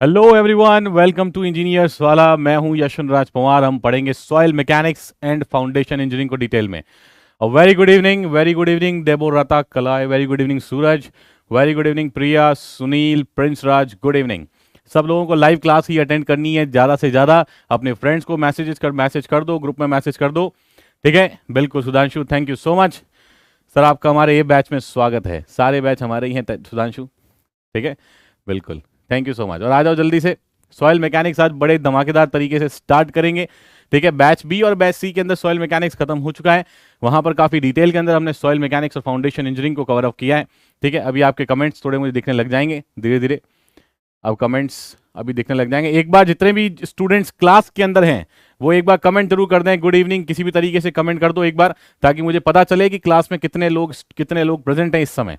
Hello everyone, welcome to engineers Wallah. मैं हूं यशवंत राज पवार। हम पढ़ेंगे soil mechanics and foundation engineering को डिटेल में। और वेरी गुड इवनिंग डेबोराता कलाय, very good evening Suraj, very good evening Priya, Sunil, Prince Raj, good evening. सब लोगों को लाइव क्लास ही अटेंड करनी है। ज़्यादा से ज़्यादा अपने फ्रेंड्स को मैसेज कर दो, ग्रुप में मैसेज कर दो, ठीक है। बिल्कुल Sudhanshu, thank you so much sir, आपका हमारे ये बैच में स्वागत है। सारे बैच हमारे ही हैं सुधांशु, ठीक है, बिल्कुल थैंक यू सो मच। और आ जाओ जल्दी से। सॉइल मैकेनिक्स आज बड़े धमाकेदार तरीके से स्टार्ट करेंगे, ठीक है। बैच बी और बैच सी के अंदर सॉइल मैकेनिक्स खत्म हो चुका है। वहां पर काफी डिटेल के अंदर हमने सॉइल मैकेनिक्स और फाउंडेशन इंजीनियरिंग को कवर अप किया है, ठीक है। अभी आपके कमेंट्स थोड़े मुझे दिखने लग जाएंगे धीरे धीरे। अब कमेंट्स अभी दिखने लग जाएंगे। एक बार जितने भी स्टूडेंट्स क्लास के अंदर हैं वो एक बार कमेंट जरूर कर दें, गुड इवनिंग किसी भी तरीके से कमेंट कर दो एक बार, ताकि मुझे पता चले कि क्लास में कितने लोग प्रेजेंट हैं इस समय।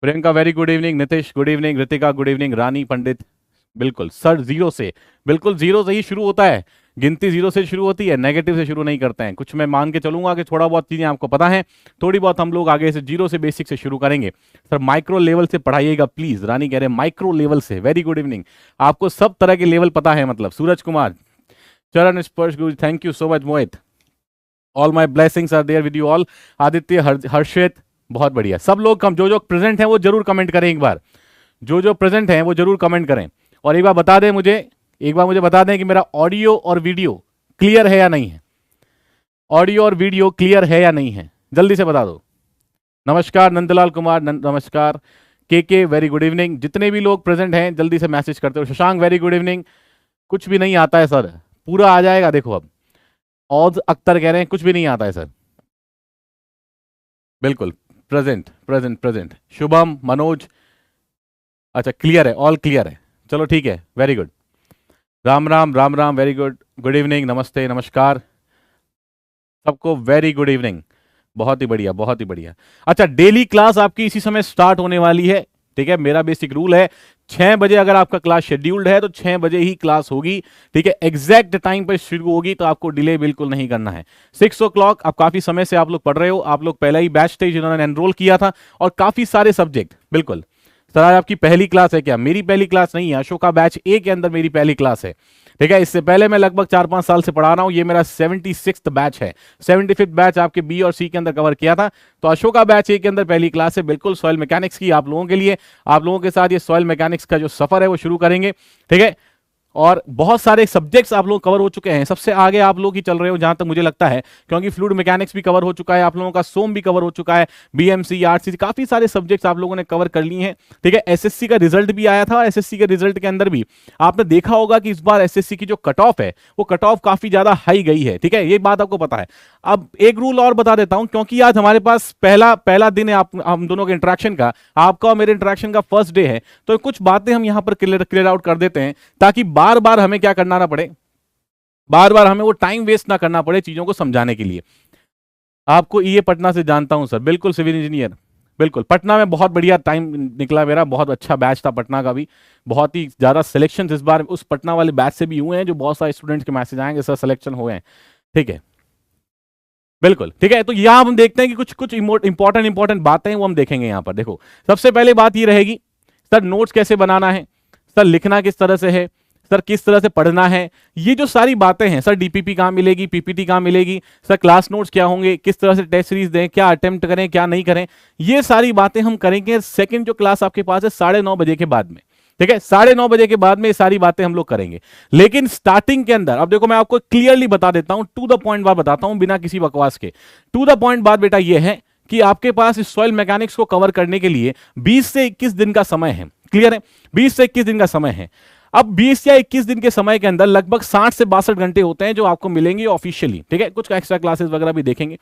Priyanka very good evening, Nitish good evening, Ritika good evening, Rani Pandit बिल्कुल सर जीरो से, बिल्कुल जीरो से ही शुरू होता है। गिनती जीरो से शुरू होती है, नेगेटिव से शुरू नहीं करते हैं। कुछ मैं मान के चलूंगा कि थोड़ा बहुत चीजें आपको पता है, थोड़ी बहुत हम लोग आगे से जीरो से बेसिक से शुरू करेंगे। सर माइक्रो लेवल से पढ़ाइएगा प्लीज, रानी कह रहे हैं माइक्रो लेवल से। वेरी गुड इवनिंग, आपको सब तरह के लेवल पता है मतलब। सूरज कुमार, चरण स्पर्श गुरु, thank you so much Mohit, all my blessings are there with you all. Aditya, Harshit, बहुत बढ़िया। सब लोग जो प्रेजेंट हैं वो जरूर कमेंट करें एक बार, जो प्रेजेंट हैं वो जरूर कमेंट करें। और एक बार बता दें मुझे बता दें कि मेरा ऑडियो और वीडियो क्लियर है या नहीं है। ऑडियो और वीडियो क्लियर है या नहीं है, जल्दी से बता दो। नमस्कार नंदलाल कुमार, नमस्कार के वेरी गुड इवनिंग। जितने भी लोग प्रेजेंट हैं जल्दी से मैसेज करते हो। Shashank very good evening. कुछ भी नहीं आता है सर, पूरा आ जाएगा देखो अब। औज अख्तर कह रहे हैं कुछ भी नहीं आता है सर, बिल्कुल present present present. Shubham, Manoj, अच्छा क्लियर है, ऑल क्लियर है, चलो ठीक है, very good. Ram Ram Ram Ram, very good, good evening, नमस्ते नमस्कार सबको, वेरी गुड इवनिंग, बहुत ही बढ़िया बहुत ही बढ़िया। अच्छा, डेली क्लास आपकी इसी समय स्टार्ट होने वाली है, ठीक है। मेरा बेसिक रूल है 6 बजे अगर आपका क्लास शेड्यूल्ड है तो 6 बजे ही क्लास होगी, ठीक है। एग्जैक्ट टाइम पर शुरू होगी, तो आपको डिले बिल्कुल नहीं करना है। 6 o'clock, अब काफी समय से आप लोग पढ़ रहे हो, आप लोग पहला ही बैच थे जिन्होंने एनरोल किया था, और काफी सारे सब्जेक्ट, बिल्कुल। सर आज आपकी पहली क्लास है क्या? मेरी पहली क्लास नहीं है, अशोका बैच ए के अंदर मेरी पहली क्लास है, ठीक है। इससे पहले मैं लगभग 4-5 साल से पढ़ा रहा हूं, ये मेरा 76th बैच है। 75th बैच आपके बी और सी के अंदर कवर किया था, तो अशोका बैच ए के अंदर पहली क्लास है, बिल्कुल सॉइल मैकेनिक्स की आप लोगों के लिए। आप लोगों के साथ ये सॉइल मैकेनिक्स का जो सफर है वो शुरू करेंगे, ठीक है। और बहुत सारे सब्जेक्ट्स आप लोग कवर हो चुके हैं, सबसे आगे आप लोग ही चल रहे हो जहां तक मुझे लगता है, क्योंकि फ्लूइड मैकेनिक्स भी कवर हो चुका है आप लोगों का, सोम भी कवर हो चुका है, बीएमसी, आरसी, काफी सारे सब्जेक्ट्स आप लोगों ने कवर कर लिए हैं, ठीक है। एसएससी का रिजल्ट भी आया था, एसएससी के रिजल्ट के अंदर भी आपने देखा होगा कि इस बार एसएससी की जो कट ऑफ है वो कट ऑफ काफी ज्यादा हाई गई है, ठीक है, ये बात आपको पता है। अब एक रूल और बता देता हूं, क्योंकि आज हमारे पास पहला दिन है हम दोनों के इंटरेक्शन का, आपका और मेरे इंटरेक्शन का फर्स्ट डे है, तो कुछ बातें हम यहां पर क्लियर आउट कर देते हैं, ताकि बार बार हमें क्या करना ना पड़े, बार बार हमें वो टाइम वेस्ट ना करना पड़े चीजों को समझाने के लिए। आपको ये पटना से जानता हूं सर, बिल्कुल सिविल इंजीनियर, बिल्कुल पटना में बहुत बढ़िया टाइम निकला मेरा, बहुत अच्छा बैच था पटना का भी, बहुत ही ज्यादा सिलेक्शन इस बार उस पटना वाले बैच से भी हुए हैं, जो बहुत सारे स्टूडेंट्स के मैसेज आएंगे सर सिलेक्शन हो गए, ठीक है, बिल्कुल ठीक है। तो यहां हम देखते हैं कि कुछ कुछ इंपॉर्टेंट बातें वो हम देखेंगे यहां पर। देखो, सबसे पहले बात ये रहेगी, सर नोट्स कैसे बनाना है, सर लिखना किस तरह से है, सर किस तरह से पढ़ना है, ये जो सारी बातें हैं, सर डीपीपी कहां मिलेगी, पीपीटी कहां मिलेगी, सर क्लास नोट्स क्या होंगे, किस तरह से टेस्ट सीरीज दें, क्या अटेम्प्ट करें क्या नहीं करें, ये सारी बातें हम करेंगे सेकंड जो क्लास आपके पास है 9:30 बजे के बाद में, ठीक है। 9:30 बजे के बाद में ये सारी बातें हम लोग करेंगे। लेकिन स्टार्टिंग के अंदर अब देखो, मैं आपको क्लियरली बता देता हूं, टू द पॉइंट बात बताता हूं, बिना किसी बकवास के। टू द पॉइंट बात बेटा ये है कि आपके पास इस सॉइल मैकेनिक्स को कवर करने के लिए 20 से 21 दिन का समय है, क्लियर है, 20 से 21 दिन का समय है। अब 20 या 21 दिन के समय के अंदर लगभग 60 से 62 घंटे होते हैं जो आपको मिलेंगे ऑफिशियली, ठीक है, कुछ एक्स्ट्रा क्लासेस वगैरह भी देखेंगे।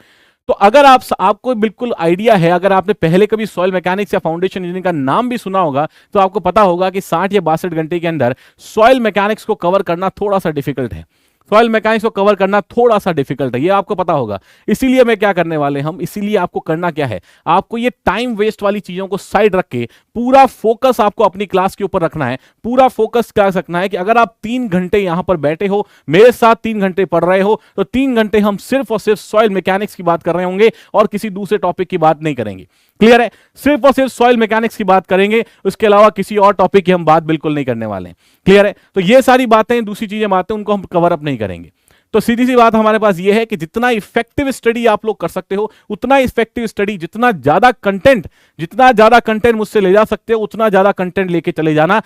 तो अगर आपको बिल्कुल आइडिया है, अगर आपने पहले कभी सॉइल मैकेनिक्स या फाउंडेशन इंजीनियरिंग का नाम भी सुना होगा, तो आपको पता होगा कि 60 या 62 घंटे के अंदर सॉइल मैकेनिक्स को कवर करना थोड़ा सा डिफिकल्ट है, सॉइल मैकेनिक्स को कवर करना थोड़ा सा डिफिकल्ट है, ये आपको पता होगा। इसीलिए मैं क्या करने वाले हम, इसीलिए आपको करना क्या है, आपको ये टाइम वेस्ट वाली चीजों को साइड रख के पूरा फोकस आपको अपनी क्लास के ऊपर रखना है। पूरा फोकस क्या रखना है कि अगर आप 3 घंटे यहां पर बैठे हो, मेरे साथ 3 घंटे पढ़ रहे हो, तो 3 घंटे हम सिर्फ और सिर्फ सॉइल मैकेनिक्स की बात कर रहे होंगे और किसी दूसरे टॉपिक की बात नहीं करेंगे। क्लियर है? सिर्फ और सिर्फ सॉइल मैकेनिक्स की बात करेंगे, उसके अलावा किसी और टॉपिक की हम बात बिल्कुल नहीं करने वाले हैं। क्लियर है? तो ये सारी बातें, दूसरी चीजें बातें, उनको हम कवर अप नहीं करेंगे। तो सीधी सी बात हमारे पास ये है कि जितना इफेक्टिव स्टडी आप लोग कर सकते हो, उतना इफेक्टिव स्टडी, जितना ज्यादा कंटेंट मुझसे ले जा सकते हो, उतना ज्यादा कंटेंट लेके चले जाना,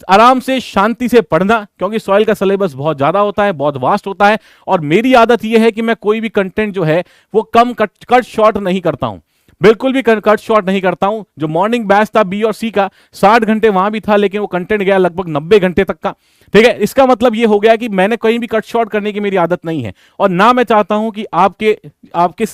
आराम से शांति से पढ़ना, क्योंकि सॉइल का सिलेबस बहुत ज्यादा होता है, बहुत वास्ट होता है। और मेरी आदत यह है कि मैं कोई भी कंटेंट जो है वो कम कट शॉर्ट नहीं करता हूं, बिल्कुल भी कट शॉर्ट नहीं करता हूं। जो मॉर्निंग बैच था बी और सी का, 60 घंटे वहां भी था, लेकिन वो कंटेंट गया लगभग 90 घंटे तक का। ठीक है, इसका मतलब ये हो गया कि मैंने कहीं भी कट शॉर्ट करने की मेरी आदत नहीं है, और ना मैं चाहता हूं कि आपके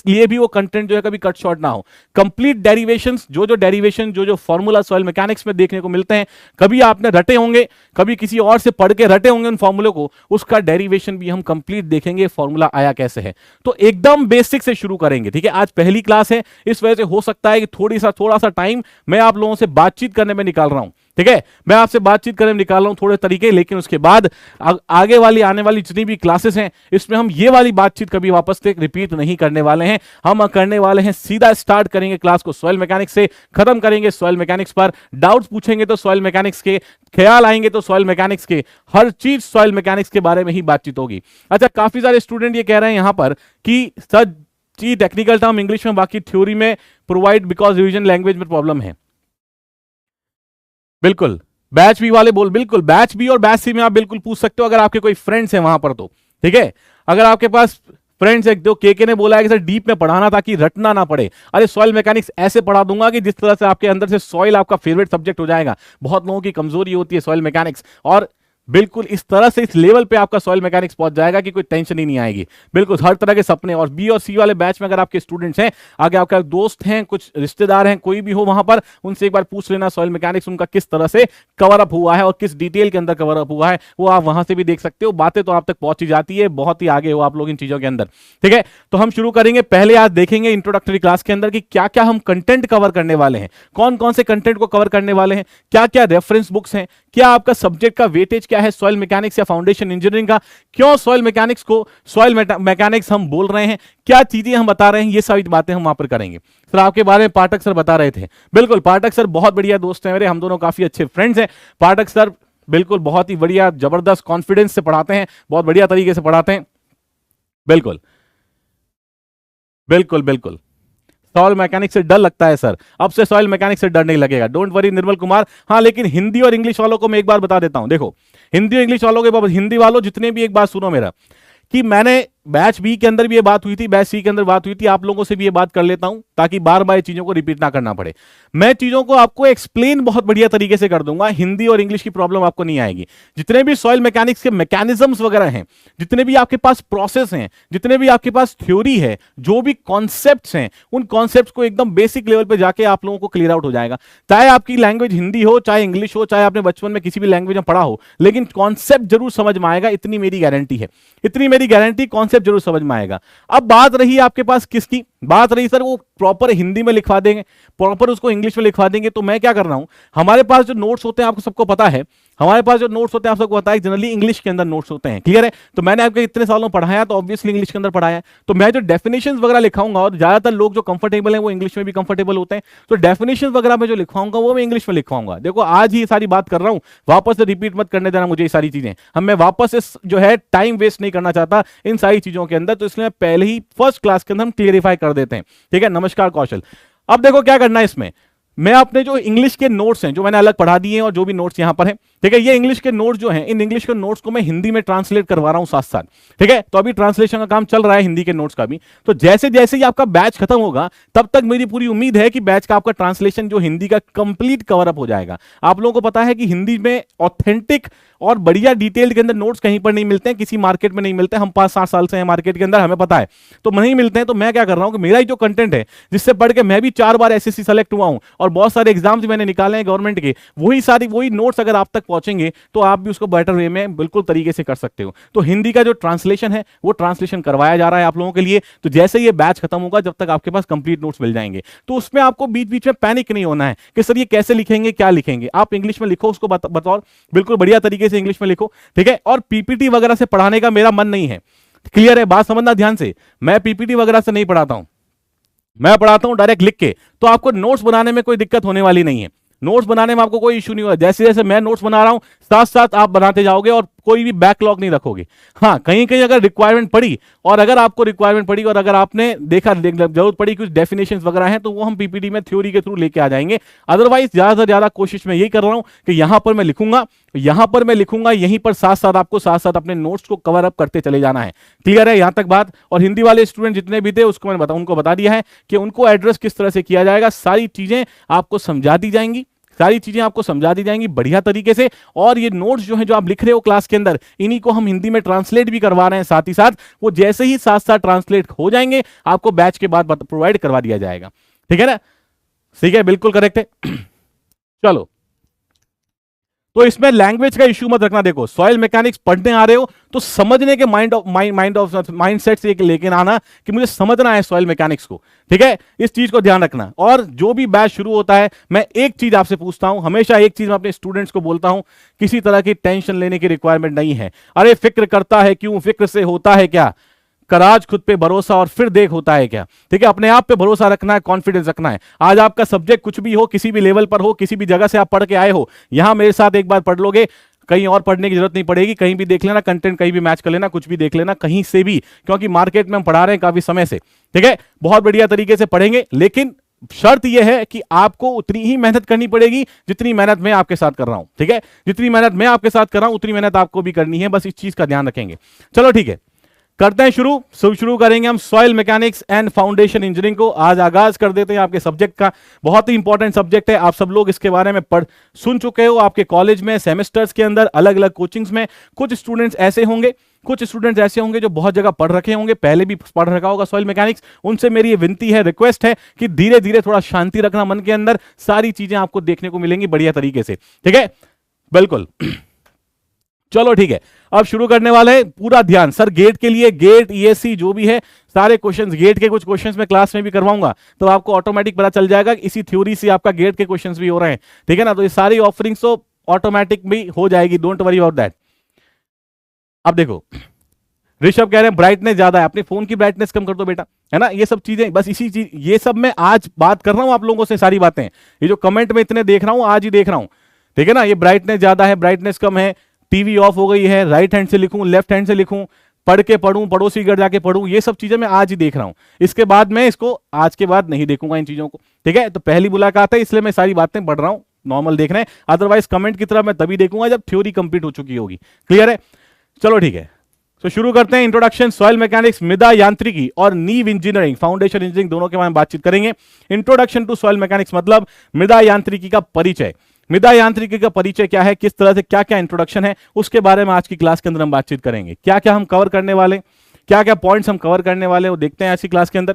लिए भी वो कंटेंट जो है कभी कट शॉर्ट ना हो। कंप्लीट डेरिवेशंस, जो डेरिवेशन, जो फॉर्मूला सॉइल मैकेनिक्स में देखने को मिलते हैं, कभी आपने रटे होंगे, कभी किसी और से पढ़ के रटे होंगे उन फॉर्मूले को, उसका डेरिवेशन भी हम कंप्लीट देखेंगे, फॉर्मूला आया कैसे है। तो एकदम बेसिक से शुरू करेंगे। ठीक है, आज पहली क्लास है, इस वजह से हो सकता है कि थोड़ा सा टाइम मैं आप लोगों से बातचीत करने में निकाल रहा हूं। ठीक है, मैं आपसे बातचीत करने में निकाल रहा हूं थोड़े तरीके, लेकिन उसके बाद आगे वाली आने वाली जितनी भी क्लासेस हैं, इसमें हम ये वाली बातचीत कभी वापस से रिपीट नहीं करने वाले हैं। हम करने वाले हैं, सीधा स्टार्ट करेंगे क्लास को सॉइल मैकेनिक्स से, खत्म करेंगे सॉइल मैकेनिक्स पर। डाउट्स पूछेंगे तो सॉइल मैकेनिक्स के, ख्याल आएंगे तो सॉइल मैकेनिक्स के, हर चीज सॉइल मैकेनिक्स के बारे में ही बातचीत होगी। अच्छा, काफी सारे स्टूडेंट ये कह रहे हैं यहां पर कि सर जी टेक्निकल टर्म इंग्लिश में, बाकी थ्योरी में प्रोवाइड बिकॉज रिवीजन लैंग्वेज में प्रॉब्लम है। बिल्कुल, बैच बी वाले बोल, बिल्कुल बैच बी और बैच सी में आप बिल्कुल पूछ सकते हो, अगर आपके कोई फ्रेंड्स हैं वहां पर तो। ठीक है, अगर आपके पास फ्रेंड्स है, जो के ने बोला है कि सर डीप में पढ़ाना ताकि रटना ना पड़े, अरे सॉइल मैकेनिक्स ऐसे पढ़ा दूंगा कि जिस तरह से आपके अंदर से सॉइल आपका फेवरेट सब्जेक्ट हो जाएगा। बहुत लोगों की कमजोरी होती है सॉइल मैकेनिक्स, और बिल्कुल इस तरह से इस लेवल पे आपका सॉइल मैकेनिक्स पहुंच जाएगा कि कोई टेंशन ही नहीं आएगी। बिल्कुल हर तरह के सपने। और बी और सी वाले बैच में अगर आपके स्टूडेंट्स हैं, आगे आपके दोस्त हैं, कुछ रिश्तेदार हैं, कोई भी हो वहां पर, उनसे एक बार पूछ लेना सॉइल मैकेनिक्स उनका किस तरह से कवर अप हुआ है और किस डिटेल के अंदर कवर अप हुआ है, वो आप वहां से भी देख सकते हो। बातें तो आप तक पहुंची जाती है, बहुत ही आगे हो आप लोग इन चीजों के अंदर। ठीक है, तो हम शुरू करेंगे। पहले आज देखेंगे इंट्रोडक्टरी क्लास के अंदर कि क्या क्या हम कंटेंट कवर करने वाले हैं, कौन कौन से कंटेंट को कवर करने वाले हैं, क्या क्या रेफरेंस बुक्स हैं, क्या आपका सब्जेक्ट का वेटेज क्या है सॉइल मैकेनिक्स या फाउंडेशन इंजीनियरिंग का, क्यों सॉइल मैकेनिक्स को सॉइल मैकेनिक्स हम बोल रहे हैं, क्या चीजें हम बता रहे हैं, ये सारी बातें हम वहां पर करेंगे। सर आपके बारे में पाठक सर बता रहे थे, बिल्कुल पाठक सर बहुत बढ़िया दोस्त हैं मेरे, हम दोनों काफी अच्छे फ्रेंड्स हैं। पाठक सर बिल्कुल बहुत ही बढ़िया, जबरदस्त कॉन्फिडेंस से पढ़ाते हैं, बहुत बढ़िया तरीके से पढ़ाते हैं। बिल्कुल बिल्कुल बिल्कुल, सॉइल मैकेनिक्स से डर लगता है सर, अब से सॉइल मैकेनिक्स से डर नहीं लगेगा, डोंट वरी निर्मल कुमार। हाँ, लेकिन हिंदी और इंग्लिश वालों को मैं एक बार बता देता हूं, देखो हिंदी और इंग्लिश वालों के, हिंदी वालों जितने भी, एक बात सुनो मेरा, कि मैंने बैच बी के अंदर भी ये बात हुई थी, बैच सी के अंदर बात हुई थी, आप लोगों से भी ये बात कर लेता हूं ताकि बार बार चीजों को रिपीट ना करना पड़े। मैं चीजों को आपको एक्सप्लेन बहुत बढ़िया तरीके से कर दूंगा, हिंदी और इंग्लिश की प्रॉब्लम आपको नहीं आएगी। जितने भी सॉइल मैकेनिक्स के मैकेनिज्म्स वगैरह हैं, जितने भी आपके पास प्रोसेस हैं, जितने भी आपके पास थ्योरी है, जो भी कॉन्सेप्ट्स हैं, उन कॉन्सेप्ट्स को एकदम बेसिक लेवल पे जाके आप लोगों को क्लियर आउट हो जाएगा। चाहे आपकी लैंग्वेज हिंदी हो, चाहे इंग्लिश हो, चाहे आपने बचपन में किसी भी लैंग्वेज में पढ़ा हो, लेकिन कॉन्सेप्ट जरूर समझ में आएगा, इतनी मेरी गारंटी है, इतनी मेरी गारंटी, कॉन्सेप्ट जरूर समझ में आएगा। अब बात रही आपके पास किसकी, बात रही सर वो प्रॉपर हिंदी में लिखवा देंगे, प्रॉपर उसको इंग्लिश में लिखवा देंगे, तो मैं क्या कर रहा हूं, हमारे पास जो नोट्स होते हैं आपको सबको पता है, हमारे पास जो नोट्स होते हैं आप सबको पता है, जनरली इंग्लिश के अंदर नोट्स होते हैं। क्लियर है? तो मैंने आपको इतने सालों पढ़ाया तो ऑब्वियसली इंग्लिश के अंदर पढ़ाया, तो मैं जो डेफिनेशंस वगैरह लिखाऊंगा, और ज्यादातर लोग जो कंफर्टेबल हैं वो इंग्लिश में भी कंफर्टेबल होते हैं, तो डेफिनेशंस वगैरह मैं जो लिखवाऊंगा वो मैं इंग्लिश में लिखवाऊंगा। देखो आज ही सारी बात कर रहा हूं, वापस से रिपीट मत करने देना मुझे ये सारी चीजें, मैं वापस से जो है टाइम वेस्ट नहीं करना चाहता इन सारी चीजों के अंदर, तो इसलिए पहले ही फर्स्ट क्लास के अंदर हम क्लियरिफाई कर देते हैं। ठीक है, नमस्कार कौशल। अब देखो क्या करना है इसमें, मैं अपने जो इंग्लिश के नोट्स हैं जो मैंने अलग पढ़ा दिए हैं, और जो भी नोट्स यहां पर हैं, ठीक है, ये इंग्लिश के नोट्स जो हैं, इन इंग्लिश के नोट्स को मैं हिंदी में ट्रांसलेट करवा रहा हूं साथ साथ। ठीक है, तो अभी ट्रांसलेशन का काम चल रहा है हिंदी के नोट्स का भी, तो जैसे जैसे ही आपका बैच खत्म होगा तब तक मेरी पूरी उम्मीद है कि बैच का आपका ट्रांसलेशन जो हिंदी का कंप्लीट कवर अप हो जाएगा। आप लोगों को पता है कि हिंदी में ऑथेंटिक और बढ़िया डिटेल के अंदर नोट्स कहीं पर नहीं मिलते हैं, किसी मार्केट में नहीं मिलते हैं, हम 5-7 साल से हैं मार्केट के अंदर, हमें पता है, तो नहीं मिलते हैं। तो मैं क्या कर रहा हूं कि मेरा ही जो कंटेंट है, जिससे पढ़ के मैं भी 4 बार एसएससी सेलेक्ट हुआ हूं और बहुत सारे एग्जाम्स मैंने निकाले हैं गवर्नमेंट के, वही नोट्स अगर आप तक पहुंचेंगे तो आप भी उसको बेटर वे में बिल्कुल तरीके से कर सकते हो। तो हिंदी का जो ट्रांसलेशन है वो ट्रांसलेशन करवाया जा रहा है आप लोगों के लिए, तो जैसे ये बैच खत्म होगा जब तक आपके पास कंप्लीट नोट्स मिल जाएंगे, तो उसमें आपको बीच बीच में पैनिक नहीं होना है कि सर ये कैसे लिखेंगे, क्या लिखेंगे। आप इंग्लिश में लिखो, उसको बताओ बिल्कुल बढ़िया तरीके से इंग्लिश में लिखो। ठीक है, और पीपीटी वगैरह से पढ़ाने का मेरा मन नहीं है। क्लियर है? बात समझना ध्यान से, मैं पीपीटी वगैरह से नहीं पढ़ाता हूं, मैं पढ़ाता हूं डायरेक्ट लिख के, तो आपको नोट्स बनाने में कोई दिक्कत होने वाली नहीं है। नोट्स बनाने में आपको कोई इशू नहीं होगा। जैसे जैसे मैं नोट्स बना रहा हूं, साथ साथ आप बनाते जाओगे और कोई भी बैकलॉग नहीं रखोगे। हाँ, कहीं कहीं अगर रिक्वायरमेंट पड़ी, और अगर आपको रिक्वायरमेंट पड़ी और अगर आपने देखा जरूरत पड़ी कुछ डेफिनेशंस वगैरह हैं, तो वो हम पीपीटी में थ्योरी के थ्रू लेके आ जाएंगे। अदरवाइज ज्यादा से ज्यादा कोशिश मैं यही कर रहा हूं कि यहां पर मैं लिखूंगा, यहां पर मैं लिखूंगा, यहीं पर साथ साथ आपको साथ साथ अपने नोट्स को कवर अप करते चले जाना है। क्लियर है यहां तक बात? और हिंदी वाले स्टूडेंट जितने भी थे उसको मैंने उनको बता दिया है कि उनको एड्रेस किस तरह से किया जाएगा। सारी चीजें आपको समझा दी जाएंगी, सारी चीजें आपको समझा दी जाएंगी बढ़िया तरीके से। और ये नोट्स जो है जो आप लिख रहे हो क्लास के अंदर, इन्हीं को हम हिंदी में ट्रांसलेट भी करवा रहे हैं साथ ही साथ। वो जैसे ही साथ साथ ट्रांसलेट हो जाएंगे आपको बैच के बाद प्रोवाइड करवा दिया जाएगा। ठीक है ना? ठीक है, बिल्कुल करेक्ट है। चलो, तो इसमें लैंग्वेज का इश्यू मत रखना। देखो, सॉइल मैकेनिक्स पढ़ने आ रहे हो तो समझने के माइंडसेट से लेके आना कि मुझे समझना है सॉइल मैकेनिक्स को। ठीक है, इस चीज को ध्यान रखना। और जो भी बैच शुरू होता है, मैं एक चीज आपसे पूछता हूं, हमेशा एक चीज मैं अपने स्टूडेंट्स को बोलता हूं, किसी तरह की टेंशन लेने की रिक्वायरमेंट नहीं है। अरे फिक्र करता है क्यों, फिक्र से होता है क्या, कराज खुद पे भरोसा और फिर देख होता है क्या। ठीक है, अपने आप पे भरोसा रखना है, कॉन्फिडेंस रखना है। आज आपका सब्जेक्ट कुछ भी हो, किसी भी लेवल पर हो, किसी भी जगह से आप पढ़ के आए हो, यहां मेरे साथ एक बार पढ़ लोगे, कहीं और पढ़ने की जरूरत नहीं पड़ेगी। कहीं भी देख लेना, कंटेंट कहीं भी मैच कर लेना, कुछ भी देख लेना कहीं से भी, क्योंकि मार्केट में हम पढ़ा रहे हैं काफी समय से। ठीक है, बहुत बढ़िया तरीके से पढ़ेंगे, लेकिन शर्त यह है कि आपको उतनी ही मेहनत करनी पड़ेगी जितनी मेहनत मैं आपके साथ कर रहा हूं। ठीक है, जितनी मेहनत मैं आपके साथ कर रहा हूं उतनी मेहनत आपको भी करनी है, बस इस चीज का ध्यान रखेंगे। चलो ठीक है, करते हैं शुरू करेंगे हम soil mechanics and foundation engineering को। आज आगाज कर देते हैं आपके सब्जेक्ट का। बहुत ही इंपॉर्टेंट सब्जेक्ट है, आप सब लोग इसके बारे में सुन चुके हो आपके कॉलेज में, सेमेस्टर्स के अंदर, अलग अलग कोचिंग्स में। कुछ स्टूडेंट्स ऐसे होंगे जो बहुत जगह पढ़ रखे होंगे, पहले भी पढ़ रखा होगा सॉइल मैकेनिक्स। उनसे मेरी ये विनती है, रिक्वेस्ट है कि धीरे धीरे थोड़ा शांति रखना मन के अंदर, सारी चीजें आपको देखने को मिलेंगी बढ़िया तरीके से। ठीक है, बिल्कुल। चलो ठीक है, अब शुरू करने वाले हैं। पूरा ध्यान सर, गेट के लिए, गेट ईएससी जो भी है सारे क्वेश्चंस, गेट के कुछ क्वेश्चंस मैं क्लास में भी करवाऊंगा, तो आपको ऑटोमेटिक पता चल जाएगा इसी थ्योरी से आपका गेट के क्वेश्चंस भी हो रहे हैं। ठीक है ना? तो ये सारी ऑफरिंग्स तो ऑटोमेटिक भी हो जाएगी, डोंट वरी अबाउट दैट। अब देखो, ऋषभ कह रहे हैं ब्राइटनेस ज्यादा है, अपने फोन की ब्राइटनेस कम कर दो बेटा, है ना? ये सब चीजें, बस इसी चीज, ये सब मैं आज बात कर रहा हूं आप लोगों से, सारी बातें ये जो कमेंट में इतने देख रहा हूं, आज ही देख रहा हूं। ठीक है ना? ये ब्राइटनेस ज्यादा है, ब्राइटनेस कम है, टीवी ऑफ हो गई है, राइट हैंड से लिखूं, लेफ्ट हैंड से लिखूं, पढ़ के पढ़ूं, पड़ोसी घर जाके पढ़ूं, ये सब चीजें मैं आज ही देख रहा हूं। इसके बाद मैं इसको आज के बाद नहीं देखूंगा इन चीजों को। ठीक है, तो पहली मुलाकात है इसलिए मैं सारी बातें पढ़ रहा हूं, नॉर्मल देख रहे हैं। अदरवाइज कमेंट की तरफ मैं तभी देखूंगा जब थ्योरी कंप्लीट हो चुकी होगी। क्लियर है? चलो ठीक है, तो शुरू करते हैं। इंट्रोडक्शन सॉइल मैकेनिक्स, मृदा यांत्रिकी और नीव इंजीनियरिंग, फाउंडेशन इंजीनियरिंग, दोनों के बारे में बातचीत करेंगे। इंट्रोडक्शन टू सॉइल मैकेनिक्स मतलब मृदा यांत्रिकी का परिचय। मृदा यांत्रिकी का परिचय क्या है, किस तरह से क्या क्या इंट्रोडक्शन है, उसके बारे में आज की क्लास के अंदर हम बातचीत करेंगे। क्या क्या हम कवर करने वाले, क्या क्या पॉइंट्स हम कवर करने वाले, वो देखते हैं आज की क्लास के अंदर।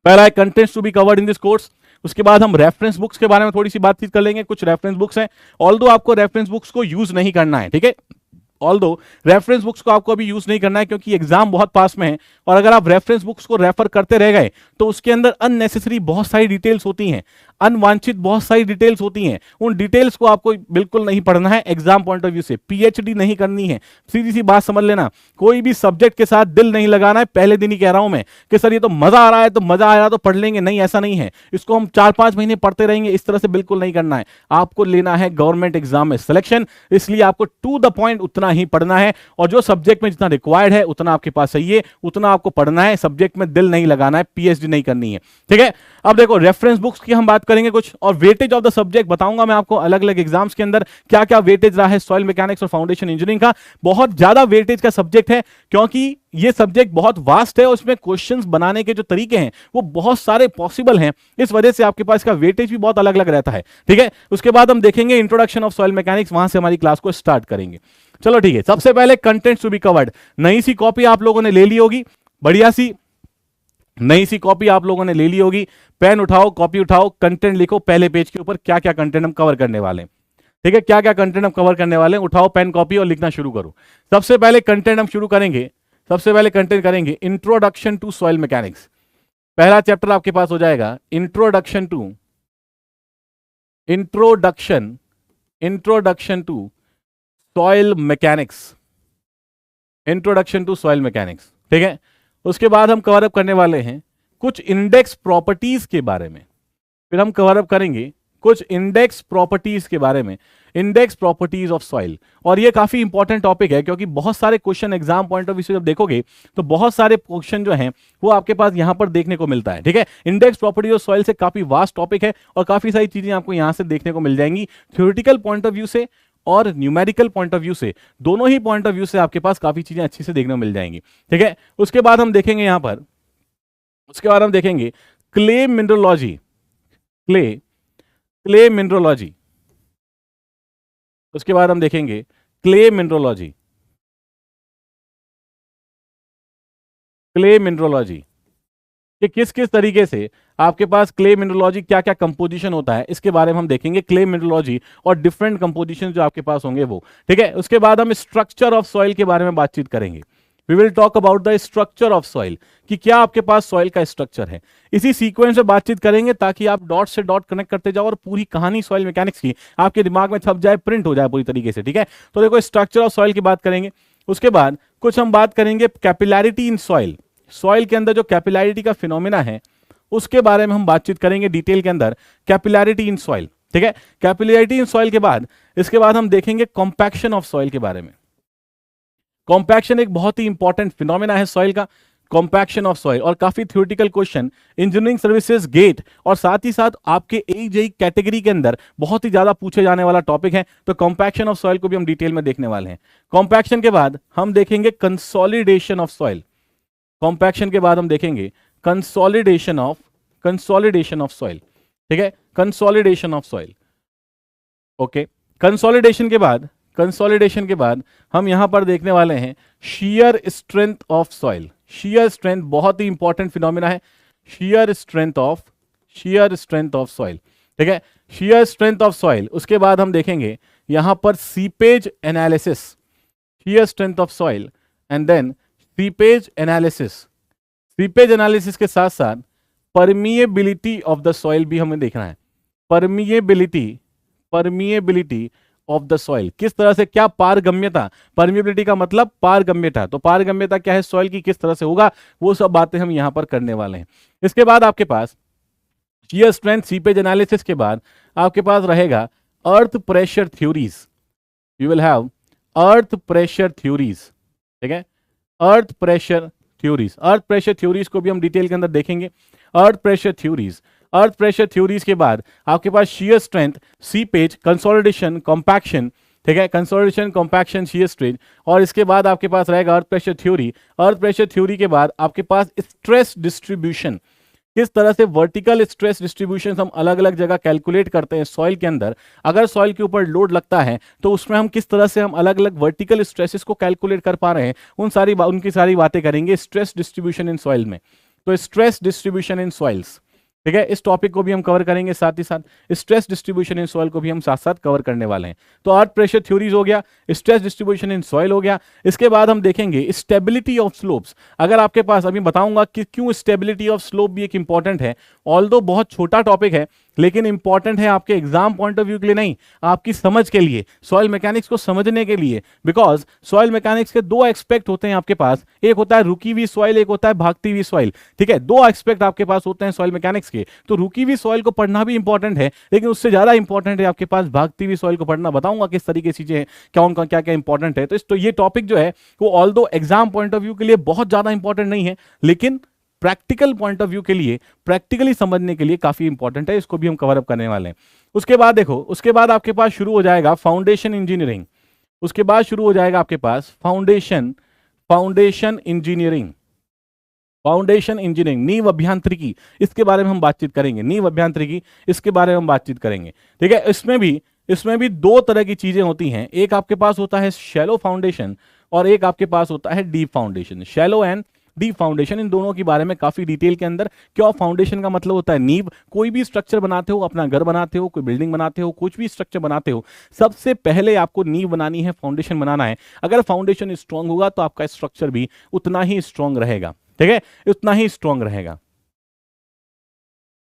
पहला है contents to be covered in this course. उसके बाद हम रेफरेंस बुक्स के बारे में थोड़ी सी बातचीत कर लेंगे। कुछ रेफरेंस बुक्स हैं, ऑल्दो आपको रेफरेंस बुक्स को यूज नहीं करना है। ठीक है, ऑल्दो रेफरेंस बुक्स को आपको अभी यूज नहीं करना है क्योंकि एग्जाम बहुत पास में है, और अगर आप रेफरेंस बुक्स को रेफर करते रह गए तो उसके अंदर अननेसेसरी बहुत सारी डिटेल्स होती हैं, अनवांछित बहुत सारी डिटेल्स होती हैं। उन डिटेल्स को आपको बिल्कुल नहीं पढ़ना है एग्जाम पॉइंट ऑफ व्यू से, पीएचडी नहीं करनी है। सीधी सी बात समझ लेना, कोई भी सब्जेक्ट के साथ दिल नहीं लगाना है। पहले दिन ही कह रहा हूं मैं कि सर ये तो मजा आ रहा है, तो मजा आ रहा है तो पढ़ लेंगे, नहीं ऐसा नहीं है। इसको हम 4-5 महीने पढ़ते रहेंगे, इस तरह से बिल्कुल नहीं करना है। आपको लेना है गवर्नमेंट एग्जाम में सिलेक्शन, इसलिए आपको टू द पॉइंट उतना ही पढ़ना है, और जो सब्जेक्ट में जितना रिक्वायर्ड है उतना आपके पास सही है, उतना आपको पढ़ना है। सब्जेक्ट में दिल नहीं लगाना है, पीएचडी नहीं करनी है। ठीक है, अब देखो रेफरेंस बुक्स की हम बात करेंगे कुछ, और वेटेज ऑफ द सब्जेक्ट बताऊंगा मैं आपको, अलग अलग एग्जाम्स के अंदर क्या क्या वेटेज रहा है सॉइल मैकेनिक्स और फाउंडेशन इंजीनियरिंग का। बहुत ज्यादा वेटेज का सब्जेक्ट है क्योंकि ये सब्जेक्ट बहुत वास्ट है, और उसमें क्वेश्चंस बनाने के जो तरीके हैं वो बहुत सारे पॉसिबल हैं, इस वजह से आपके पास इसका वेटेज भी बहुत अलग अलग रहता है। ठीक है, उसके बाद हम देखेंगे इंट्रोडक्शन ऑफ सॉइल मैकेनिक्स, वहां से हमारी क्लास को स्टार्ट करेंगे। चलो ठीक है, सबसे पहले कंटेंट्स टू बी कवर्ड। नई सी कॉपी आप लोगों ने ले ली होगी, बढ़िया सी नई सी कॉपी आप लोगों ने ले ली होगी। पेन उठाओ, कॉपी उठाओ, कंटेंट लिखो पहले पेज के ऊपर, क्या क्या कंटेंट हम कवर करने वाले हैं। ठीक है, क्या क्या कंटेंट हम कवर करने वाले हैं, उठाओ पेन कॉपी और लिखना शुरू करो। सबसे पहले कंटेंट हम शुरू करेंगे, सबसे पहले कंटेंट करेंगे इंट्रोडक्शन टू सॉइल मैकेनिक्स। पहला चैप्टर आपके पास हो जाएगा introduction to soil mechanics, introduction to soil mechanics. ठीक है, उसके बाद हम कवर अप करने वाले हैं कुछ इंडेक्स प्रॉपर्टीज के बारे में, फिर हम कवर अप करेंगे कुछ इंडेक्स प्रॉपर्टीज के बारे में, इंडेक्स प्रॉपर्टीज ऑफ सॉइल। और ये काफी इंपॉर्टेंट टॉपिक है क्योंकि बहुत सारे question exam point of view से जब देखोगे तो बहुत सारे क्वेश्चन जो हैं वो आपके पास यहां पर देखने को मिलता है। ठीक है, इंडेक्स प्रॉपर्टीज ऑफ सॉइल से काफी वास्ट टॉपिक है और काफी सारी चीजें आपको यहां से देखने को मिल जाएंगी, थ्योरेटिकल पॉइंट ऑफ व्यू से और न्यूमेरिकल पॉइंट ऑफ व्यू से, दोनों ही पॉइंट ऑफ व्यू से आपके पास काफी चीजें अच्छी से देखने को मिल जाएंगी। ठीक है, उसके बाद हम देखेंगे यहां पर, उसके बाद हम देखेंगे क्ले मिनरलॉजी, क्ले मिनरलॉजी, उसके बाद हम देखेंगे क्ले मिनरलॉजी, क्ले मिनरलॉजी कि किस किस तरीके से आपके पास क्ले मिनरलॉजी, क्या क्या कंपोजिशन होता है, इसके बारे में हम देखेंगे, क्ले मिनरलॉजी और डिफरेंट कंपोजिशन जो आपके पास होंगे वो। ठीक है, उसके बाद हम स्ट्रक्चर ऑफ सॉइल के बारे में बातचीत करेंगे। We will talk about the structure of soil कि क्या आपके पास सॉइल का स्ट्रक्चर है। इसी सीक्वेंस में बातचीत करेंगे ताकि आप डॉट से डॉट कनेक्ट करते जाओ और पूरी कहानी सॉइल मैकेनिक्स की आपके दिमाग में छप जाए, प्रिंट हो जाए पूरी तरीके से। ठीक है, तो देखो स्ट्रक्चर ऑफ सॉइल की बात करेंगे। उसके बाद कुछ हम बात करेंगे कैपिलैरिटी इन सॉइल, सॉइल के अंदर जो कैपिलैरिटी का फिनोमेना है उसके बारे में हम बातचीत करेंगे डिटेल के अंदर, कैपिलैरिटी इन सॉइल। ठीक है, कैपिलैरिटी इन सॉइल के बाद इसके बाद हम देखेंगे कॉम्पैक्शन ऑफ सॉइल के बारे में। कॉम्पैक्शन एक बहुत ही इंपॉर्टेंट फिनोमेना है सॉइल का, कॉम्पैक्शन ऑफ सॉइल, और काफी theoretical question engineering services GATE और साथ ही साथ आपके एजेई कैटेगरी के अंदर बहुत ही ज्यादा पूछे जाने वाला टॉपिक है। तो कॉम्पैक्शन ऑफ सॉइल को भी हम डिटेल में देखने वाले हैं। कॉम्पैक्शन के बाद हम देखेंगे कंसोलिडेशन ऑफ सॉइल, कॉम्पैक्शन के बाद हम देखेंगे कंसोलिडेशन ऑफ सॉइल। ठीक है, consolidation of soil. Okay, consolidation के बाद हम यहां पर देखने वाले हैं shear strength of soil. shear strength बहुत ही इंपॉर्टेंट फिनोमेना है, shear स्ट्रेंथ ऑफ सॉइल। ठीक है, shear स्ट्रेंथ ऑफ सॉइल। उसके बाद हम देखेंगे यहां पर seepage analysis, shear strength of soil and then seepage analysis. Seepage analysis के साथ साथ परमिएबिलिटी ऑफ द सॉइल भी हमें देखना है, परमिएबिलिटी ऑफ द सॉइल, किस तरह से, क्या पारगम्यता, परमिएबिलिटी का मतलब पारगम्यता, तो पारगम्यता क्या है सॉइल की, किस तरह से होगा, वो सब बातें हम यहां पर करने वाले हैं। इसके बाद आपके पास shear स्ट्रेंथ, सीपेज एनालिसिस के बाद आपके पास रहेगा earth pressure theories. You will have earth pressure theories. ठीक है, अर्थ प्रेशर थ्योरीज को भी हम डिटेल के अंदर देखेंगे। अर्थ प्रेशर थ्योरीज के बाद आपके पास shear strength, seepage, consolidation, compaction. ठीक है, कंसोलिडेशन, कॉम्पैक्शन, shear स्ट्रेंथ, और इसके बाद आपके पास रहेगा earth pressure theory. Earth pressure theory के बाद आपके पास स्ट्रेस डिस्ट्रीब्यूशन, किस तरह से वर्टिकल स्ट्रेस डिस्ट्रीब्यूशन हम अलग अलग जगह कैलकुलेट करते हैं सॉइल के अंदर। अगर सॉइल के ऊपर लोड लगता है तो उसमें हम किस तरह से हम अलग अलग वर्टिकल स्ट्रेसेस को कैलकुलेट कर पा रहे हैं, उनकी सारी बातें करेंगे स्ट्रेस डिस्ट्रीब्यूशन इन सॉइल में। तो स्ट्रेस डिस्ट्रीब्यूशन इन सॉइल्स, ठीक है, इस टॉपिक को भी हम कवर करेंगे, साथ ही साथ स्ट्रेस डिस्ट्रीब्यूशन इन सॉइल को भी हम साथ साथ कवर करने वाले हैं। तो अर्थ प्रेशर थ्योरीज हो गया, स्ट्रेस डिस्ट्रीब्यूशन इन सॉइल हो गया। इसके बाद हम देखेंगे स्टेबिलिटी ऑफ स्लोप्स। अगर आपके पास, अभी बताऊंगा कि क्यों स्टेबिलिटी ऑफ स्लोप भी एक इंपॉर्टेंट है, ऑल्दो बहुत छोटा टॉपिक है लेकिन इंपॉर्टेंट है आपके एग्जाम पॉइंट ऑफ व्यू के लिए, नहीं आपकी समझ के लिए, सॉइल मैकेनिक्स को समझने के लिए। बिकॉज सॉइल मैकेनिक्स के दो एक्सपेक्ट होते हैं आपके पास, एक होता है रुकी हुई सॉइल, एक होता है भागती हुई सॉइल। ठीक है, दो एक्सपेक्ट आपके पास होते हैं सॉइल मैकेनिक्स के। तो रुकी हुई सॉइल को पढ़ना भी इंपॉर्टेंट है लेकिन उससे ज्यादा इंपॉर्टेंट है आपके पास भागती हुई सॉइल को पढ़ना। बताऊंगा किस तरीके की चीजें क्या क्या इंपॉर्टेंट है। तो ये टॉपिक जो है वो although exam point of view के लिए बहुत ज्यादा इंपॉर्टेंट नहीं है लेकिन प्रैक्टिकल पॉइंट ऑफ व्यू के लिए, प्रैक्टिकली समझने के लिए काफी इंपॉर्टेंट है, इसको भी हम कवर अप करने वाले हैं। उसके बाद देखो, उसके बाद आपके पास शुरू हो जाएगा फाउंडेशन इंजीनियरिंग। उसके बाद शुरू हो जाएगा आपके पास फाउंडेशन इंजीनियरिंग, नींव अभियांत्रिकी, इसके बारे में हम बातचीत करेंगे। नींव अभियांत्रिकी, इसके बारे में हम बातचीत करेंगे। ठीक है, इसमें भी दो तरह की चीजें होती हैं, एक आपके पास होता है शैलो फाउंडेशन और एक आपके पास होता है deep foundation. Shallow and deep foundation, इन दोनों के बारे में काफी डिटेल के अंदर। क्यों फाउंडेशन का मतलब होता है नींव। कोई भी स्ट्रक्चर बनाते हो, अपना घर बनाते हो, कोई बिल्डिंग बनाते हो, कुछ भी स्ट्रक्चर बनाते हो, सबसे पहले आपको नींव बनानी है, फाउंडेशन बनाना है। अगर फाउंडेशन स्ट्रांग होगा तो आपका स्ट्रक्चर भी उतना ही स्ट्रांग रहेगा। ठीक है, उतना ही स्ट्रांग रहेगा।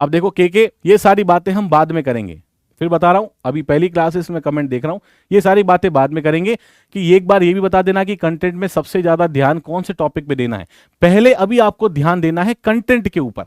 अब देखो के ये सारी बातें हम बाद में करेंगे, फिर बता रहा हूं, अभी पहली क्लासेस में कमेंट देख रहा हूं, ये सारी बातें बाद में करेंगे। कि एक बार ये भी बता देना कि कंटेंट में सबसे ज्यादा ध्यान कौन से टॉपिक पे देना है। पहले अभी आपको ध्यान देना है कंटेंट के ऊपर।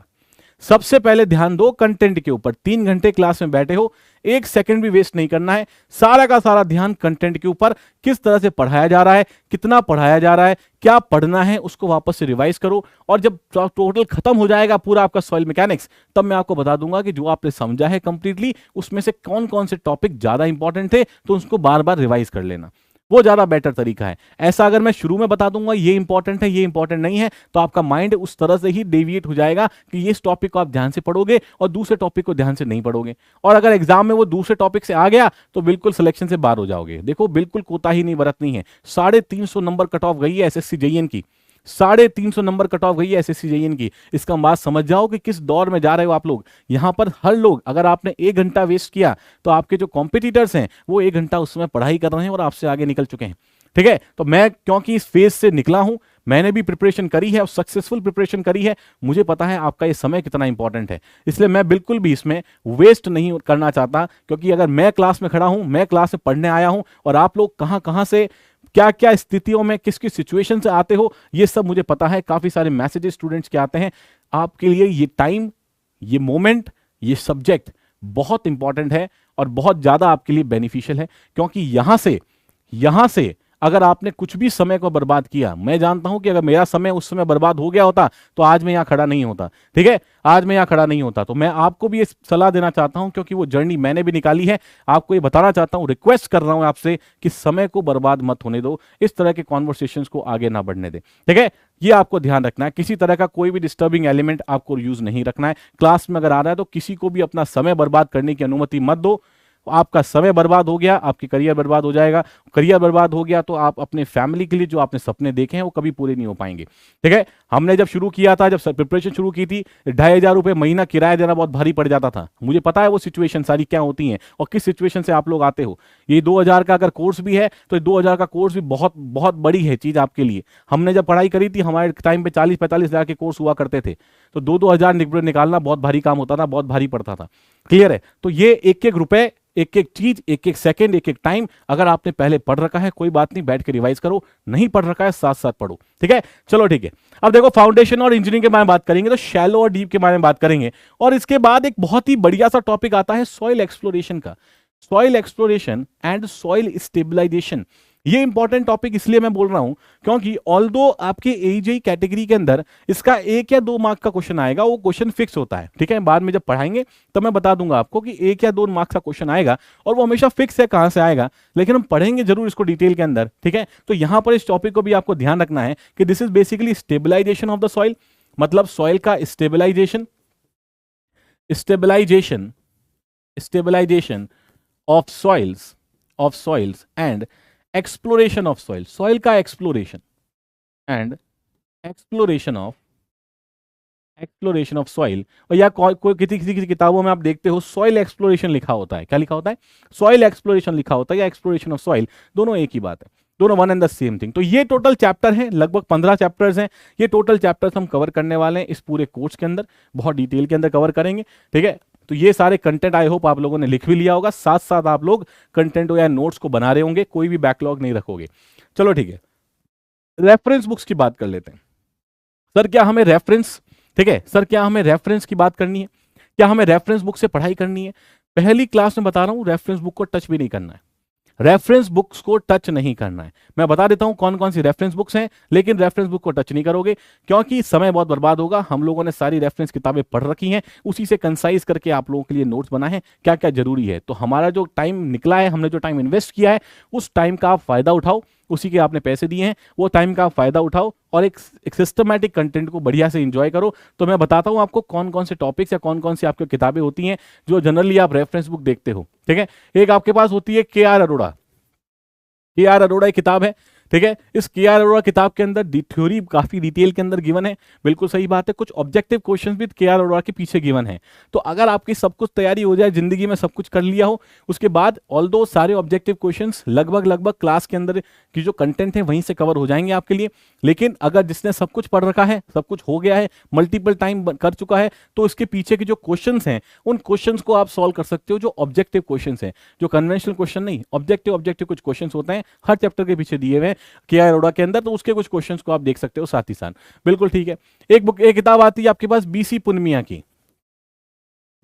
सबसे पहले ध्यान दो कंटेंट के ऊपर। 3 घंटे क्लास में बैठे हो, 1 सेकंड भी वेस्ट नहीं करना है, सारा का सारा ध्यान कंटेंट के ऊपर, किस तरह से पढ़ाया जा रहा है, कितना पढ़ाया जा रहा है, क्या पढ़ना है, उसको वापस से रिवाइज करो। और जब टोटल खत्म हो जाएगा पूरा आपका सॉइल मैकेनिक्स, तब मैं आपको बता दूंगा कि जो आपने समझा है कंप्लीटली, उसमें से कौन कौन से टॉपिक ज्यादा इंपॉर्टेंट थे, तो उसको बार बार रिवाइज कर लेना, वो ज्यादा बेटर तरीका है। ऐसा अगर मैं शुरू में बता दूंगा ये इंपॉर्टेंट है, ये इंपॉर्टेंट नहीं है, तो आपका माइंड उस तरह से ही डेविएट हो जाएगा कि ये इस टॉपिक को आप ध्यान से पढ़ोगे और दूसरे टॉपिक को ध्यान से नहीं पढ़ोगे। और अगर एग्जाम में वो दूसरे टॉपिक से आ गया तो बिल्कुल सिलेक्शन से बाहर हो जाओगे। देखो बिल्कुल कोताही नहीं बरतनी है। 350 नंबर कट ऑफ गई है एसएससी जेईएन की, 350 नंबर कट ऑफ गई है एसएससी जेईएन की। इसका बात समझ जाओ कि किस दौर में जा रहे हो आप लोग। यहां पर हर लोग, अगर आपने 1 घंटा वेस्ट किया तो आपके जो कॉम्पिटिटर्स हैं वो 1 घंटा उस समय पढ़ाई कर रहे हैं और आपसे आगे निकल चुके हैं। ठीक है, तो मैं क्योंकि इस फेज से निकला हूं, मैंने भी प्रिपरेशन करी है और सक्सेसफुल प्रिपरेशन करी है, मुझे पता है आपका ये समय कितना इंपॉर्टेंट है। इसलिए मैं बिल्कुल भी इसमें वेस्ट नहीं करना चाहता, क्योंकि अगर मैं क्लास में खड़ा हूं, मैं क्लास में पढ़ने आया हूं, और आप लोग कहां कहां से क्या क्या स्थितियों में किस किस सिचुएशन से आते हो, ये सब मुझे पता है। काफी सारे मैसेजेस स्टूडेंट्स के आते हैं। आपके लिए ये टाइम, ये मोमेंट, ये सब्जेक्ट बहुत इंपॉर्टेंट है और बहुत ज्यादा आपके लिए बेनिफिशियल है, क्योंकि यहां से अगर आपने कुछ भी समय को बर्बाद किया, मैं जानता हूं कि अगर मेरा समय उस समय बर्बाद हो गया होता तो आज मैं यहां खड़ा नहीं होता। ठीक है, आज मैं यहां खड़ा नहीं होता। तो मैं आपको भी ये सलाह देना चाहता हूं, क्योंकि वो जर्नी मैंने भी निकाली है, आपको ये बताना चाहता हूं, रिक्वेस्ट कर रहा हूं आपसे कि समय को बर्बाद मत होने दो, इस तरह के कॉन्वर्सेशंस को आगे ना बढ़ने दे। ठीक है, ये आपको ध्यान रखना है। किसी तरह का कोई भी डिस्टर्बिंग एलिमेंट आपको यूज नहीं रखना है। क्लास में अगर आ रहा है तो किसी को भी अपना समय बर्बाद करने की अनुमति मत दो। आपका समय बर्बाद हो गया, आपकी करियर बर्बाद हो जाएगा। करियर बर्बाद हो गया तो आप अपने फैमिली के लिए जो आपने सपने देखे हैं वो कभी पूरे नहीं हो पाएंगे। ठीक है, हमने जब शुरू किया था, जब प्रिपरेशन शुरू की थी, 2500 रुपये महीना किराया देना बहुत भारी पड़ जाता था। मुझे पता है वो सिचुएशन सारी क्या होती हैं और किस सिचुएशन से आप लोग आते हो। ये 2000 का अगर कोर्स भी है तो 2000 का कोर्स भी बहुत बहुत बड़ी है चीज आपके लिए। हमने जब पढ़ाई करी थी, हमारे टाइम पे 40-45 हजार के कोर्स हुआ करते थे, तो 2-2 हजार निकालना बहुत भारी काम होता था, बहुत भारी पड़ता था। क्लियर है, तो ये एक एक रुपए, एक एक चीज, एक एक सेकंड, एक एक टाइम, अगर आपने पहले पढ़ रखा है कोई बात नहीं, बैठ के रिवाइज करो, नहीं पढ़ रखा है साथ साथ पढ़ो। ठीक है, चलो ठीक है। अब देखो फाउंडेशन और इंजीनियरिंग के बारे में बात करेंगे तो शैलो और डीप के बारे में बात करेंगे, और इसके बाद एक बहुत ही बढ़िया सा टॉपिक आता है सॉइल एक्सप्लोरेशन का। Soil exploration and soil stabilisation, ये इंपॉर्टेंट टॉपिक इसलिए मैं बोल रहा हूं क्योंकि ऑल्दो आपके एजेई कैटेगरी के अंदर इसका 1 या 2 मार्क का क्वेश्चन आएगा, वो क्वेश्चन फिक्स होता है। ठीक है, बाद में जब पढ़ाएंगे तब मैं बता दूंगा आपको कि 1 या 2 मार्क्स का क्वेश्चन आएगा, और वो हमेशा फिक्स है कहां से आएगा, लेकिन हम पढ़ेंगे जरूर इसको डिटेल के अंदर। ठीक है, तो यहां पर इस टॉपिक को भी आपको ध्यान रखना है कि this is basically stabilization of the soil, मतलब सॉइल का stabilization, stabilization stabilization of soils and exploration of soil, soil का exploration and exploration of soil. और या कोई किसी किताबों में आप देखते हो सॉइल एक्सप्लोरेशन लिखा होता है, क्या लिखा होता है, सॉइल एक्सप्लोरेशन लिखा होता है, या एक्सप्लोरेशन ऑफ सॉइल, दोनों एक ही बात है, दोनों one and the same thing. तो ये टोटल चैप्टर है, लगभग 15 चैप्टर्स हैं। ये टोटल चैप्टर्स हम कवर करने वाले हैं इस पूरे कोर्स के अंदर, बहुत डिटेल के अंदर कवर करेंगे। ठीक है, तो ये सारे कंटेंट आई होप आप लोगों ने लिख भी लिया होगा, साथ साथ आप लोग कंटेंट या नोट्स को बना रहे होंगे, कोई भी बैकलॉग नहीं रखोगे। चलो ठीक है, रेफरेंस बुक्स की बात कर लेते हैं। सर क्या हमें रेफरेंस, ठीक है सर क्या हमें रेफरेंस की बात करनी है, क्या हमें रेफरेंस बुक से पढ़ाई करनी है? पहली क्लास में बता रहा हूं, रेफरेंस बुक को टच भी नहीं करना है, रेफरेंस बुक्स को टच नहीं करना है। मैं बता देता हूं कौन कौन सी रेफरेंस बुक्स हैं, लेकिन रेफरेंस बुक को टच नहीं करोगे क्योंकि समय बहुत बर्बाद होगा। हम लोगों ने सारी रेफरेंस किताबें पढ़ रखी हैं, उसी से कंसाइज करके आप लोगों के लिए नोट्स बनाए हैं क्या क्या जरूरी है। तो हमारा जो टाइम निकला है, हमने जो टाइम इन्वेस्ट किया है, उस टाइम का आप फायदा उठाओ, उसी के आपने पैसे दिए हैं, वो टाइम का आप फायदा उठाओ और एक सिस्टमैटिक कंटेंट को बढ़िया से एंजॉय करो। तो मैं बताता हूं आपको कौन कौन से टॉपिक्स या कौन कौन सी आपकी किताबें होती हैं जो जनरली आप रेफरेंस बुक देखते हो। ठीक है, एक आपके पास होती है KR अरोड़ा, KR अरोड़ा एक किताब है। ठीक है, इस KR अरोड़ा किताब के अंदर थ्योरी काफी डिटेल के अंदर गिवन है, बिल्कुल सही बात है। कुछ ऑब्जेक्टिव क्वेश्चंस भी KR अरोड़ा के पीछे गिवन है। तो अगर आपकी सब कुछ तैयारी हो जाए, जिंदगी में सब कुछ कर लिया हो, उसके बाद ऑल्दो सारे ऑब्जेक्टिव क्वेश्चंस लगभग क्लास के अंदर की जो कंटेंट है वहीं से कवर हो जाएंगे आपके लिए। लेकिन अगर जिसने सब कुछ पढ़ रखा है, सब कुछ हो गया है, मल्टीपल टाइम कर चुका है, तो इसके पीछे के जो क्वेश्चंस हैं उन क्वेश्चंस को आप सॉल्व कर सकते हो, जो ऑब्जेक्टिव क्वेश्चंस हैं, जो कन्वेंशनल क्वेश्चन नहीं, ऑब्जेक्टिव कुछ क्वेश्चंस होते हैं हर चैप्टर के पीछे दिए हुए हैं KR अरोड़ा के अंदर, तो उसके कुछ क्वेश्चंस को आप देख सकते हो साथ ही साथ। बिल्कुल ठीक है। एक किताब आती है आपके पास BC पुनमिया की,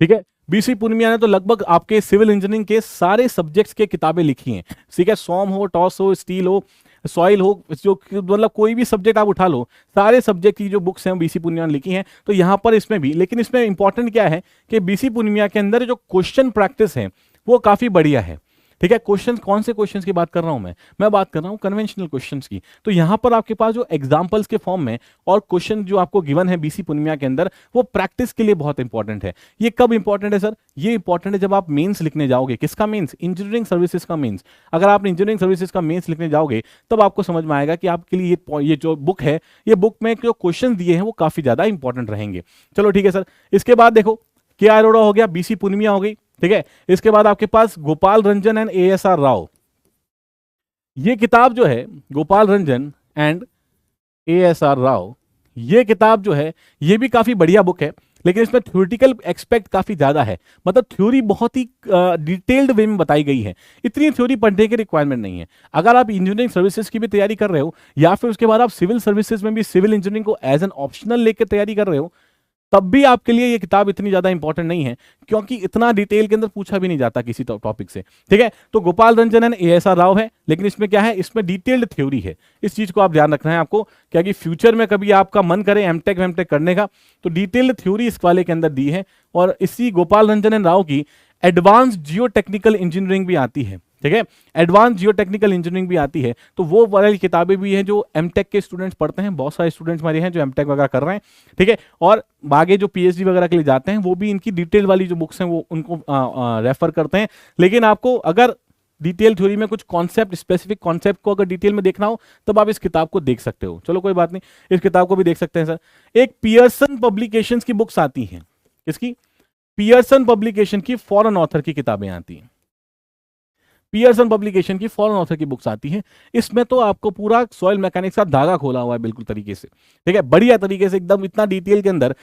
ठीक है। बीसी पुनिया ने तो लगभग आपके सिविल इंजीनियरिंग के सारे सब्जेक्ट्स के किताबें लिखी हैं। ठीक है, सॉम हो, टॉस हो, स्टील हो, सॉइल हो, जो मतलब कोई भी सब्जेक्ट आप उठा लो, सारे सब्जेक्ट की जो बुक्स हैं बीसी पुनिया ने लिखी हैं। तो यहाँ पर इसमें भी, लेकिन इसमें इंपॉर्टेंट क्या है कि बीसी पुनिया के अंदर जो क्वेश्चन प्रैक्टिस है वो काफी बढ़िया है। ठीक है, क्वेश्चंस, कौन से क्वेश्चंस की बात कर रहा हूं मैं बात कर रहा हूं कन्वेंशनल क्वेश्चंस की। तो यहां पर आपके पास जो एग्जांपल्स के फॉर्म में और क्वेश्चन जो आपको गिवन है बीसी पुनिया के अंदर, वो प्रैक्टिस के लिए बहुत इंपॉर्टेंट है। ये कब इंपॉर्टेंट है सर? ये इंपॉर्टेंट है जब आप मेंस लिखने जाओगे। किसका मेंस? इंजीनियरिंग सर्विसेज का मेंस। अगर आप इंजीनियरिंग सर्विसेज का मेंस लिखने जाओगे तब आपको समझ में आएगा कि आपके लिए ये जो बुक है, ये बुक में जो क्वेश्चन दिए हैं वो काफी ज्यादा इंपॉर्टेंट रहेंगे। चलो ठीक है सर। इसके बाद देखो, के अरोड़ा हो गया, बीसी पुनिया हो गई। ठीक है, इसके बाद आपके पास गोपाल रंजन एंड एएसआर राव। ये किताब जो है, गोपाल रंजन एंड एएसआर राव, ये किताब जो है ये भी काफी बढ़िया बुक है, लेकिन इसमें थ्योरेटिकल एक्सपेक्ट काफी ज्यादा है। मतलब थ्योरी बहुत ही डिटेल्ड वे में बताई गई है। इतनी थ्योरी पढ़ने की रिक्वायरमेंट नहीं है। अगर आप इंजीनियरिंग सर्विसेज की भी तैयारी कर रहे हो, या फिर उसके बाद आप सिविल सर्विसेज में भी सिविल इंजीनियरिंग को एज एन ऑप्शनल लेकर तैयारी कर रहे हो, तब भी आपके लिए ये किताब इतनी ज्यादा इंपॉर्टेंट नहीं है, क्योंकि इतना डिटेल के अंदर पूछा भी नहीं जाता किसी टॉपिक से। ठीक है, तो गोपाल रंजन एंड एएसआर राव है, लेकिन इसमें क्या है, इसमें डिटेल्ड थ्योरी है। इस चीज को आप ध्यान रखना है आपको, क्या कि फ्यूचर में कभी आपका मन करे एमटेक वेमटेक करने का, तो डिटेल्ड थ्योरी इस वाले के अंदर दी है। और इसी गोपाल रंजन एंड राव की एडवांस जियो टेक्निकल इंजीनियरिंग भी आती है। ठीक है, एडवांस जियो टेक्निकल इंजीनियरिंग भी आती है। तो वो वाली किताबें भी हैं जो एमटेक के स्टूडेंट्स पढ़ते हैं। बहुत सारे स्टूडेंट्स हमारे हैं जो एमटेक वगैरह कर रहे हैं। ठीक है, और आगे जो पीएचडी वगैरह के लिए जाते हैं वो भी इनकी डिटेल वाली जो बुक्स हैं वो उनको रेफर करते हैं। लेकिन आपको अगर डिटेल थ्योरी में कुछ कॉन्सेप्ट, स्पेसिफिक कॉन्सेप्ट को अगर डिटेल में देखना हो, तब आप इस किताब को देख सकते हो। चलो कोई बात नहीं, इस किताब को भी देख सकते हैं सर। एक पियर्सन पब्लिकेशंस की बुक्स आती हैं। किसकी? पियर्सन पब्लिकेशन की फॉरेन ऑथर की किताबें आती हैं। पियर्सन पब्लिकेशन की फॉरेन ऑथर की बुक्स आती हैं। इसमें तो आपको पूरा सॉइल मैकेनिक्स का धागा खोला हुआ है बिल्कुल तरीके से। ठीक है, बढ़िया तरीके से एकदम, इतना डिटेल के अंदर,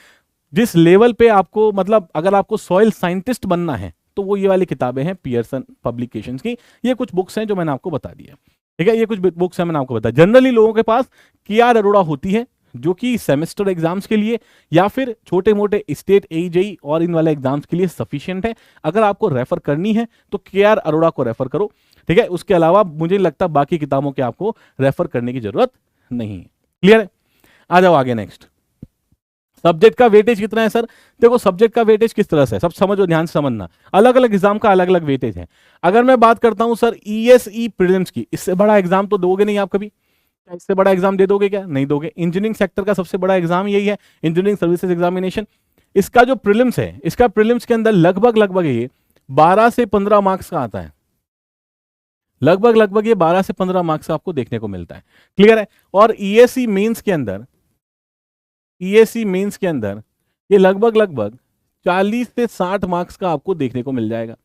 जिस लेवल पे आपको, मतलब अगर आपको सॉइल साइंटिस्ट बनना है तो वो ये वाली किताबें हैं पियर्सन पब्लिकेशंस की। ये कुछ बुक्स हैं जो मैंने आपको बता दिया। ठीक है, ये कुछ बुक्स हैं मैंने आपको बताया। जनरली लोगों के पास केआर अरोड़ा होती है, जो कि सेमेस्टर एग्जाम्स के लिए या फिर छोटे मोटे स्टेट एजेई और इन वाले एग्जाम्स के लिए सफिशिएंट है। अगर आपको रेफर करनी है तो केआर अरोड़ा को रेफर करो। ठीक है, उसके अलावा मुझे लगता है बाकी किताबों के आपको रेफर करने की जरूरत नहीं है। क्लियर है? आ जाओ आगे। नेक्स्ट, सब्जेक्ट का वेटेज कितना है सर? देखो, सब्जेक्ट का वेटेज किस तरह से, सब समझो, ध्यान से समझना। अलग अलग एग्जाम का अलग अलग वेटेज है। अगर मैं बात करता हूं सर ईएसई प्रीलिम्स की, इससे बड़ा एग्जाम तो दोगे नहीं आप कभी। इससे बड़ा एग्जाम दे दोगे क्या? नहीं दोगे। इंजीनियरिंग सेक्टर का सबसे बड़ा एग्जाम यही है, इंजीनियरिंग सर्विसेज एग्जामिनेशन। इसका जो प्रीलिम्स है, इसका प्रीलिम्स के अंदर लगभग ये 12 से 15 मार्क्स का आता है। लगभग ये 12 से 15 मार्क्स आपको देखने को मिलता है। क्लियर है? और ईएसई मेंस के अंदर, ये लगभग 40 से 60 मार्क्स का आपको देखने को मिल जाएगा।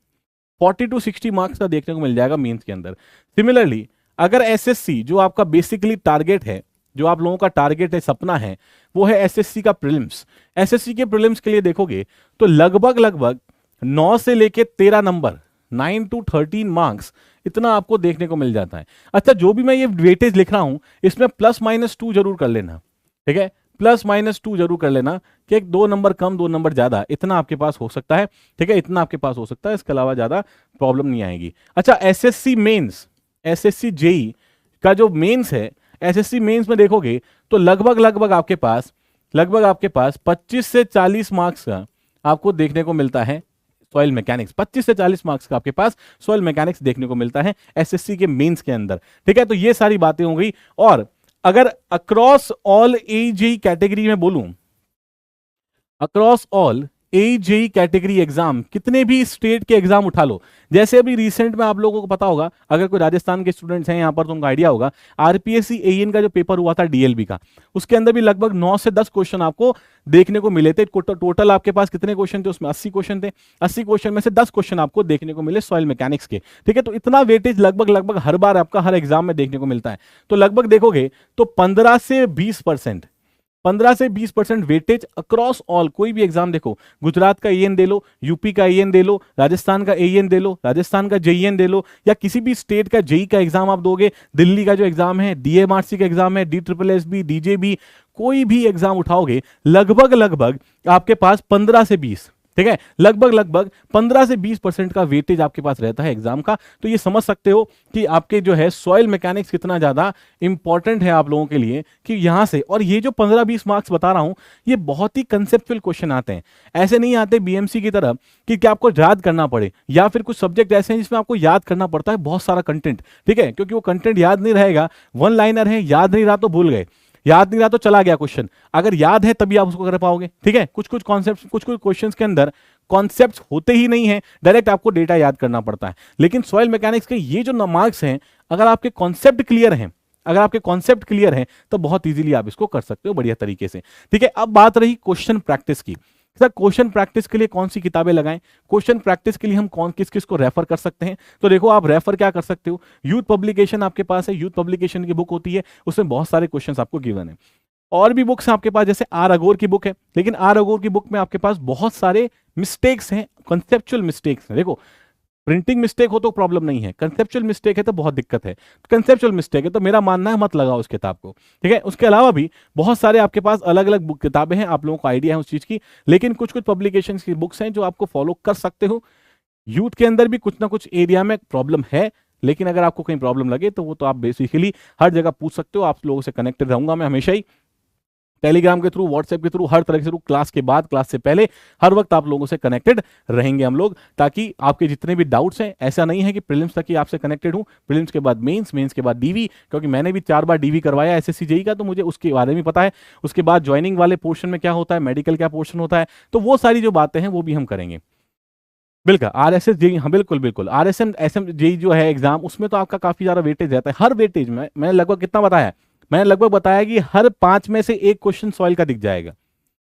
40 to 60 मार्क्स का देखने को मिल जाएगा मेंस के अंदर। सिमिलरली अगर एसएससी, जो आपका बेसिकली टारगेट है, जो आप लोगों का टारगेट है, सपना है, वो है एसएससी का प्रीलिम्स। एसएससी के प्रीलिम्स के लिए देखोगे तो लगभग 9 से लेके 13 नंबर, 9 to 13 मार्क्स, इतना आपको देखने को मिल जाता है। अच्छा, जो भी मैं ये वेटेज लिख रहा हूं, इसमें +-2 जरूर कर लेना। ठीक है, +-2 जरूर कर लेना कि 2 नंबर कम 2 नंबर ज्यादा, इतना आपके पास हो सकता है। ठीक है, इतना आपके पास हो सकता है, इसके अलावा ज्यादा प्रॉब्लम नहीं आएगी। अच्छा, एसएससी मेंस, एसएससी जेई का जो मेंस है, एसएससी मेंस में देखोगे तो लगभग आपके पास 25 से 40 मार्क्स का आपको देखने को मिलता है सॉइल मैकेनिक्स। 25 से 40 मार्क्स का आपके पास सॉइल मैकेनिक्स देखने को मिलता है एसएससी के मेंस के अंदर। ठीक है, तो ये सारी बातें हो गई। और अगर अक्रॉस ऑल एजेई कैटेगरी में बोलूं, across all AJE category exam, कितने भी स्टेट के एग्जाम उठा लो, जैसे अभी रिसेंट में आप लोगों को पता होगा, अगर कोई राजस्थान के स्टूडेंट्स हैं यहां पर तो उनको आइडिया होगा, आरपीएससी एएन का जो पेपर हुआ था डीएलबी का, उसके अंदर भी लगभग 9 से 10 क्वेश्चन आपको देखने को मिले थे। टोटल आपके पास कितने क्वेश्चन थे? उसमें 80 क्वेश्चन थे। 80 क्वेश्चन में से 10 क्वेश्चन आपको देखने को मिले सॉइल मैकेनिक्स के। ठीक है, तो इतना वेटेज लगभग हर बार आपका हर एग्जाम में देखने को मिलता है। तो लगभग देखोगे तो 15 से 20% वेटेज अक्रॉस ऑल, कोई भी एग्जाम देखो, गुजरात का एएन दे लो, यूपी का एएन दे लो, राजस्थान का एएन दे लो, राजस्थान का जेईएन दे लो, या किसी भी स्टेट का जेई का एग्जाम आप दोगे, दिल्ली का जो एग्जाम है, डीएमआरसी का एग्जाम है, DSSB, डीजेबी, कोई भी एग्जाम उठाओगे लगभग आपके पास 15 से 20, ठीक है, लगभग लगभग 15 से 20% का वेटेज आपके पास रहता है एग्जाम का। तो ये समझ सकते हो कि आपके जो है सॉइल मैकेनिक्स कितना ज्यादा इंपॉर्टेंट है आप लोगों के लिए, कि यहां से, और ये जो 15-20 मार्क्स बता रहा हूं ये बहुत ही कंसेप्चुअल क्वेश्चन आते हैं, ऐसे नहीं आते बीएमसी की तरह कि क्या आपको याद करना पड़े, या फिर कुछ सब्जेक्ट ऐसे हैं जिसमें आपको याद करना पड़ता है बहुत सारा कंटेंट। ठीक है, क्योंकि वो कंटेंट याद नहीं रहेगा, वन लाइनर है, याद नहीं रहा तो भूल गए, याद नहीं रहा तो चला गया क्वेश्चन, अगर याद है तभी आप उसको कर पाओगे। ठीक है, कुछ कुछ कॉन्सेप्ट, कुछ कुछ क्वेश्चंस के अंदर कॉन्सेप्ट्स होते ही नहीं है, डायरेक्ट आपको डेटा याद करना पड़ता है। लेकिन सॉइल मैकेनिक्स के ये जो मार्क्स हैं, अगर आपके कॉन्सेप्ट क्लियर हैं, अगर आपके कॉन्सेप्ट क्लियर हैं तो बहुत इजीली आप इसको कर सकते हो बढ़िया तरीके से। ठीक है, अब बात रही क्वेश्चन प्रैक्टिस की। सर क्वेश्चन प्रैक्टिस के लिए कौन सी किताबें लगाएं, क्वेश्चन प्रैक्टिस के लिए हम कौन किस किस को रेफर कर सकते हैं? तो देखो आप रेफर क्या कर सकते हो, यूथ पब्लिकेशन आपके पास है, यूथ पब्लिकेशन की बुक होती है, उसमें बहुत सारे क्वेश्चंस आपको गिवन है। और भी बुक्स हैं आपके पास, जैसे आर अगोर की बुक है, लेकिन आर अगोर की बुक में आपके पास बहुत सारे मिस्टेक्स हैं, कंसेप्चुअल मिस्टेक्स हैं। देखो प्रिंटिंग मिस्टेक हो तो प्रॉब्लम नहीं है, कंसेप्चुअल मिस्टेक है तो बहुत दिक्कत है। कंसेप्चुअल मिस्टेक है तो मेरा मानना है मत लगाओ उस किताब को। ठीक है, उसके अलावा भी बहुत सारे आपके पास अलग अलग बुक किताबें हैं, आप लोगों को आइडिया है उस चीज की, लेकिन कुछ कुछ पब्लिकेशन की बुक्स हैं जो आपको फॉलो कर सकते हो। यूथ के अंदर भी कुछ ना कुछ एरिया में प्रॉब्लम है, लेकिन अगर आपको कहीं प्रॉब्लम लगे तो वो तो आप बेसिकली हर जगह पूछ सकते हो। आप लोगों से कनेक्टेड रहूंगा मैं हमेशा ही, टेलीग्राम के थ्रू, व्हाट्सएप के थ्रू, हर तरह के थ्रू, क्लास के बाद, क्लास से पहले, हर वक्त आप लोगों से कनेक्टेड रहेंगे हम लोग, ताकि आपके जितने भी डाउट्स हैं, ऐसा नहीं है कि प्रीलिम्स तक ही आपसे कनेक्टेड हूं, प्रीलिम्स के बाद मेंस, मेंस के बाद डीवी, क्योंकि मैंने भी 4 बार डीवी करवाया एसएससी जेई का, तो मुझे उसके बारे में पता है। उसके बाद ज्वाइनिंग वाले पोर्शन में क्या होता है, मेडिकल क्या पोर्शन होता है, तो वो सारी जो बातें हैं वो भी हम करेंगे। बिल्कुल आरएसएस जेई, हाँ बिल्कुल बिल्कुल, आरएसएम एसएम जेई जो है एग्जाम, उसमें तो आपका काफी ज्यादा वेटेज रहता है। हर वेटेज में मैंने लगभग कितना बताया, मैंने लगभग बताया कि हर 5 में से एक क्वेश्चन सॉइल का दिख जाएगा।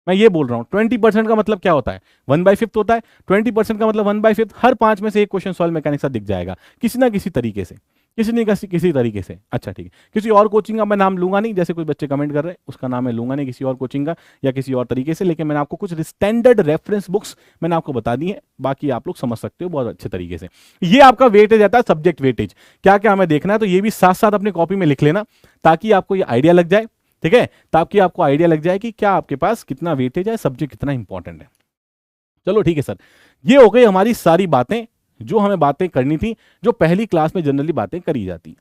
मैं ये बोल रहा हूँ 20% का मतलब क्या होता है, 1/5 होता है, 20% का मतलब 1/5, हर 5 में से एक क्वेश्चन सॉइल मैकेनिक्स का दिख जाएगा किसी ना किसी तरीके से, किसी न किसी तरीके से। अच्छा ठीक है, किसी और कोचिंग का मैं नाम लूंगा नहीं, जैसे कुछ बच्चे कमेंट कर रहे हैं, उसका नाम मैं लूंगा नहीं किसी और कोचिंग का या किसी और तरीके से, लेकिन मैंने आपको कुछ स्टैंडर्ड रेफरेंस बुक्स मैंने आपको बता दी है, बाकी आप लोग समझ सकते हो बहुत अच्छे तरीके से। ये आपका वेटेज आता है, सब्जेक्ट वेटेज, क्या क्या हमें देखना है, तो ये भी साथ साथ अपनी कॉपी में लिख लेना, ताकि आपको ये आइडिया लग जाए। ठीक है, ताकि आपको आइडिया लग जाए कि क्या आपके पास कितना वेटेज है, सब्जेक्ट कितना इंपॉर्टेंट है। चलो ठीक है सर, ये हो गई हमारी सारी बातें जो हमें बातें करनी थी, जो पहली क्लास में जनरली बातें करी जाती।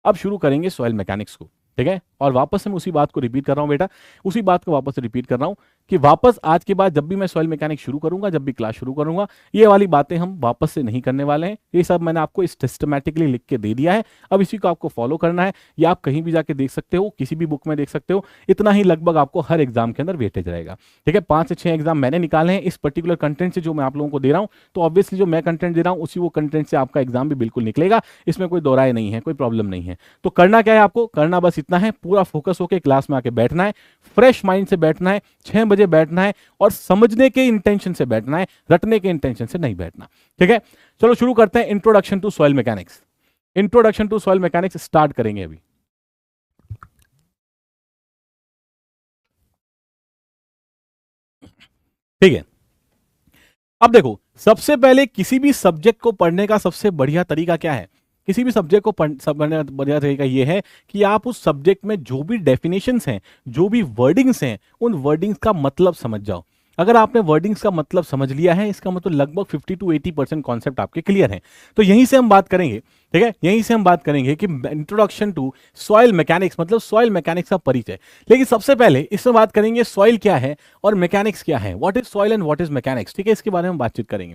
अब शुरू करेंगे सॉइल मैकेनिक्स को। ठीक है, और वापस से मैं उसी बात को रिपीट कर रहा हूं बेटा, उसी बात को वापस से रिपीट कर रहा हूं कि वापस आज के बाद जब भी मैं सॉइल मैकेनिक्स शुरू करूंगा, जब भी क्लास शुरू करूंगा, ये वाली बातें हम वापस से नहीं करने वाले हैं। ये सब मैंने आपको सिस्टमैटिकली लिख के दे दिया है, अब इसी को आपको फॉलो करना है। या आप कहीं भी जाके देख सकते हो, किसी भी बुक में देख सकते हो, इतना ही लगभग आपको हर एग्जाम के अंदर वेटेज रहेगा। ठीक है, 5 से 6 एग्जाम मैंने निकाले हैं इस पर्टिकुलर कंटेंट से जो मैं आप लोगों को दे रहा हूं, तो ऑब्वियसली जो मैं कंटेंट दे रहा हूं उसी वो कंटेंट से आपका एग्जाम भी बिल्कुल निकलेगा, इसमें कोई दो राय नहीं है, कोई प्रॉब्लम नहीं है। तो करना क्या है आपको, करना बस इतना है, पूरा फोकस होकर क्लास में आके बैठना है, फ्रेश माइंड से बैठना है, 6 बजे बैठना है, और समझने के इंटेंशन से बैठना है, रटने के इंटेंशन से नहीं बैठना। ठीक है, चलो शुरू करते हैं introduction to soil mechanics. Introduction to soil mechanics start करेंगे अभी। ठीक है, अब देखो सबसे पहले किसी भी सब्जेक्ट को पढ़ने का सबसे बढ़िया तरीका क्या है, किसी भी सब्जेक्ट को पढ़ने का बढ़िया तरीका यह है कि आप उस सब्जेक्ट में जो भी डेफिनेशंस हैं, जो भी वर्डिंग्स हैं, उन वर्डिंग्स का मतलब समझ जाओ। अगर आपने वर्डिंग्स का मतलब समझ लिया है, इसका मतलब लगभग 50 to 80% कॉन्सेप्ट आपके क्लियर हैं। तो यहीं से हम बात करेंगे, ठीक है, यहीं से हम बात करेंगे कि इंट्रोडक्शन टू सॉइल मैकेनिक्स, मतलब सॉइल मैकेनिक्स का परिचय। लेकिन सबसे पहले इसमें बात करेंगे सॉइल क्या है और मैकेनिक्स क्या है, what is soil and what is mechanics. ठीक है, इसके बारे में बातचीत करेंगे।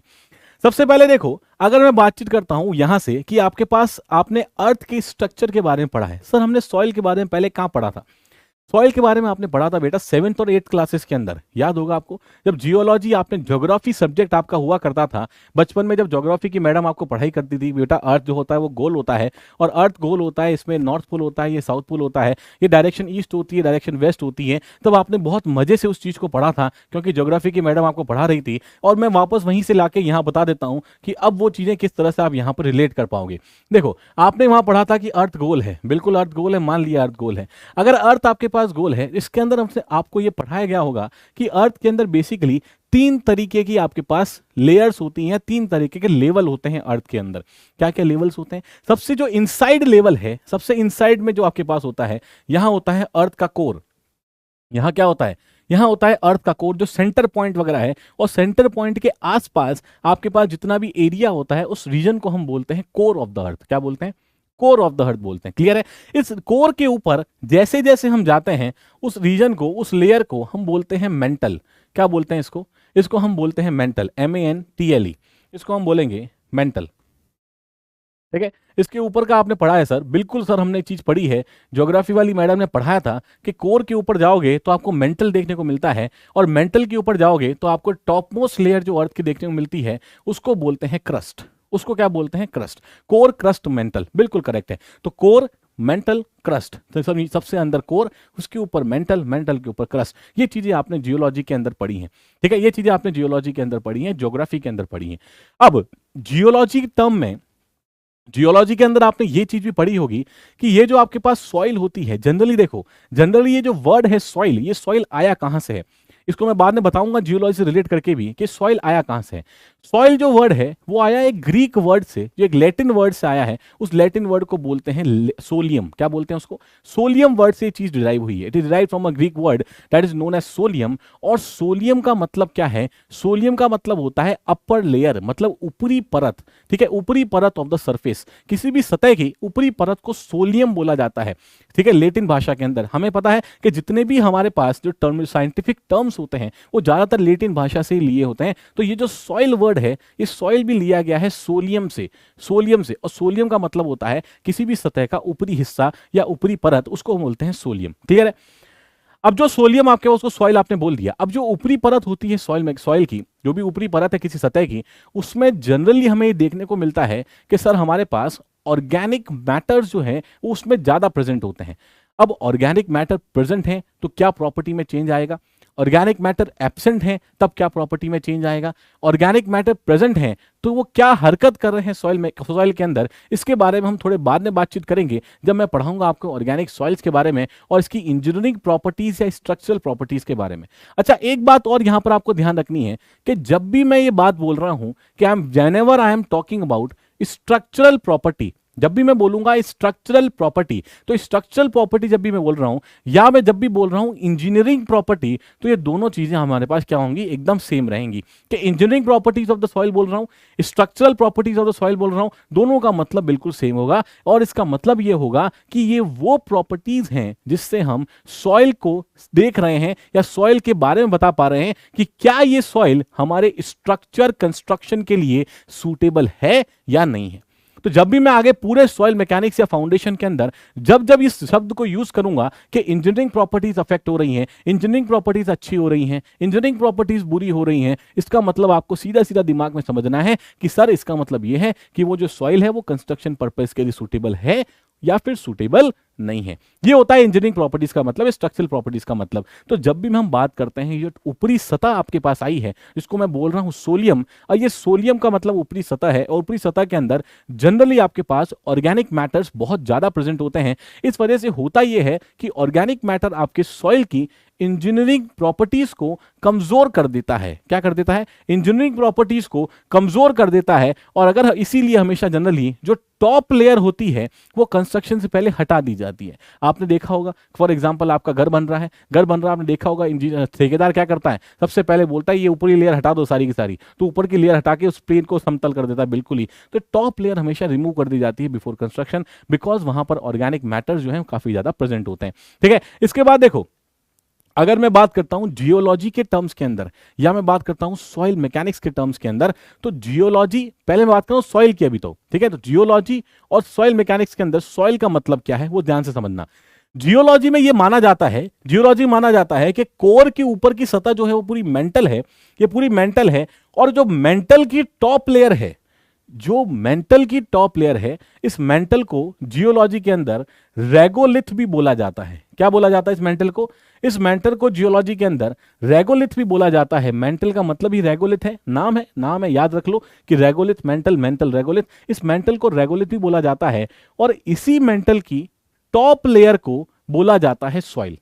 सबसे पहले देखो, अगर मैं बातचीत करता हूं यहां से कि आपके पास, आपने अर्थ के स्ट्रक्चर के बारे में पढ़ा है, सर हमने सॉइल के बारे में पहले कहां पढ़ा था? सॉइल के बारे में आपने पढ़ा था बेटा 7th और 8th क्लासेस के अंदर, याद होगा आपको, जब जियोलॉजी, आपने ज्योग्राफी सब्जेक्ट आपका हुआ करता था बचपन में, जब ज्योग्राफी की मैडम आपको पढ़ाई करती थी, बेटा अर्थ जो होता है वो गोल होता है, और अर्थ गोल होता है, इसमें नॉर्थ पोल होता है, ये साउथ पोल होता है, ये डायरेक्शन ईस्ट होती है, डायरेक्शन वेस्ट होती है। तब आपने बहुत मजे से उस चीज को पढ़ा था, क्योंकि ज्योग्राफी की मैडम आपको पढ़ा रही थी। और मैं वापस वहीं से लाके यहाँ बता देता हूँ कि अब वो चीजें किस तरह से आप यहाँ पर रिलेट कर पाओगे। देखो, आपने वहां पढ़ा था कि अर्थ गोल है, बिल्कुल अर्थ गोल है, मान लिया अर्थ गोल है। अगर अर्थ आपके पास गोल है, इसके अंदर हमसे आपको यह पढ़ाया गया होगा कि अर्थ के अंदर बेसिकली 3 तरीके की आपके पास लेयर्स होती हैं, 3 तरीके के लेवल होते हैं अर्थ के अंदर। क्या क्या लेवल्स होते हैं? सबसे जो इनसाइड लेवल है, सबसे इनसाइड में जो आपके पास होता है, यहां होता है अर्थ का कोर। यहां क्या होता है? यहाँ होता है अर्थ का कोर, जो सेंटर पॉइंट वगैरह है, और सेंटर पॉइंट के आसपास आपके पास जितना भी एरिया होता है उस रीजन को हम बोलते हैं कोर ऑफ द अर्थ। क्या बोलते हैं? कोर ऑफ द अर्थ बोलते हैं। क्लियर है? इस कोर के ऊपर जैसे जैसे हम जाते हैं उस रीजन को, उस लेयर को हम बोलते हैं मेंटल। क्या बोलते हैं इसको? इसको हम बोलते हैं मेंटल, MENTLE। इसको हम बोलेंगे मेंटल। ठीक है? इसके ऊपर का आपने पढ़ा है सर? बिल्कुल सर, हमने चीज पढ़ी है, ज्योग्राफी वाली मैडम ने पढ़ाया था कि कोर के ऊपर जाओगे तो आपको मेंटल देखने को मिलता है, और मेंटल के ऊपर जाओगे तो आपको टॉप मोस्ट लेयर जो अर्थ की देखने को मिलती है उसको बोलते हैं क्रस्ट। उसको क्या बोलते हैं? क्रस्ट। कोर, क्रस्ट, मेंटल, बिल्कुल करेक्ट है। तो कोर, मेंटल, क्रस्ट, तो सबसे अंदर कोर, उसके ऊपर मेंटल, मेंटल के ऊपर क्रस्ट। ये चीजें आपने जियोलॉजी के अंदर पढ़ी हैं। ठीक है? ये चीजें आपने जियोलॉजी के अंदर पढ़ी हैं, ज्योग्राफी के अंदर पढ़ी हैं। अब जियोलॉजी टर्म में, जियोलॉजी के अंदर आपने ये चीज भी पढ़ी होगी कि ये जो आपके पास सॉइल होती है, जनरली देखो, जनरली ये जो वर्ड है सॉइल, ये सॉइल आया कहां से है, इसको मैं बाद में बताऊंगा जियोलॉजी से रिलेट करके भी कि सॉइल आया कहां से है। सॉइल जो वर्ड है वो आया एक ग्रीक वर्ड से, जो एक लैटिन वर्ड से आया है। उस लैटिन वर्ड को बोलते हैं सोलियम। क्या बोलते हैं उसको? सोलियम वर्ड से ये चीज डिराइव हुई है। It is derive from a Greek word that is known as solium. और सोलियम का मतलब क्या है? सोलियम का मतलब होता है अपर लेयर, मतलब ऊपरी परत। ठीक है? ऊपरी परत ऑफ द सरफेस, किसी भी सतह की ऊपरी परत को सोलियम बोला जाता है। ठीक है? लेटिन भाषा के अंदर हमें पता है कि जितने भी हमारे पास जो टर्म, साइंटिफिक टर्म्स होते हैं वो ज्यादातर लेटिन भाषा से ही लिए होते हैं। तो ये जो सॉइल वर्ड है, ये सॉइल भी लिया गया है सोलियम से, सोलियम से। और सोलियम का मतलब होता है किसी भी सतह का ऊपरी हिस्सा या ऊपरी परत, उसको बोलते हैं सोलियम। क्लियर है? अब जो सोलियम आपके उसको सॉइल आपने बोल दिया। अब जो ऊपरी परत होती है सॉइल में, सॉइल की जो भी ऊपरी परत है किसी सतह की, उसमें जनरली हमें ये देखने को मिलता है कि सर हमारे पास ऑर्गेनिक मैटर्स जो है वो उसमें ज्यादा प्रेजेंट होते हैं। अब ऑर्गेनिक मैटर प्रेजेंट है तो क्या प्रॉपर्टी में चेंज आएगा? ऑर्गेनिक मैटर एब्सेंट है तब क्या प्रॉपर्टी में चेंज आएगा? ऑर्गेनिक मैटर प्रेजेंट है तो वो क्या हरकत कर रहे हैं सॉइल में, सॉइल के अंदर? इसके बारे में हम थोड़े बाद में बातचीत करेंगे जब मैं पढ़ाऊंगा आपको ऑर्गेनिक सॉइल्स के बारे में और इसकी इंजीनियरिंग प्रॉपर्टीज या स्ट्रक्चरल प्रॉपर्टीज के बारे में। अच्छा, एक बात और यहां पर आपको ध्यान रखनी है कि जब भी मैं ये बात बोल रहा हूं कि whenever I am talking about structural property, जब भी मैं बोलूंगा स्ट्रक्चरल प्रॉपर्टी, तो स्ट्रक्चरल प्रॉपर्टी जब भी मैं बोल रहा हूं या मैं जब भी बोल रहा हूं इंजीनियरिंग प्रॉपर्टी, तो ये दोनों चीजें हमारे पास क्या होंगी? एकदम सेम रहेंगी। कि engineering properties of the soil बोल रहा हूं, structural properties of the soil बोल रहा हूं, दोनों का मतलब बिल्कुल सेम होगा। और इसका मतलब ये होगा कि ये वो प्रॉपर्टीज हैं जिससे हम सॉइल को देख रहे हैं या सॉइल के बारे में बता पा रहे हैं कि क्या ये सॉइल हमारे स्ट्रक्चर कंस्ट्रक्शन के लिए सूटेबल है या नहीं है। तो जब भी मैं आगे पूरे सॉइल मैकेनिक्स या फाउंडेशन के अंदर जब जब इस शब्द को यूज करूंगा कि इंजीनियरिंग प्रॉपर्टीज अफेक्ट हो रही हैं, इंजीनियरिंग प्रॉपर्टीज अच्छी हो रही हैं, इंजीनियरिंग प्रॉपर्टीज बुरी हो रही हैं, इसका मतलब आपको सीधा सीधा दिमाग में समझना है कि सर इसका मतलब यह है कि वो जो सॉइल है वो कंस्ट्रक्शन पर्पस के लिए सूटेबल है या फिर सूटेबल नहीं है। ये होता है इंजीनियरिंग प्रॉपर्टीज का मतलब, स्ट्रक्चरल प्रॉपर्टीज का मतलब। तो जब भी हम बात करते हैं ये ऊपरी सतह आपके पास आई है जिसको मैं बोल रहा हूं सोलियम, और ये सोलियम का मतलब ऊपरी सतह है, और ऊपरी सतह के अंदर जनरली आपके पास ऑर्गेनिक मैटर्स बहुत ज्यादा प्रेजेंट होते हैं। इस वजह से होता यह है कि ऑर्गेनिक मैटर आपके सॉइल की इंजीनियरिंग प्रॉपर्टीज को कमजोर कर देता है। क्या कर देता है? इंजीनियरिंग प्रॉपर्टीज को कमजोर कर देता है। और अगर इसीलिए हमेशा जनरली जो टॉप लेयर होती है वो कंस्ट्रक्शन से पहले हटा दी जाती है। आपने देखा होगा, फॉर एग्जांपल आपका घर बन रहा है, घर बन रहा है, आपने देखा होगा इंजीनियर ठेकेदार क्या करता है? सबसे पहले बोलता है ये ऊपरी लेयर हटा दो सारी की सारी, तो ऊपर की लेयर हटा के उस प्लेन को समतल कर देता है बिल्कुल ही। तो टॉप लेयर हमेशा रिमूव कर दी जाती है बिफोर कंस्ट्रक्शन, बिकॉज वहां पर ऑर्गेनिक मैटर जो है काफी ज्यादा प्रेजेंट होते हैं। ठीक है? इसके बाद देखो, अगर मैं बात करता हूं जियोलॉजी के टर्म्स के अंदर या मैं बात करता हूं सॉइल मैकेनिक्स के टर्म्स के अंदर, तो जियोलॉजी, पहले मैं बात करूं सॉइल की अभी तो, ठीक है? तो जियोलॉजी और सॉइल मैकेनिक्स के अंदर सॉइल का मतलब क्या है वो ध्यान से समझना। जियोलॉजी में ये माना जाता है, जियोलॉजी माना जाता है कि कोर के ऊपर की सतह जो है वो पूरी मेंटल है, ये पूरी मेंटल है। और जो मेंटल की टॉप लेयर है, जो मेंटल की टॉप लेयर है, इस मेंटल को जियोलॉजी के अंदर रेगोलिथ भी बोला जाता है। क्या बोला जाता है इस मेंटल को? इस मेंटल को जियोलॉजी के अंदर रेगोलिथ भी बोला जाता है। मेंटल का मतलब ही रेगोलिथ है, नाम है, नाम है, याद रख लो कि रेगोलिथ, मेंटल, मेंटल, रेगोलिथ। इस मेंटल को रेगोलिथ भी बोला जाता है। और इसी मेंटल की टॉप लेयर को बोला जाता है सॉइल।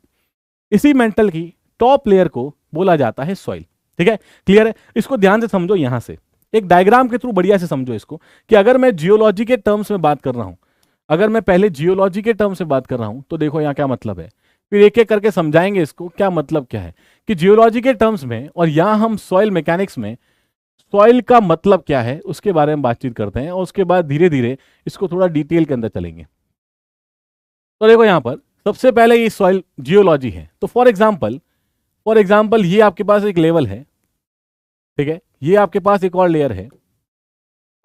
इसी मेंटल की टॉप लेयर को बोला जाता है सॉइल। ठीक है? क्लियर है? इसको ध्यान से समझो, यहां से एक डायग्राम के थ्रू बढ़िया से समझो इसको कि अगर मैं जियोलॉजी के टर्म्स में बात कर रहा हूं, अगर मैं पहले जियोलॉजी के टर्म्स में बात कर रहा हूं तो देखो यहां क्या मतलब है। फिर एक एक करके समझाएंगे इसको क्या मतलब क्या है कि जियोलॉजी के टर्म्स में, और यहां हम सॉइल मैकेनिक्स में सॉइल का मतलब क्या है उसके बारे में बातचीत करते हैं, और उसके बाद धीरे धीरे इसको थोड़ा डिटेल के अंदर चलेंगे। तो देखो यहां पर सबसे पहले ये सॉइल जियोलॉजी है। तो फॉर एग्जाम्पल ये आपके पास एक लेवल है, ठीक है, ये आपके पास एक और लेयर है,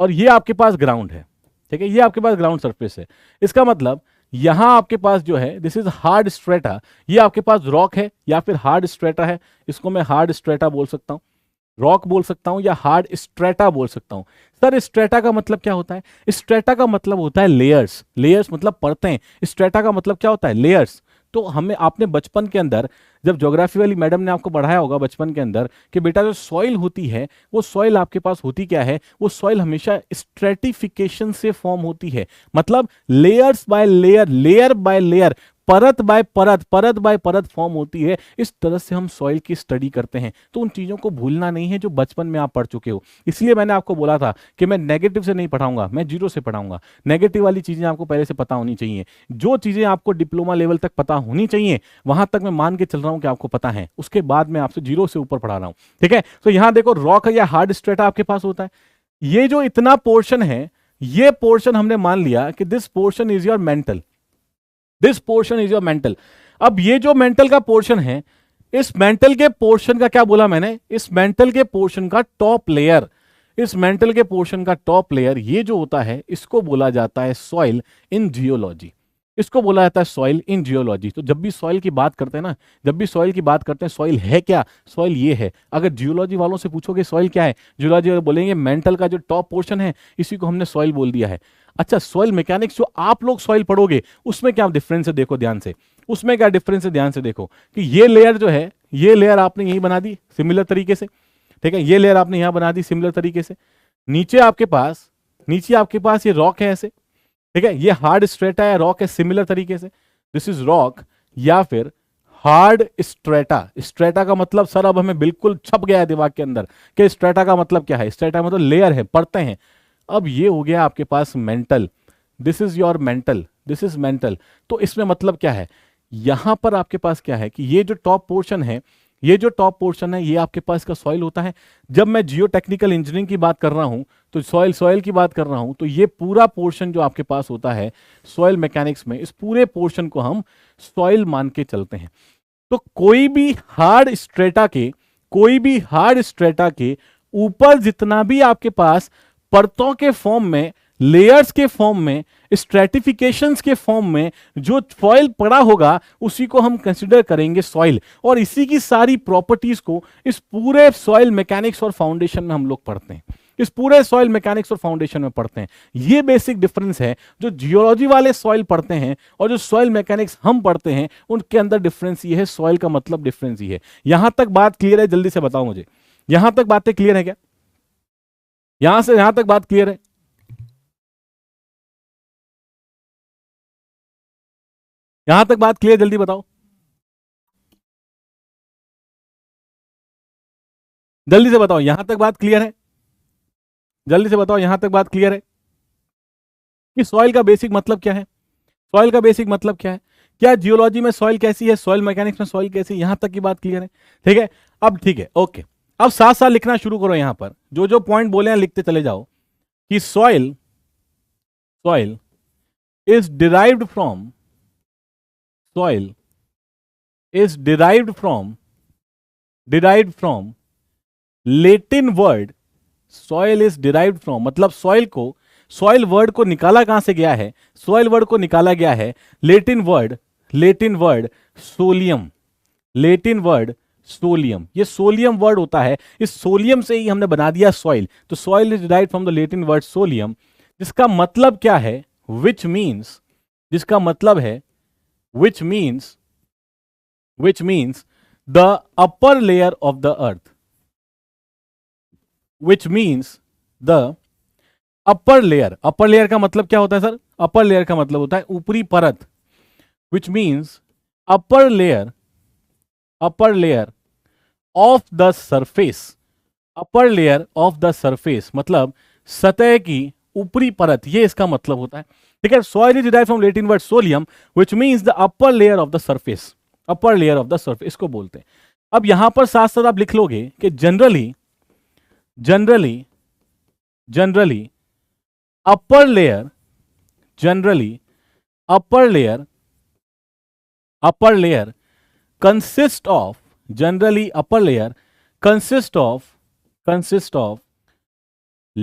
और ये आपके पास ग्राउंड है, ठीक है, ये आपके पास ग्राउंड सरफेस है। इसका मतलब यहां आपके पास जो है दिस इज हार्ड स्ट्रेटा, ये आपके पास रॉक है या फिर हार्ड स्ट्रेटा है, इसको मैं हार्ड स्ट्रेटा बोल सकता हूं, रॉक बोल सकता हूं, या हार्ड स्ट्रेटा बोल सकता हूं। सर स्ट्रेटा का मतलब क्या होता है? स्ट्रेटा का मतलब होता है लेयर्स, लेयर्स मतलब परतें। स्ट्रेटा का मतलब क्या होता है? लेयर्स। तो हमें आपने बचपन के अंदर जब ज्योग्राफी वाली मैडम ने आपको पढ़ाया होगा बचपन के अंदर कि बेटा जो सॉइल होती है वो सॉइल आपके पास होती क्या है, वो सॉइल हमेशा स्ट्रेटिफिकेशन से फॉर्म होती है, मतलब layers by layer, layer by layer, परत बाय परत, परत बाय परत फॉर्म होती है। इस तरह से हम सॉइल की स्टडी करते हैं। तो उन चीजों को भूलना नहीं है जो बचपन में आप पढ़ चुके हो। इसलिए मैंने आपको बोला था कि मैं नेगेटिव से नहीं पढ़ाऊंगा, मैं जीरो से पढ़ाऊंगा। नेगेटिव वाली चीजें आपको पहले से पता होनी चाहिए। जो चीजें आपको डिप्लोमा लेवल तक पता होनी चाहिए वहां तक मैं मान के चल रहा हूं कि आपको पता है, उसके बाद मैं आपसे जीरो से ऊपर पढ़ा रहा हूं, ठीक है। तो यहां देखो रॉक या हार्ड स्ट्रेटा आपके पास होता है। ये जो इतना पोर्शन है, ये पोर्शन हमने मान लिया कि this portion is your mantle, this portion is your mental. अब ये जो मेंटल का पोर्शन है, इस मेंटल के पोर्शन का क्या बोला मैंने? इस मेंटल के पोर्शन का टॉप लेयर, इस मेंटल के पोर्शन का टॉप लेयर ये जो होता है इसको बोला जाता है सॉइल इन जियोलॉजी, इसको बोला जाता है सॉइल इन जियोलॉजी। तो जब भी सॉइल की बात करते हैं ना, जब भी सॉइल की बात करते हैं, सॉइल है क्या? सॉइल ये है। अगर जियोलॉजी वालों से पूछोगे सॉइल क्या है, जियोलॉजी वाले बोलेंगे मेंटल का जो टॉप पोर्शन है इसी को हमने सॉइल बोल दिया है। अच्छा, सॉइल मैकेनिक्स जो आप लोग सॉइल पढ़ोगे उसमें क्या डिफरेंस है देखो ध्यान से, उसमें क्या डिफरेंस है ध्यान से देखो कि ये लेयर जो है, ये लेयर आपने यही बना दी सिमिलर तरीके से, ठीक है, ये लेयर आपने यहां बना दी सिमिलर तरीके से। नीचे आपके पास ये रॉक है ऐसे, ठीक है, ये हार्ड स्ट्रेटा है, रॉक है सिमिलर तरीके से, दिस इज रॉक या फिर हार्ड स्ट्रेटा। स्ट्रेटा का मतलब सर अब हमें बिल्कुल छप गया है दिमाग के अंदर कि स्ट्रेटा का मतलब क्या है। स्ट्रेटा मतलब लेयर है, परतें हैं। अब ये हो गया आपके पास mantle, this is your mantle, this is mantle. तो इसमें मतलब क्या है, यहां पर आपके पास क्या है कि ये जो टॉप पोर्शन है, ये जो टॉप पोर्शन है ये आपके पास का सॉइल होता है। जब मैं जियो टेक्निकल इंजीनियरिंग की बात कर रहा हूं तो सॉइल की बात कर रहा हूं, तो ये पूरा पोर्शन जो आपके पास होता है सॉइल मैकेनिक्स में, इस पूरे पोर्शन को हम सॉइल मान के चलते हैं। तो कोई भी हार्ड स्ट्रेटा के ऊपर जितना भी आपके पास परतों के फॉर्म में, लेयर्स के फॉर्म में, स्ट्रेटिफिकेशंस के फॉर्म में जो सॉइल पड़ा होगा उसी को हम कंसीडर करेंगे सॉइल। और इसी की सारी प्रॉपर्टीज को इस पूरे सॉइल मैकेनिक्स और फाउंडेशन में हम लोग पढ़ते हैं, इस पूरे सॉइल मैकेनिक्स और फाउंडेशन में पढ़ते हैं। ये बेसिक डिफरेंस है जो जियोलॉजी वाले सॉइल पढ़ते हैं और जो सॉइल मैकेनिक्स हम पढ़ते हैं, उनके अंदर डिफरेंस ये है, सॉइल का मतलब डिफरेंस ये है। यहां तक बात क्लियर है? जल्दी से बताओ मुझे, यहां तक बातें क्लियर है क्या? यहां से यहां तक बात क्लियर है? यहां तक बात क्लियर, जल्दी बताओ, जल्दी से बताओ, यहां तक बात क्लियर है? जल्दी से बताओ, यहां तक बात क्लियर है कि सॉइल का बेसिक मतलब क्या है? सॉइल का बेसिक मतलब क्या है? क्या जियोलॉजी में सॉइल कैसी है, सॉइल मैकेनिक्स में सॉइल कैसी है? यहां तक की बात क्लियर है? ठीक है, अब ठीक है, ओके। अब साथ साथ लिखना शुरू करो, यहां पर जो जो पॉइंट बोले हैं लिखते चले जाओ कि soil soil is derived from soil is derived from Latin word. Soil is derived from मतलब सॉइल वर्ड को निकाला कहां से गया है? सॉइल वर्ड को निकाला गया है Latin word solium, Latin word solium. ये सोलियम वर्ड होता है, इस सोलियम से ही हमने बना दिया सॉइल। तो soil is derived from the Latin word solium, जिसका मतलब क्या है? विच मीन्स, जिसका मतलब है which means the upper layer of the earth, which means the upper layer का मतलब क्या होता है सर? अपर लेयर का मतलब होता है ऊपरी परत, which means upper layer of the surface, upper layer of the surface मतलब सतह की ऊपरी परत, ये इसका मतलब होता है। ठीक है, soil is derived from Latin word solium which means the upper layer of the surface. Upper layer of the surface इसको बोलते हैं। अब यहां पर साथ साथ आप लिख लोगे कि generally upper layer consist of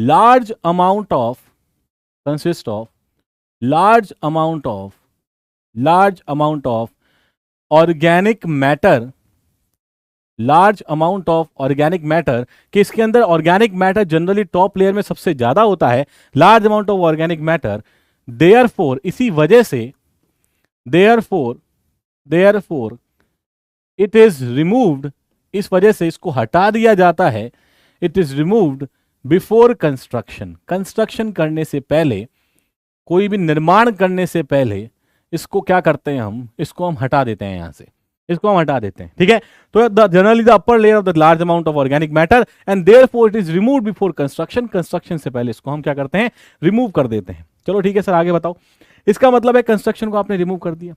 large amount of organic matter, कि इसके अंदर organic matter generally top layer में सबसे ज्यादा होता है, large amount of organic matter, therefore इसी वजह से देयरफॉर इट इज रिमूव्ड, इस वजह से इसको हटा दिया जाता है, it is removed before construction करने से पहले, कोई भी निर्माण करने से पहले इसको क्या करते हैं इसको हम हटा देते हैं, यहां से इसको हम हटा देते हैं, ठीक है। तो generally the upper layer of the large amount of organic matter and therefore it is removed before construction से पहले इसको हम क्या करते हैं, रिमूव कर देते हैं। चलो ठीक है सर, आगे बताओ। इसका मतलब है कंस्ट्रक्शन को आपने रिमूव कर दिया,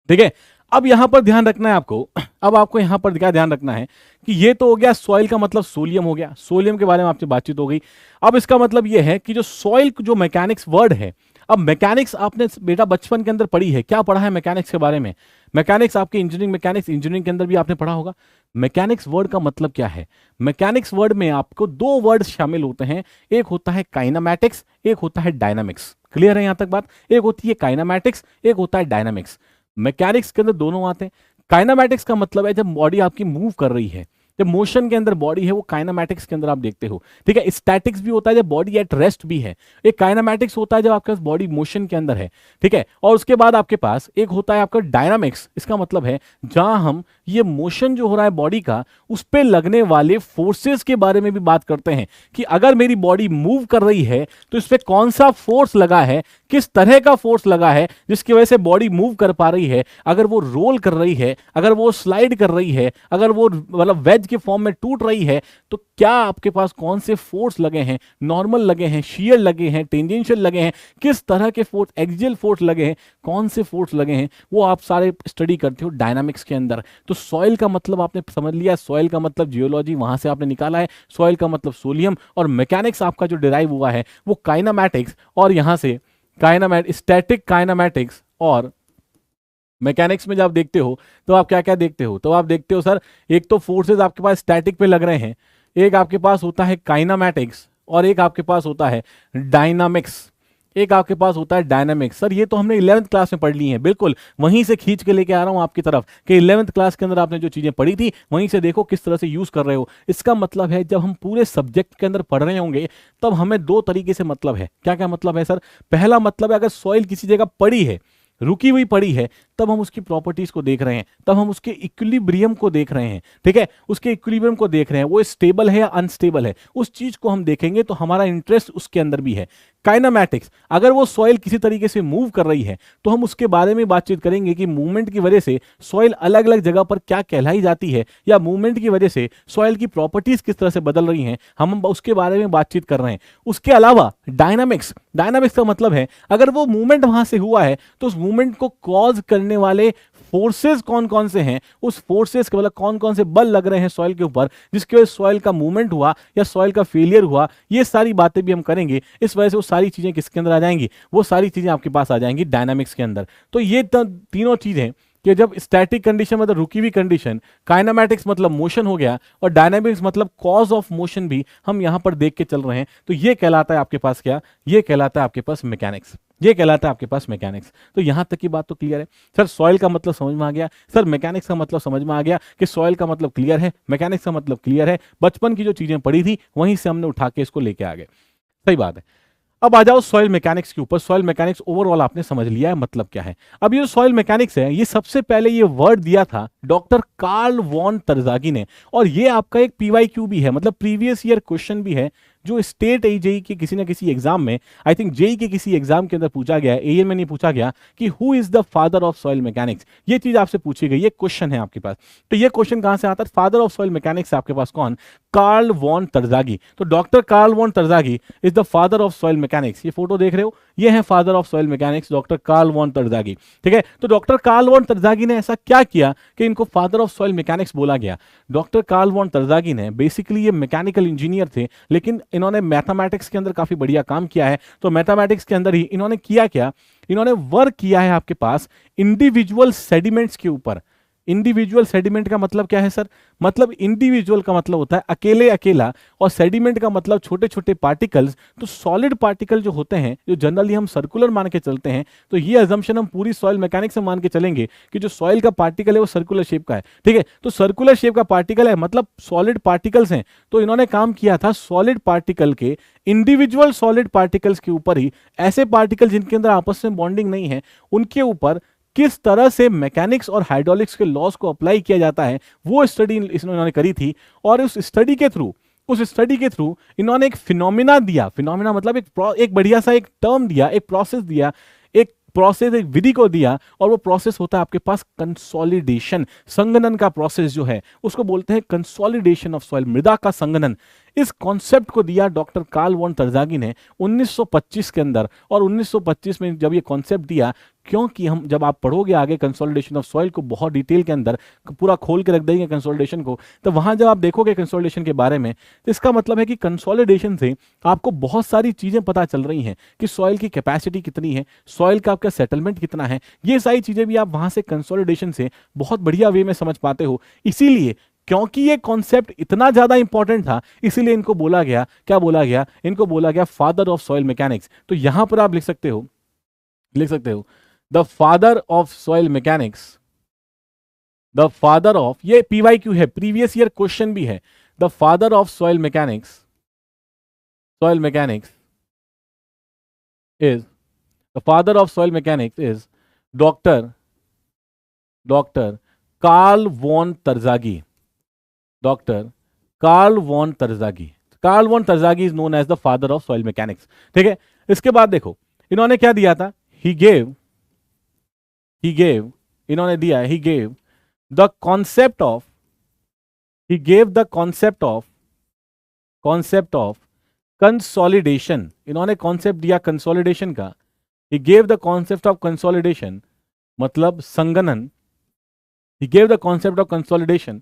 ठीक है। अब यहां पर ध्यान रखना है आपको, अब आपको यहां पर क्या ध्यान रखना है कि ये तो हो गया सॉइल का मतलब सोलियम हो गया, सोलियम के बारे में आपसे बातचीत हो गई। अब इसका मतलब ये है कि जो सॉइल जो मैकेनिक्स वर्ड है, अब मैकेनिक्स आपने बेटा बचपन के अंदर पढ़ी है, क्या पढ़ा है मैकेनिक्स के बारे में? मैकेनिक्स आपके इंजीनियरिंग के अंदर भी आपने पढ़ा होगा। मैकेनिक्स वर्ड का मतलब क्या है? मैकेनिक्स वर्ड में आपको दो वर्ड शामिल होते हैं, एक होता है काइनामैटिक्स, एक होता है डायनामिक्स। क्लियर है यहां तक बात? एक होती है काइनामैटिक्स, एक होता है डायनामिक्स। मैकेनिक्स के अंदर दोनों आते हैं। काइनामैटिक्स का मतलब है जब बॉडी आपकी मूव कर रही है, जब मोशन के अंदर बॉडी है, वो काइनामैटिक्स के अंदर आप देखते हो, ठीक है। स्टैटिक्स भी होता है जब बॉडी एट रेस्ट भी है, एक काइनामैटिक्स होता है जब आपके पास बॉडी मोशन के अंदर है, ठीक है। और उसके बाद आपके पास एक होता है आपका डायनामिक्स, इसका मतलब है जहां हम ये मोशन जो हो रहा है बॉडी का, उस पर लगने वाले फोर्सेस के बारे में भी बात करते हैं कि अगर मेरी बॉडी मूव कर रही है तो इस पर कौन सा फोर्स लगा है, किस तरह का फोर्स लगा है जिसकी वजह से बॉडी मूव कर पा रही है। अगर वो रोल कर रही है, अगर वो स्लाइड कर रही है, अगर वो मतलब वेज के फॉर्म में टूट रही है, तो क्या आपके पास कौन से फोर्स लगे हैं, नॉर्मल लगे हैं, शियर लगे हैं, टेंजेंशियल लगे हैं, किस तरह के फोर्स, एक्सियल फोर्स लगे हैं, कौन से फोर्स लगे हैं, वो आप सारे स्टडी करते हो डायनामिक्स के अंदर। तो सॉइल का मतलब आपने समझ लिया, सॉइल का मतलब जियोलॉजी वहां से आपने निकाला है, सॉइल का मतलब सोलियम, और मैकेनिक्स आपका जो डिराइव हुआ है वो काइनामैटिक्स, और यहां से स्टैटिक काइनामैटिक्स। और मैकेनिक्स में जब आप देखते हो तो आप क्या क्या देखते हो? तो आप देखते हो सर, एक तो फोर्सेस आपके पास स्टैटिक पे लग रहे हैं, एक आपके पास होता है काइनामैटिक्स, और एक आपके पास होता है डायनामिक्स, एक आपके पास होता है डायनामिक्स। सर ये तो हमने 11th क्लास में पढ़ ली है, बिल्कुल वहीं से खींच के लेके आ रहा हूं आपकी तरफ कि 11th क्लास के अंदर आपने जो चीजें पढ़ी थी वहीं से देखो किस तरह से यूज कर रहे हो। इसका मतलब है जब हम पूरे सब्जेक्ट के अंदर पढ़ रहे होंगे तब हमें दो तरीके से मतलब है। क्या क्या मतलब है सर? पहला मतलब है अगर सॉइल किसी जगह पड़ी है, रुकी हुई पड़ी है, तब हम उसकी प्रॉपर्टीज को देख रहे हैं, तब हम उसके इक्विलिब्रियम को देख रहे हैं, ठीक है, उसके इक्विलिब्रियम को देख रहे हैं, वो स्टेबल है या अनस्टेबल है, उस चीज को हम देखेंगे, तो हमारा इंटरेस्ट उसके अंदर भी है। काइनामैटिक्स, अगर वो सॉइल किसी तरीके से मूव कर रही है तो हम उसके बारे में बातचीत करेंगे कि मूवमेंट की वजह से सॉइल अलग अलग जगह पर क्या कहलाई जाती है, या मूवमेंट की वजह से सॉइल की प्रॉपर्टीज किस तरह से बदल रही हैं, हम उसके बारे में बातचीत कर रहे हैं। उसके अलावा डायनामिक्स का मतलब है अगर वो मूवमेंट वहां से हुआ है तो उस मूवमेंट को कॉज करने वाले फोर्सेस कौन कौन से हैं, उस फोर्सेस के मतलब कौन कौन से बल लग रहे हैं सॉइल के ऊपर जिसकी वजह से सॉइल का मूवमेंट हुआ या सॉइल का फेलियर हुआ, ये सारी बातें भी हम करेंगे। इस वजह से वो सारी चीजें किसके अंदर आ जाएंगी? वो सारी चीजें आपके पास आ जाएंगी डायनामिक्स के अंदर। तो ये तीनों चीजें कि जब स्टैटिक कंडीशन मतलब रुकी हुई कंडीशन, काइनामैटिक्स मतलब मोशन हो गया, और डायनामिक्स मतलब कॉज ऑफ मोशन भी हम यहां पर देख के चल रहे हैं, तो ये कहलाता है आपके पास क्या? ये कहलाता है आपके पास मैकेनिक्स, ये कहलाता है आपके पास मैकेनिक्स। तो यहां तक की बात तो क्लियर है सर, सॉइल का मतलब समझ में आ गया, सर मैकेनिक्स का मतलब समझ में आ गया कि सॉइल का मतलब क्लियर है, मैकेनिक्स का मतलब क्लियर है, बचपन की जो चीजें पढ़ी थी वहीं से हमने उठा के इसको लेके आ गए, सही बात है। अब आ जाओ सॉइल मैकेनिक्स के ऊपर। सॉइल मैकेनिक्स ओवरऑल आपने समझ लिया है मतलब क्या है। अब ये जो सॉइल मैकेनिक्स है, ये सबसे पहले ये वर्ड दिया था डॉक्टर कार्ल वॉन तरजागी ने, और ये आपका एक पीवाईक्यू भी है, मतलब प्रीवियस ईयर क्वेश्चन भी है, जो स्टेट जेई के किसी ना किसी एग्जाम में, आई थिंक जेई के किसी एग्जाम के अंदर पूछा गया है, एएन में नहीं पूछा गया कि who is the father of soil mechanics, ये चीज आपसे पूछी गई, ये क्वेश्चन है आपके पास। तो ये क्वेश्चन कहां से आता है? फादर ऑफ सॉइल मैकेनिक्स आपके पास कौन? Karl von Terzaghi. तो doctor Karl von Terzaghi is the father of soil mechanics. ये फोटो देख रहे हो, ये है father of soil mechanics doctor Karl von Terzaghi. ठीक है, तो डॉक्टर कार्ल वॉन तरजागी ने ऐसा क्या किया कि इनको फादर ऑफ सॉइल मैकेनिक्स बोला गया? डॉक्टर कार्ल वॉन तरजागी ने बेसिकली ये मैकेनिकल इंजीनियर थे, लेकिन इन्होंने मैथमेटिक्स के अंदर काफी बढ़िया काम किया है। तो मैथमेटिक्स के अंदर ही इन्होंने किया क्या, इन्होंने वर्क किया है आपके पास इंडिविजुअल सेडिमेंट्स के ऊपर। इंडिविजुअल सेडिमेंट का मतलब क्या है सर? मतलब इंडिविजुअल का मतलब होता है अकेले अकेला, और सेडिमेंट का मतलब छोटे छोटे पार्टिकल्स। तो सॉलिड पार्टिकल जो होते हैं, जो जनरली हम सर्कुलर मान के चलते हैं, तो ये अजम्पशन हम पूरी सॉइल मैकेनिक्स से मान के चलेंगे कि जो सॉइल का पार्टिकल है वो सर्कुलर शेप का है। ठीक है, तो सर्कुलर शेप का पार्टिकल है मतलब सॉलिड पार्टिकल्स हैं। तो इन्होंने काम किया था सॉलिड पार्टिकल के, इंडिविजुअल सॉलिड पार्टिकल्स के ऊपर ही, ऐसे पार्टिकल जिनके अंदर आपस में बॉन्डिंग नहीं है उनके ऊपर किस तरह से मैकेनिक्स और हाइड्रोलिक्स के लॉस को अप्लाई किया जाता है, वो स्टडी इन्होंने करी थी। और उस स्टडी के थ्रू इन्होंने एक फिनोमिना दिया। फिनोमिना मतलब एक बढ़िया सा एक टर्म दिया, एक प्रोसेस दिया, एक विधि को दिया, और वो प्रोसेस होता है आपके पास कंसोलिडेशन, संघनन का प्रोसेस जो है उसको बोलते हैं कंसोलिडेशन ऑफ सॉइल, मृदा का संघनन। इस कॉन्सेप्ट को दिया डॉक्टर कार्ल वॉन तरजागी ने 1925 के अंदर। और 1925 में जब ये कॉन्सेप्ट दिया, क्योंकि हम जब आप पढ़ोगे आगे कंसोलिडेशन ऑफ सॉइल को बहुत डिटेल के अंदर, पूरा खोल के रख देंगे कंसोलिडेशन को, तो वहां जब आप देखोगे कंसोलिडेशन के बारे में, तो इसका मतलब है कि कंसोलिडेशन से आपको बहुत सारी चीजें पता चल रही हैं कि सॉइल की कैपेसिटी कितनी है, सॉइल का आपका सेटलमेंट कितना है। ये सारी चीजें भी आप वहां से कंसोलिडेशन से बहुत बढ़िया वे में समझ पाते हो। इसीलिए क्योंकि ये कॉन्सेप्ट इतना ज्यादा इंपॉर्टेंट था, इसीलिए इनको बोला गया, क्या बोला गया? इनको बोला गया फादर ऑफ सॉइल मैकेनिक्स। तो यहां पर आप लिख सकते हो the father of soil mechanics, the father of, ये पीवाईक्यू है, प्रीवियस ईयर क्वेश्चन भी है। The father of soil mechanics is, the father of soil mechanics is doctor Karl von Terzaghi. Doctor Karl von Terzaghi. Karl von Terzaghi is known as the father of soil mechanics. ठीक है, इसके बाद देखो इन्होंने क्या दिया था, he gave इन्होंने दिया, he gave the concept of consolidation। इन्होंने कॉन्सेप्ट दिया कंसोलिडेशन का। he gave the concept of consolidation मतलब संगणन। he gave the concept of consolidation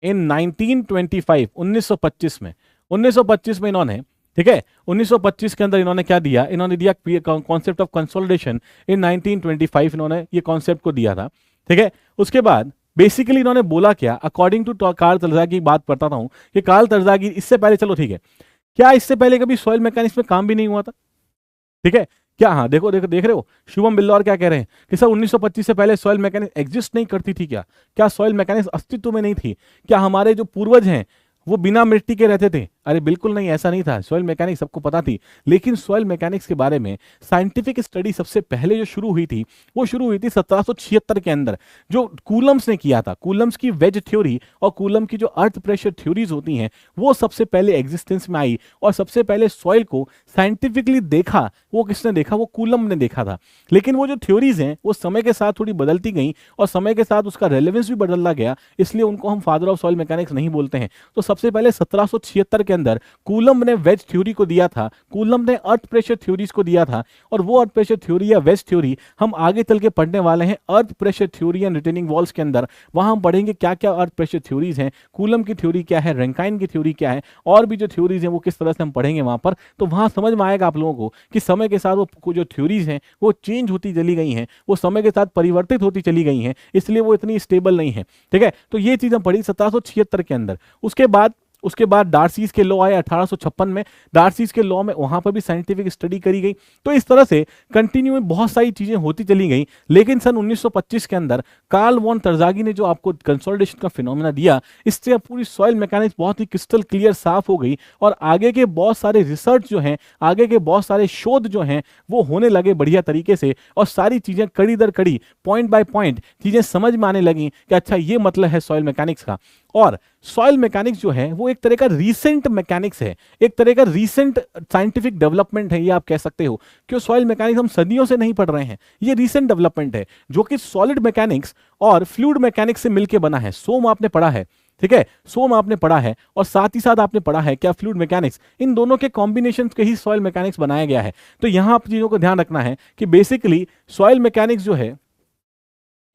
in 1925 1925 में 1925 में इन्होंने, ठीक है, 1925 के अंदर इन्होंने क्या दिया, इन्होंने दिया कॉन्सेप्ट ऑफ कंसोलिडेशन इन 1925, इन्होंने ये कॉन्सेप्ट को दिया था। ठीक है, उसके बाद बेसिकली इन्होंने बोला क्या, अकॉर्डिंग टू कार्ल तरजागी की बात बताता हूं कि कार्ल तरजागी इससे पहले, चलो ठीक है, क्या इससे पहले कभी सॉइल मैकेनिक्स में काम भी नहीं हुआ था? ठीक है, क्या? हाँ, देखो देख रहे हो, शुभम बिल्लौर क्या कह रहे हैं कि सर 1925 से पहले सॉइल मैकेनिक्स एग्जिस्ट नहीं करती थी क्या सॉइल मैकेनिक्स अस्तित्व में नहीं थी? क्या हमारे जो पूर्वज हैं वो बिना मिट्टी के रहते थे? अरे बिल्कुल नहीं, ऐसा नहीं था। सॉइल मैकेनिक्स सबको पता थी, लेकिन सॉइल मैकेनिक्स के बारे में साइंटिफिक स्टडी सबसे पहले जो शुरू हुई थी, वो शुरू हुई थी 1776 के अंदर, जो कूलम्स ने किया था। कूलम्स की वेज थ्योरी और कूलम की जो अर्थ प्रेशर थ्योरीज होती हैं, वो सबसे पहले एग्जिस्टेंस में आई। और सबसे पहले सॉइल को साइंटिफिकली देखा, वो किसने देखा? वो कूलम ने देखा था। लेकिन वो जो थ्योरीज हैं वो समय के साथ थोड़ी बदलती गई, और समय के साथ उसका रेलेवेंस भी बदलता गया, इसलिए उनको हम फादर ऑफ सॉइल मैकेनिक्स नहीं बोलते हैं। तो सबसे पहले 1776 के अंदर कूलम ने वेज थ्योरी को दिया था, कूलम ने अर्थ प्रेशर थ्योरीज को दिया था। और वो अर्थ प्रेशर थ्योरी या वेज थ्योरी हम आगे चल के पढ़ने वाले हैं earth pressure theory and retaining walls के अंदर। वहां हम पढ़ेंगे क्या क्या अर्थ प्रेशर थ्योरीज हैं, कूलम की थ्योरी क्या है, रैंकाइन की थ्योरी क्या है, और भी जो थ्योरीज हैं वो किस तरह से हम पढ़ेंगे वहां पर। तो वहां समझ में आएगा आप लोगों को कि समय के साथ वो जो थ्योरीज हैं वो चेंज होती चली गई हैं, वो समय के साथ परिवर्तित होती चली गई हैं, इसलिए वो इतनी स्टेबल नहीं है। ठीक है, तो ये चीज हम पढ़ी 1776 के अंदर। उसके बाद डार्सीज के लॉ आए 1856 में। डार्सीज के लॉ में वहां पर भी साइंटिफिक स्टडी करी गई। तो इस तरह से कंटिन्यू में बहुत सारी चीजें होती चली गई। लेकिन सन 1925 के अंदर कार्ल वॉन तरजागी ने जो आपको कंसोलिडेशन का फिनोमेना दिया, इससे पूरी सॉइल मैकेनिक्स बहुत ही क्रिस्टल क्लियर साफ हो गई। और आगे के बहुत सारे रिसर्च जो हैं, आगे के बहुत सारे शोध जो हैं वो होने लगे बढ़िया तरीके से, और सारी चीजें कड़ी दर कड़ी, पॉइंट बाय पॉइंट चीजें समझ में आने लगी कि अच्छा ये मतलब है सॉइल मैकेनिक्स का। और सॉइल मैकेनिक्स जो है वो एक तरह का रीसेंट मैकेनिक्स है, एक तरह का रीसेंट साइंटिफिक डेवलपमेंट है, ये आप कह सकते हो। क्यों सॉइल मैकेनिक्स हम सदियों से नहीं पढ़ रहे हैं, ये रीसेंट डेवलपमेंट है जो कि सॉलिड मैकेनिक्स और फ्लूइड मैकेनिक्स से मिलकर बना है। सोम आपने पढ़ा है, ठीक है, सोम आपने पढ़ा है और साथ ही साथ आपने पढ़ा है क्या, फ्लूइड मैकेनिक्स। इन दोनों के कॉम्बिनेशन के ही सॉइल मैकेनिक्स बनाया गया है। तो यहां आप चीजों को ध्यान रखना है कि बेसिकली सॉइल मैकेनिक्स जो है,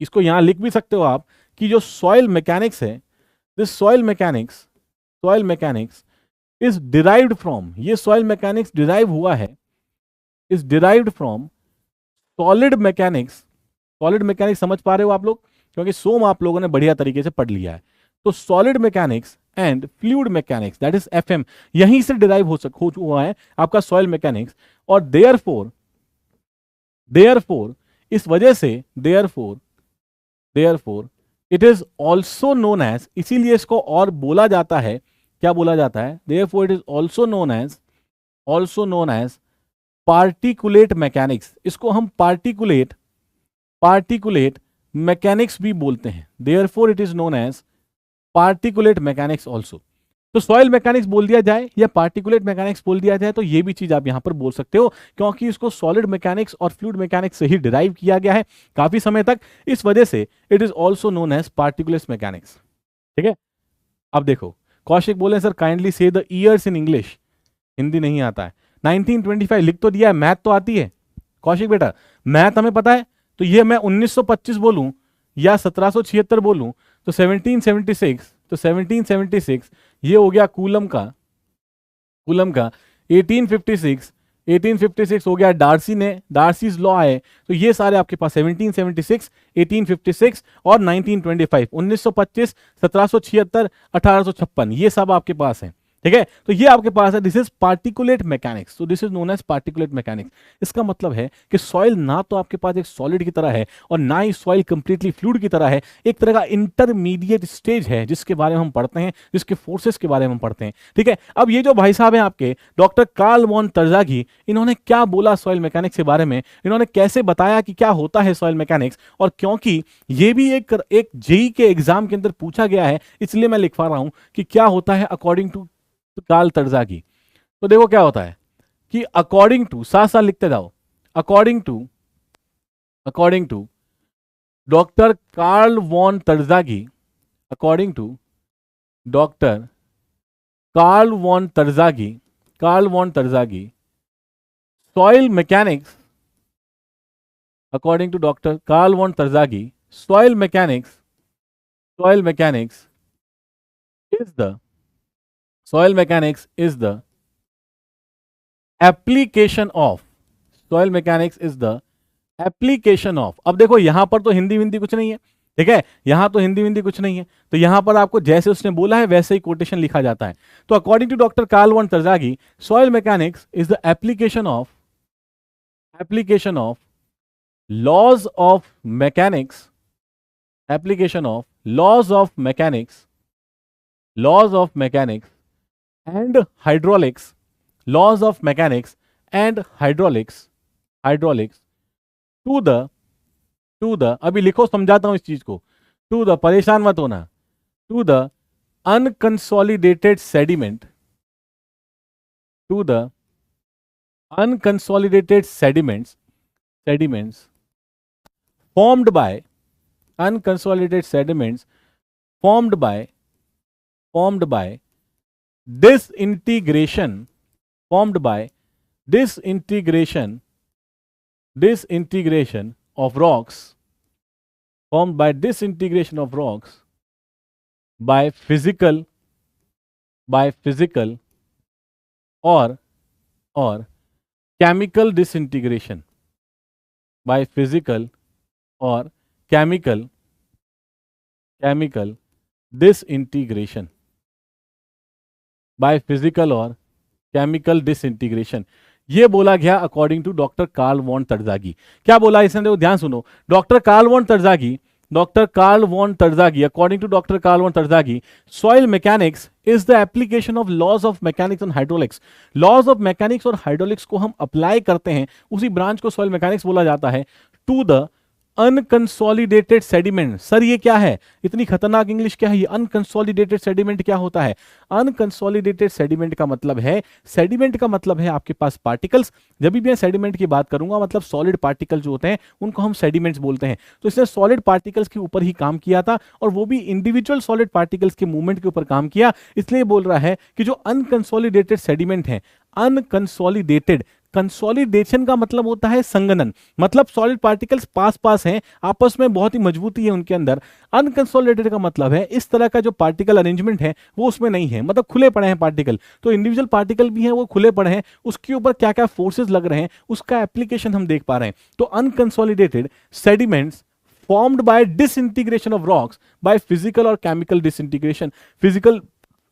इसको यहां लिख भी सकते हो आप कि जो सॉइल मैकेनिक्स है, this soil mechanics is derived from, ये सॉइल मैकेनिक्स डिराइव हुआ है, is derived from solid mechanics. Solid mechanics समझ पा रहे हो आप लोग, क्योंकि सोम आप लोगों ने बढ़िया तरीके से पढ़ लिया है। तो solid mechanics and fluid mechanics, that is FM, यहीं से डिराइव हो हुआ है आपका सॉइल मैकेनिक्स। और देयरफॉर इस वजह से therefore it is also known as, इसीलिए इसको और बोला जाता है, क्या बोला जाता है, therefore it is also known as particulate mechanics. इसको हम पार्टिकुलेट मैकेनिक्स भी बोलते हैं। Therefore it is known as particulate mechanics also. तो सॉइल मैकेनिक्स बोल दिया जाए या पार्टिकुलेट मैकेनिक्स बोल दिया जाए, तो ये भी चीज आप यहां पर बोल सकते हो, क्योंकि इसको सॉलिड मैकेनिक्स और फ्लूइड मैकेनिक्स से ही डिराइव किया गया है काफी समय तक। इस वजह से it is also known as particulate mechanics. ठीक है, अब देखो कौशिक बोले sir kindly say the years in English, Hindi नहीं आता है। 1925 लिख तो दिया है, मैथ तो आती है कौशिक बेटा, मैथ हमें पता है। तो ये मैं 1925 बोलूं या 1776 बोलूं तो 1776 ये हो गया कूलम का 1856 हो गया डार्सीज लॉ है। तो ये सारे आपके पास 1776, 1856 और 1925, 1925, 1776, 1856, ये सब आपके पास है। ठीक है, तो ये आपके पास है, दिस इज पार्टिकुलेट मैकेनिक्स। तो this is known as particulate mechanics. इसका मतलब है कि सॉइल ना तो आपके पास एक सॉलिड की तरह है और ना ही सॉइल कंप्लीटली फ्लूइड की तरह है, एक तरह का इंटरमीडिएट स्टेज है जिसके बारे में हम पढ़ते हैं, जिसके फोर्सेस के बारे में हम पढ़ते हैं। ठीक है, अब ये जो भाई साहब हैं आपके डॉक्टर कार्ल वॉन तरजागी, इन्होंने क्या बोला सॉइल मैकेनिक्स के बारे में, इन्होंने कैसे बताया कि क्या होता है सॉइल मैकेनिक्स, और क्योंकि ये भी एक जेई के एग्जाम के अंदर पूछा गया है, इसलिए मैं लिखवा रहा हूं कि क्या होता है अकॉर्डिंग टू कार्ल तरजागी। तो देखो क्या होता है कि अकॉर्डिंग टू, साथ साथ लिखते जाओ, according to doctor Karl von Terzaghi, according to doctor Karl von Terzaghi soil mechanics, according to doctor Karl von Terzaghi soil mechanics is the application of, अब देखो यहां पर तो हिंदी कुछ नहीं है, ठीक है, यहां तो हिंदी कुछ नहीं है, तो यहां पर आपको जैसे उसने बोला है वैसे ही कोटेशन लिखा जाता है। तो according to doctor Karl von Terzaghi soil mechanics is the application of laws of mechanics and hydraulics to the अभी लिखो, समझाता हूं इस चीज को, to the, परेशान मत होना, to the unconsolidated sediment formed by disintegration of rocks by physical or chemical disintegration, by physical or chemical disintegration, by physical और केमिकल डिसइंटीग्रेशन, ये बोला गया according to doctor Karl von Terzaghi. क्या बोला इसने, देखो ध्यान सुनो, doctor Karl von Terzaghi according to doctor Karl von Terzaghi soil mechanics is the application of laws of mechanics and hydraulics. Laws of mechanics और हाइड्रोलिक्स को हम apply करते हैं, उसी ब्रांच को सॉइल मैकेनिक्स बोला जाता है, to the unconsolidated sediment. Sir ये क्या है, इतनी खतरनाक इंग्लिश क्या है ये, अनकंसोलिडेटेड सेडिमेंट क्या होता है? अनकंसोलिडेटेड सेडिमेंट का मतलब है, सेडिमेंट का मतलब है आपके पास पार्टिकल्स। जब भी मैं सेडिमेंट की बात करूंगा मतलब सॉलिड पार्टिकल जो होते हैं उनको हम सेडिमेंट्स बोलते हैं। तो इसने सॉलिड पार्टिकल्स के ऊपर ही काम किया था और वो भी इंडिविजुअल सॉलिड पार्टिकल्स के मूवमेंट के ऊपर काम किया। इसलिए बोल रहा है कि जो अनकंसोलिडेटेड सेडिमेंट है, अनकंसोलिडेटेड, कंसोलिडेशन का मतलब होता है संघनन, मतलब सॉलिड पार्टिकल्स पास पास हैं, आपस में बहुत ही मजबूती है उनके अंदर। अनकंसोलिडेटेड का मतलब है इस तरह का जो पार्टिकल अरेंजमेंट है वो उसमें नहीं है, मतलब खुले पड़े हैं पार्टिकल। तो इंडिविजुअल पार्टिकल भी हैं वो खुले पड़े हैं, उसके ऊपर क्या क्या फोर्सेस लग रहे हैं उसका एप्लीकेशन हम देख पा रहे हैं। तो unconsolidated sediments formed by disintegration of rocks by physical और chemical disintegration, physical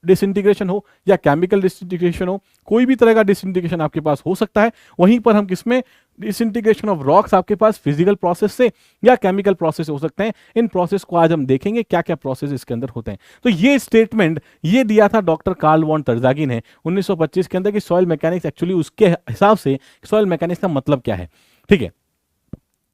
डिसइंटीग्रेशन हो या केमिकल डिसइंटीग्रेशन हो, कोई भी तरह का डिसइंटीग्रेशन आपके पास हो सकता है। वहीं पर हम किसमें, डिसइंटीग्रेशन ऑफ रॉक्स आपके पास फिजिकल प्रोसेस से या केमिकल प्रोसेस हो सकते हैं। इन प्रोसेस को आज हम देखेंगे क्या क्या प्रोसेस इसके अंदर होते हैं। तो ये स्टेटमेंट ये दिया था डॉक्टर कार्ल वॉन तरजागी ने 1925 के अंदर कि सॉइल मैकेनिक्स एक्चुअली उसके हिसाब से सॉइल मैकेनिक्स का मतलब क्या है। ठीक है,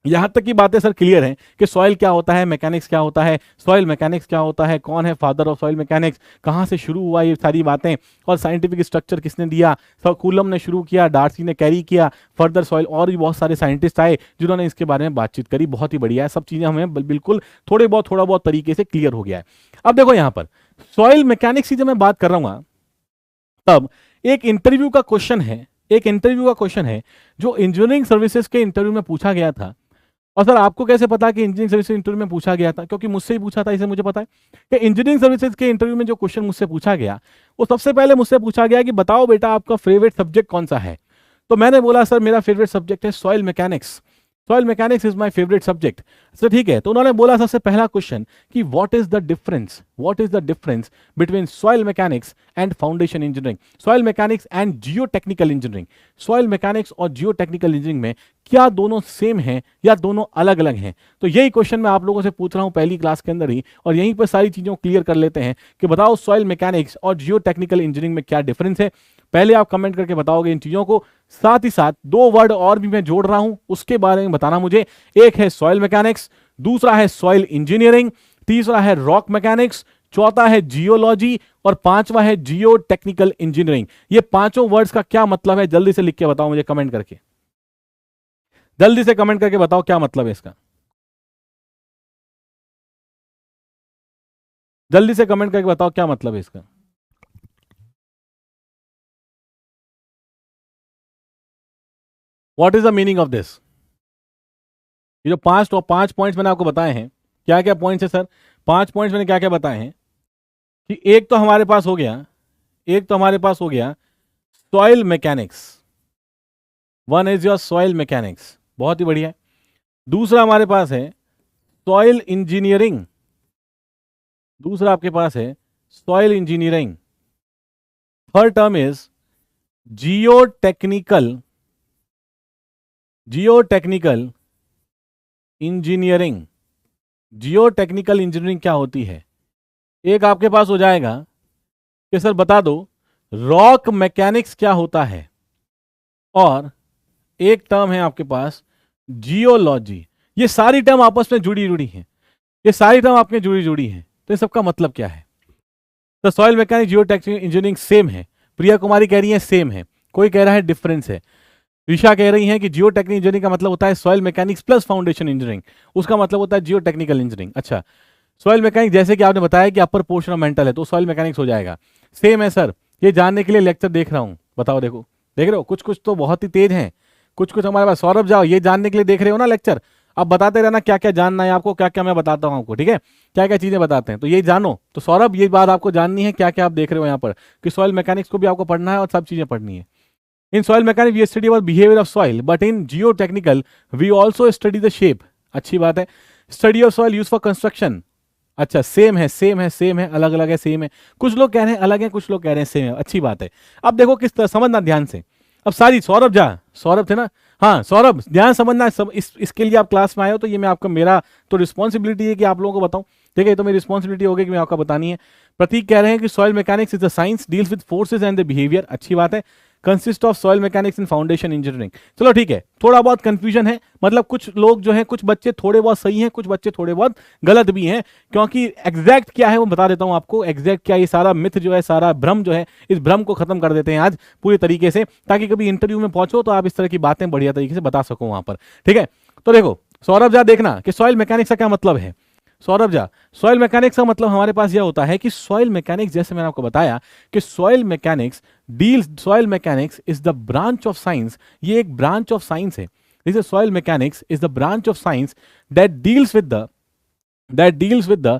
यहां तक की बातें सर क्लियर हैं कि सॉइल क्या होता है, मैकेनिक्स क्या होता है, सॉइल मैकेनिक्स क्या होता है, कौन है फादर ऑफ सॉइल मैकेनिक्स, कहां से शुरू हुआ ये सारी बातें, और साइंटिफिक स्ट्रक्चर किसने दिया, सर कूलम ने शुरू किया, डार्सी ने कैरी किया, फर्दर सॉइल और भी बहुत सारे साइंटिस्ट आए जिन्होंने इसके बारे में बातचीत करी। बहुत ही बढ़िया है, सब चीजें हमें बिल्कुल थोड़ा बहुत तरीके से क्लियर हो गया है। अब देखो यहां पर सॉइल मैकेनिक्स की जब मैं बात कर रहा हूं तब एक इंटरव्यू का क्वेश्चन है, जो इंजीनियरिंग सर्विसेज के इंटरव्यू में पूछा गया था। और सर आपको कैसे पता कि इंजीनियरिंग सर्विसेज इंटरव्यू में पूछा गया था? क्योंकि मुझसे ही पूछा था, इसे मुझे पता है कि इंजीनियरिंग सर्विसेज के इंटरव्यू में जो क्वेश्चन मुझसे पूछा गया वो सबसे पहले मुझसे पूछा गया कि बताओ बेटा आपका फेवरेट सब्जेक्ट कौन सा है। तो मैंने बोला सर मेरा फेवरेट सब्जेक्ट है soil mechanics, soil mechanics is my favourite subject. Sir ठीक है, तो उन्होंने बोला सबसे पहला क्वेश्चन कि what is the difference between soil mechanics and foundation engineering, soil mechanics and Jio technical engineering. Soil mechanics और जियो टेक्निकल इंजीनियरिंग में क्या दोनों सेम हैं या दोनों अलग अलग हैं? तो यही क्वेश्चन मैं आप लोगों से पूछ रहा हूं पहली क्लास के अंदर ही, और यहीं पर सारी चीजों को क्लियर कर लेते हैं कि बताओ सॉइल मैकेनिक्स और जियो टेक्निकल इंजीनियरिंग में क्या डिफरेंस है। पहले आप कमेंट करके बताओगे इन चीजों को, साथ ही साथ दो वर्ड और भी मैं जोड़ रहा हूं उसके बारे में बताना मुझे। एक है सॉइल मैकेनिक्स, दूसरा है सॉइल इंजीनियरिंग, तीसरा है रॉक मैकेनिक्स, चौथा है जियोलॉजी और पांचवा है जियो टेक्निकल इंजीनियरिंग। ये पांचों वर्ड्स का क्या मतलब है जल्दी से लिख के बताओ मुझे कमेंट करके, जल्दी से कमेंट करके बताओ क्या मतलब है इसका, जल्दी से कमेंट करके बताओ क्या मतलब है इसका। What is the meaning of this? ये जो पांच पॉइंट्स मैंने आपको बताए हैं, क्या क्या पॉइंट्स है सर? 5 पॉइंट्स मैंने क्या क्या बताए हैं कि एक तो हमारे पास हो गया soil mechanics, one is your soil mechanics, बहुत ही बढ़िया। दूसरा हमारे पास है सॉइल इंजीनियरिंग, दूसरा आपके पास है soil engineering. Third term is Jio technical engineering. Jio technical engineering क्या होती है? एक आपके पास हो जाएगा कि सर बता दो रॉक मैकेनिक्स क्या होता है, और एक टर्म है आपके पास जियोलॉजी। ये सारी टर्म आपस में जुड़ी हैं, ये सारी टर्म आपके जुड़ी हैं, तो इन सबका मतलब क्या है? तो सॉइल मैकेनिक्स जियो टेक्निकल इंजीनियरिंग सेम है, प्रिया कुमारी कह रही है सेम है, कोई कह रहा है डिफरेंस है। ऋषा कह रही है कि जियो टेक्निकल इंजीनियरिंग का मतलब होता है soil mechanics plus foundation engineering, उसका मतलब होता है जियो टेक्निकल इंजीनियरिंग। अच्छा, सॉइल मैकेनिक्स जैसे कि आपने बताया कि अपर पोर्शन ऑफ मेंटल है तो सॉइल मैकेनिक्स हो जाएगा। सेम है सर, ये जानने के लिए लेक्चर देख रहा हूं, बताओ देखो, देख रहे हो कुछ कुछ तो बहुत ही तेज हैं, कुछ कुछ हमारे पास। सौरभ जाओ, ये जानने के लिए देख रहे हो ना लेक्चर, अब बताते रहना क्या क्या जानना है आपको, क्या क्या मैं बताता हूं आपको, ठीक है, क्या क्या चीजें बताते हैं, तो ये जानो। तो सौरभ ये बात आपको जाननी है, क्या क्या आप देख रहे हो यहाँ पर कि सॉइल मैकेनिक्स को भी आपको पढ़ना है और सब चीजें पढ़नी है। In soil mechanics we study about behavior of soil, but in geotechnical we also study the shape। अच्छी बात है। Study of soil used for construction। अच्छा, सेम है, अलग अलग है, सेम है, कुछ लोग कह रहे हैं अलग है, कुछ लोग कह रहे हैं सेम है, अच्छी बात है। अब देखो किस तरह समझना ध्यान से। अब सारी सौरभ थे ना, हाँ सौरभ ध्यान समझना सब, इसके लिए आप क्लास में आए हो, तो ये मैं आपका, मेरा तो रिस्पॉन्सिबिलिटी है कि आप लोगों को बताऊं, ठीक है, तो मेरी रिस्पॉन्सिबिलिटी होगी कि मैं आपका बतानी है। प्रतीक कह रहे हैं कि soil mechanics is the science deals with forces and the behaviour, अच्छी बात है। Consist of soil mechanics and foundation engineering. चलो ठीक है, थोड़ा बहुत कंफ्यूजन है, मतलब कुछ लोग जो हैं, कुछ बच्चे थोड़े बहुत सही हैं, कुछ बच्चे थोड़े बहुत गलत भी हैं, क्योंकि एग्जैक्ट क्या है वो बता देता हूं आपको। एग्जैक्ट क्या, ये सारा मिथ जो है, सारा भ्रम जो है, इस भ्रम को खत्म कर देते हैं आज पूरी तरीके से, ताकि कभी इंटरव्यू में पहुंचो तो आप इस तरह की बातें बढ़िया तरीके से बता सको वहां पर। ठीक है, तो देखो सौरभ जा, देखना कि सॉइल मैकेनिक्स का क्या मतलब है। सौरभ जा, सॉइल मैकेनिक्स का मतलब हमारे पास यह होता है कि सॉइल मैकेनिक्स, जैसे मैंने आपको बताया कि soil mechanics is the branch of science, ये एक ब्रांच ऑफ साइंस है। This soil mechanics is the branch of science that deals with the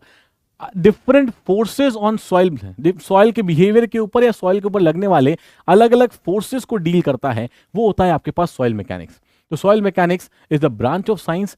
different forces on soil, soil के बिहेवियर के ऊपर या सॉइल के ऊपर लगने वाले अलग अलग फोर्सेस को डील करता है, वो होता है आपके पास सॉइल मैकेनिक्स। तो soil mechanics is the branch of science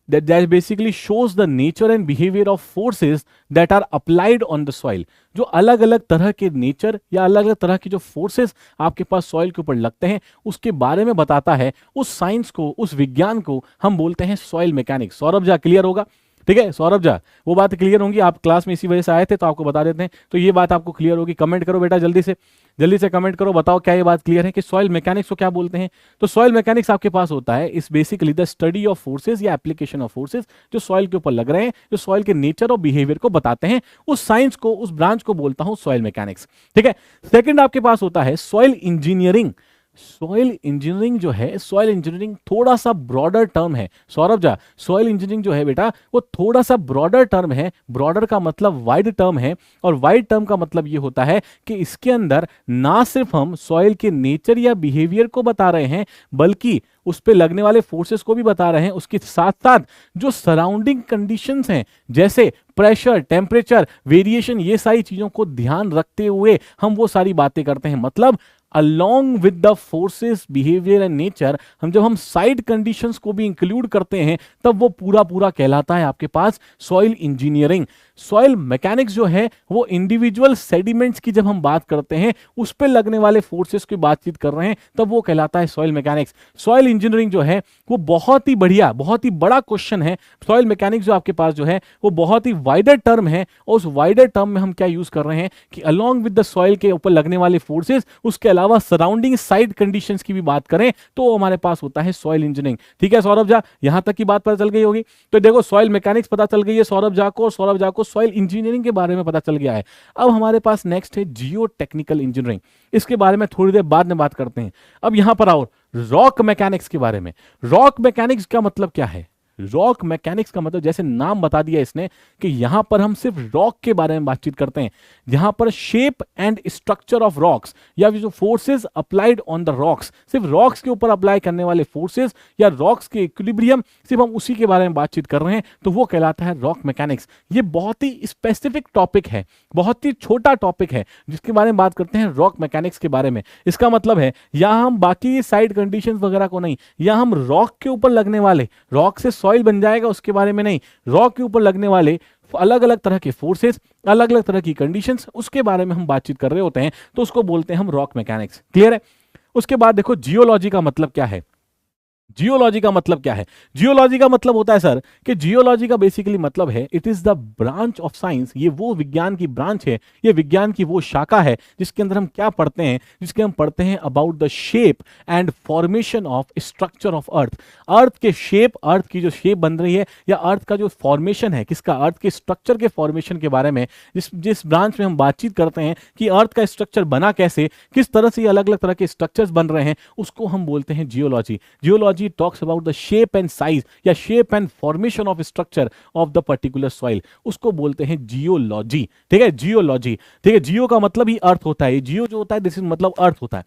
that basically shows the nature and behavior of forces that are applied on the soil। जो अलग अलग तरह के नेचर या अलग अलग तरह की जो फोर्सेस आपके पास सॉइल के ऊपर लगते हैं, उसके बारे में बताता है। उस साइंस को, उस विज्ञान को हम बोलते हैं सॉइल मैकेनिक्स। सौरभ जा, क्लियर होगा? ठीक है सौरभ जा, वो बात क्लियर होंगी, आप क्लास में इसी वजह से आए थे तो आपको बता देते हैं, तो ये बात आपको क्लियर होगी। कमेंट करो बेटा, जल्दी से कमेंट करो, बताओ क्या ये बात क्लियर है कि सॉइल मैकेनिक्स को क्या बोलते हैं। तो सॉइल मैकेनिक्स आपके पास होता है इस basically the study of forces या एप्लीकेशन ऑफ फोर्सेस जो सॉइल के ऊपर लग रहे हैं, जो सॉइल के नेचर और बिहेवियर को बताते हैं। उस साइंस को, उस ब्रांच को बोलता हूं सॉइल मैकेनिक्स। ठीक है, सेकंड आपके पास होता है सॉइल इंजीनियरिंग। सॉइल इंजीनियरिंग जो है, सॉइल इंजीनियरिंग थोड़ा सा ब्रॉडर टर्म है। सौरभ जा, सॉइल इंजीनियरिंग जो है बेटा, वो थोड़ा सा ब्रॉडर टर्म है। ब्रॉडर का मतलब वाइड टर्म है, और वाइड टर्म का मतलब ये होता है कि इसके अंदर ना सिर्फ हम सॉइल के नेचर या बिहेवियर को बता रहे हैं, बल्कि उस पे लगने वाले फोर्सेस को भी बता रहे हैं। उसके साथ साथ जो सराउंडिंग कंडीशंस हैं, जैसे प्रेशर, टेम्परेचर, वेरिएशन, ये सारी चीजों को ध्यान रखते हुए हम वो सारी बातें करते हैं। मतलब along with the forces, behavior and nature, जब हम साइड कंडीशंस को भी इंक्लूड करते हैं, तब वो पूरा कहलाता है आपके पास सॉइल इंजीनियरिंग। सॉइल मैकेनिक्स जो है वो इंडिविजुअल सेडिमेंट्स की जब हम बात करते हैं, उस पर लगने वाले फोर्सेस की बातचीत कर रहे हैं, तब वो कहलाता है सॉइल मैकेनिक्स। सॉइल इंजीनियरिंग जो है वो बहुत ही बढ़िया, बहुत ही बड़ा क्वेश्चन है। सॉइल मैकेनिक्स जो आपके पास जो है वो बहुत ही वाइडर टर्म है, और उस वाइडर टर्म में हम क्या यूज कर रहे हैं कि अलॉन्ग विद द सॉइल के ऊपर लगने वाले फोर्सेस, उसके अलावा सराउंडिंग साइड कंडीशंस की भी बात करें तो हमारे पास होता है सॉइल इंजीनियरिंग। ठीक है सौरभ जा, यहां तक की बात पता चल गई होगी। तो देखो सॉइल मैकेनिक्स पता चल गई है सौरभ जा को, और सौरभ जा को सॉइल इंजीनियरिंग के बारे में पता चल गया है। अब हमारे पास नेक्स्ट है जियो टेक्निकल इंजीनियरिंग। इसके बारे में थोड़ी देर बाद में बात करते हैं। अब यहां पर आओ रॉक मैकेनिक्स के बारे में। रॉक मैकेनिक्स का मतलब क्या है? रॉक मैकेनिक्स का मतलब, जैसे नाम बता दिया इसने, कि यहां पर हम सिर्फ रॉक के बारे में बातचीत करते हैं। यहां पर shape and structure of rocks, या जो forces applied on the rocks, सिर्फ रॉक्स के ऊपर अप्लाई करने वाले फोर्सेस या रॉक्स के इक्विलिब्रियम, सिर्फ हम उसी के बारे में बातचीत कर रहे हैं, तो वो कहलाता है रॉक मैकेनिक्स। ये बहुत ही स्पेसिफिक टॉपिक है, बहुत ही छोटा टॉपिक है, जिसके बारे में बात करते हैं रॉक मैकेनिक्स के बारे में। इसका मतलब है यहां हम बाकी साइड कंडीशंस वगैरह को नहीं, यहां हम रॉक के ऊपर लगने वाले, रॉक से सॉइल बन जाएगा उसके बारे में नहीं, रॉक के ऊपर लगने वाले अलग अलग तरह के फोर्सेस, अलग अलग तरह की कंडीशंस, उसके बारे में हम बातचीत कर रहे होते हैं, तो उसको बोलते हैं हम रॉक मैकेनिक्स। क्लियर है? उसके बाद देखो जियोलॉजी का मतलब क्या है। जियोलॉजी का मतलब क्या है? जियोलॉजी का मतलब होता है सर कि जियोलॉजी का बेसिकली मतलब है it is the branch of science. ये वो विज्ञान की ब्रांच है, ये विज्ञान की वो शाखा है जिसके अंदर हम क्या पढ़ते हैं, जिसके हम पढ़ते हैं about the shape and formation of structure of earth. Earth के शेप, अर्थ की जो शेप बन रही है, या अर्थ का जो फॉर्मेशन है, किसका? अर्थ के स्ट्रक्चर के फॉर्मेशन के बारे में जिस ब्रांच में हम बातचीत करते हैं कि अर्थ का स्ट्रक्चर बना कैसे, किस तरह से अलग अलग तरह के स्ट्रक्चर्स बन रहे हैं, उसको हम बोलते हैं geology. Geology talks about the shape and size या shape and formation of structure of the particular soil, उसको बोलते हैं जियोलॉजी। ठीक है, जियोलॉजी। ठीक है, जियो का मतलब ही अर्थ होता है, जियो जो होता है दिस इज मतलब अर्थ होता है।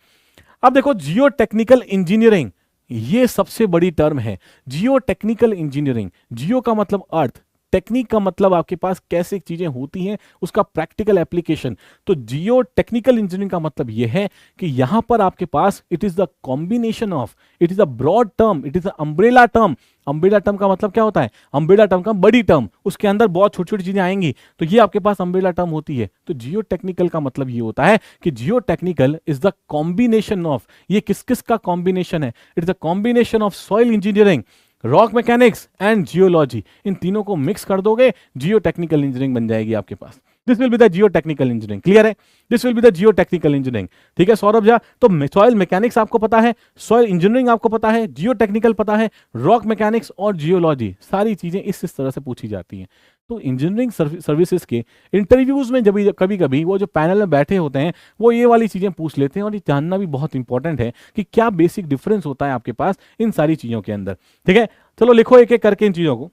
अब देखो जियो टेक्निकल इंजीनियरिंग, ये सबसे बड़ी टर्म है। जियो टेक्निकल इंजीनियरिंग, जियो का मतलब अर्थ, टेक्निक का मतलब आपके पास कैसे चीजें होती हैं, उसका प्रैक्टिकल एप्लीकेशन। तो जियो टेक्निकल इंजीनियरिंग का मतलब यह है कि यहां पर आपके पास it is the combination of, it is a broad term, it is a umbrella term. Umbrella term का मतलब क्या होता है? अम्ब्रेला टर्म का बड़ी टर्म, उसके अंदर बहुत छोटी छोटी चीजें आएंगी, तो ये आपके पास अम्ब्रेला टर्म होती है। तो जियो टेक्निकल का मतलब ये होता है कि geo technical is the combination of, ये किस किस का कॉम्बिनेशन है? It is the combination of soil engineering, rock mechanics and geology. इन तीनों को मिक्स कर दोगे, जियो टेक्निकल इंजीनियरिंग बन जाएगी आपके पास। This will be the geo technical engineering. Clear है? This will be the geo technical engineering. ठीक है सौरभ झा, तो सॉइल मैकेनिक्स आपको पता है, सॉइल इंजीनियरिंग आपको पता है, जियो टेक्निकल पता है, रॉक मैकेनिक्स और जियोलॉजी, सारी चीजें इस तरह से पूछी जाती हैं। तो इंजीनियरिंग सर्विसेज के इंटरव्यूज में जब कभी कभी वो जो पैनल में बैठे होते हैं वो ये वाली चीजें पूछ लेते हैं, और ये जानना भी बहुत इंपॉर्टेंट है कि क्या बेसिक डिफरेंस होता है आपके पास इन सारी चीजों के अंदर। ठीक है, चलो लिखो एक एक करके इन चीजों को,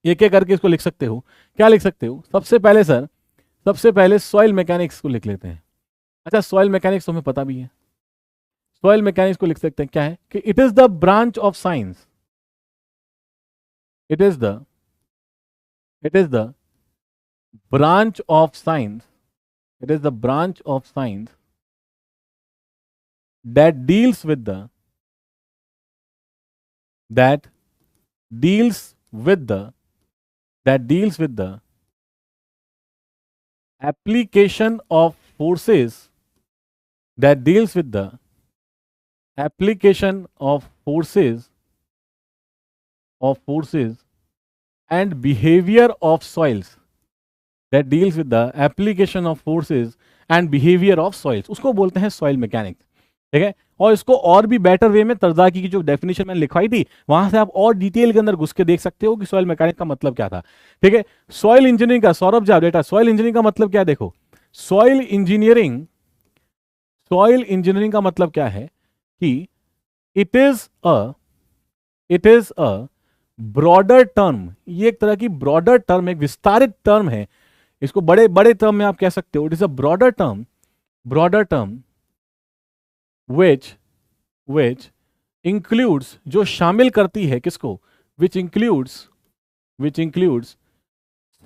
एक एक करके इसको लिख सकते हो। क्या लिख सकते हो? सबसे पहले सर, सबसे पहले सॉइल मैकेनिक्स को लिख लेते हैं। अच्छा, सॉइल मैकेनिक्स तो हमें पता भी है, सॉइल मैकेनिक्स को लिख सकते हैं क्या है कि it is the branch of science, it is the branch of science, it is the branch of science that deals with the application of forces, that deals with the application of forces and behavior of soils, that deals with the application of forces and behavior of soils, उसको बोलते हैं soil mechanics. ठीक है, और इसको और भी better way में तरजाकी की जो डेफिनेशन मैंने लिखवाई थी वहां से आप और डिटेल के अंदर घुस के देख सकते हो कि सॉइल मैकेनिक्स का मतलब क्या था। ठीक है, सॉइल इंजीनियरिंग का, सौरभ जा बेटा, सॉइल इंजीनियरिंग का मतलब क्या है? देखो, सॉइल इंजीनियरिंग का मतलब क्या है कि it is a broader term, ये एक तरह की ब्रॉडर टर्म, एक विस्तारित टर्म है, इसको बड़े बड़े टर्म में आप कह सकते हो। It is a broader term which includes, जो शामिल करती है किसको? which includes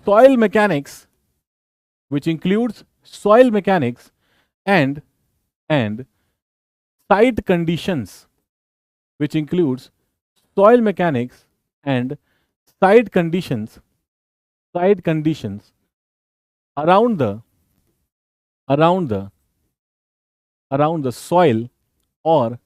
soil mechanics, and site conditions, which includes soil mechanics and site conditions around the soil or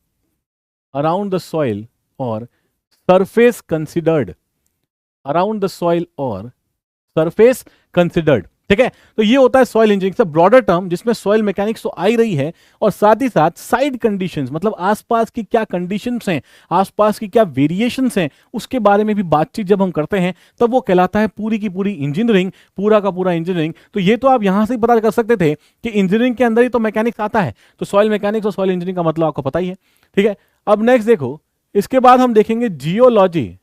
surface considered, ठीक है, तो ये होता है सॉइल इंजीनियरिंग का ब्रॉडर टर्म, जिसमें सॉइल मैकेनिक्स तो आ ही रही है और साथ ही साथ साइड कंडीशंस, मतलब आसपास की क्या कंडीशंस हैं, आसपास की क्या वेरिएशंस हैं, उसके बारे में भी बातचीत जब हम करते हैं तब वो कहलाता है पूरी की पूरी इंजीनियरिंग, पूरा का पूरा इंजीनियरिंग। तो ये तो आप यहां से पता कर सकते थे कि इंजीनियरिंग के अंदर ही तो मैकेनिक्स आता है, तो सॉइल मैकेनिक्स और सॉइल इंजीनियरिंग का मतलब आपको पता ही है। ठीक है, अब नेक्स्ट देखो, इसके बाद हम देखेंगे जियोलॉजी।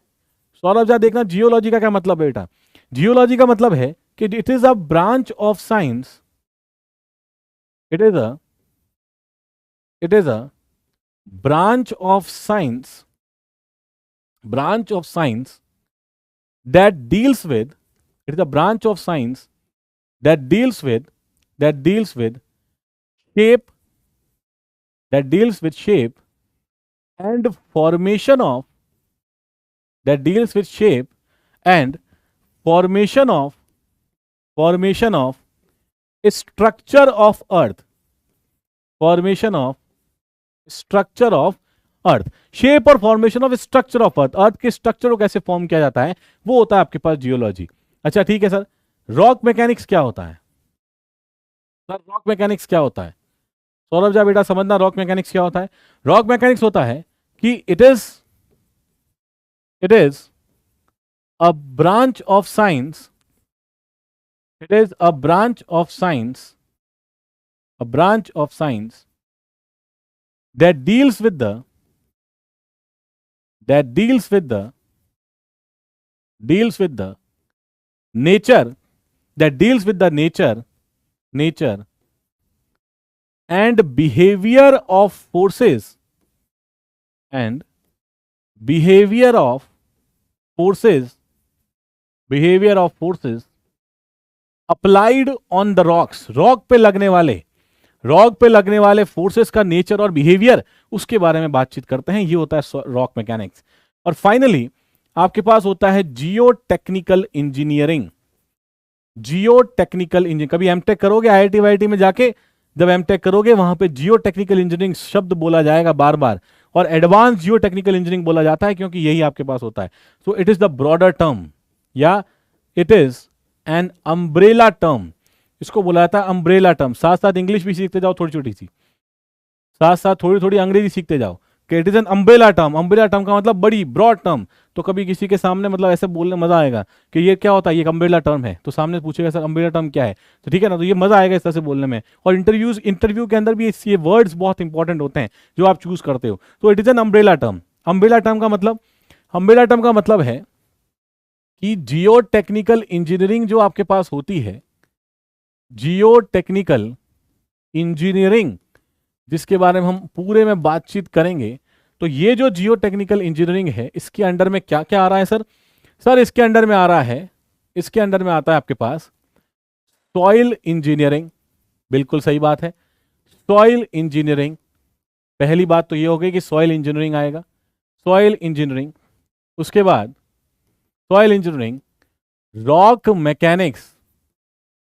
सौरभ जा देखना, जियोलॉजी का क्या मतलब है बेटा? जियोलॉजी का मतलब है कि it is a branch of science, it is a branch of science that deals with, it is a branch of science that deals with shape, and formation of, structure of earth, shape और formation of structure of earth, earth के structure को कैसे form किया जाता है वो होता है आपके पास जियोलॉजी। अच्छा ठीक है सर, रॉक मैकेनिक्स क्या होता है? सर रॉक मैकेनिक्स क्या होता है? सौरभ जा बेटा समझना, रॉक मैकेनिक्स क्या होता है? रॉक मैकेनिक्स होता है कि it is a branch of science, that deals with the nature, and behavior of forces, applied on the rocks, rock पे लगने वाले फोर्सेस का नेचर और बिहेवियर, उसके बारे में बातचीत करते हैं। ये होता है रॉक मैकेनिक्स। और फाइनली आपके पास होता है जियो टेक्निकल इंजीनियरिंग। कभी एमटेक करोगे आईआईटी वाईआईटी में जाके, जब एमटेक करोगे वहां पे जियो टेक्निकल इंजीनियरिंग शब्द बोला जाएगा बार बार, और एडवांस जियो टेक्निकल इंजीनियरिंग बोला जाता है क्योंकि यही आपके पास होता है। So it is the broader term, या it is an umbrella term, इसको बोला जाता है अम्ब्रेला टर्म। साथ साथ इंग्लिश भी सीखते जाओ थोड़ी छोटी सी, साथ साथ थोड़ी थोड़ी अंग्रेजी सीखते जाओ कि it is an umbrella term. Umbrella term का मतलब बड़ी ब्रॉड टर्म। तो कभी किसी के सामने मतलब ऐसे बोलने मजा आएगा कि ये क्या होता है, ये अम्ब्रेला टर्म है, तो सामने पूछेगा सर अम्ब्रेला टर्म क्या है, तो ठीक है ना, तो ये मजा आएगा इस तरह से बोलने में। और इंटरव्यू के अंदर भी ये वर्ड्स बहुत इंपॉर्टेंट होते हैं जो आप चूज करते हो। तो it is an umbrella term. Umbrella term का मतलब है कि जियो टेक्निकल इंजीनियरिंग जो आपके पास होती है, जियो टेक्निकल इंजीनियरिंग जिसके बारे में हम पूरे में बातचीत करेंगे, तो ये जो जियो टेक्निकल इंजीनियरिंग है इसके अंडर में क्या क्या आ रहा है सर इसके अंडर में आ रहा है, इसके अंडर में आता है आपके पास सॉइल इंजीनियरिंग। बिल्कुल सही बात है, सॉइल इंजीनियरिंग। पहली बात तो ये हो गई कि सॉइल इंजीनियरिंग आएगा, सॉइल इंजीनियरिंग। उसके बाद soil engineering, rock mechanics.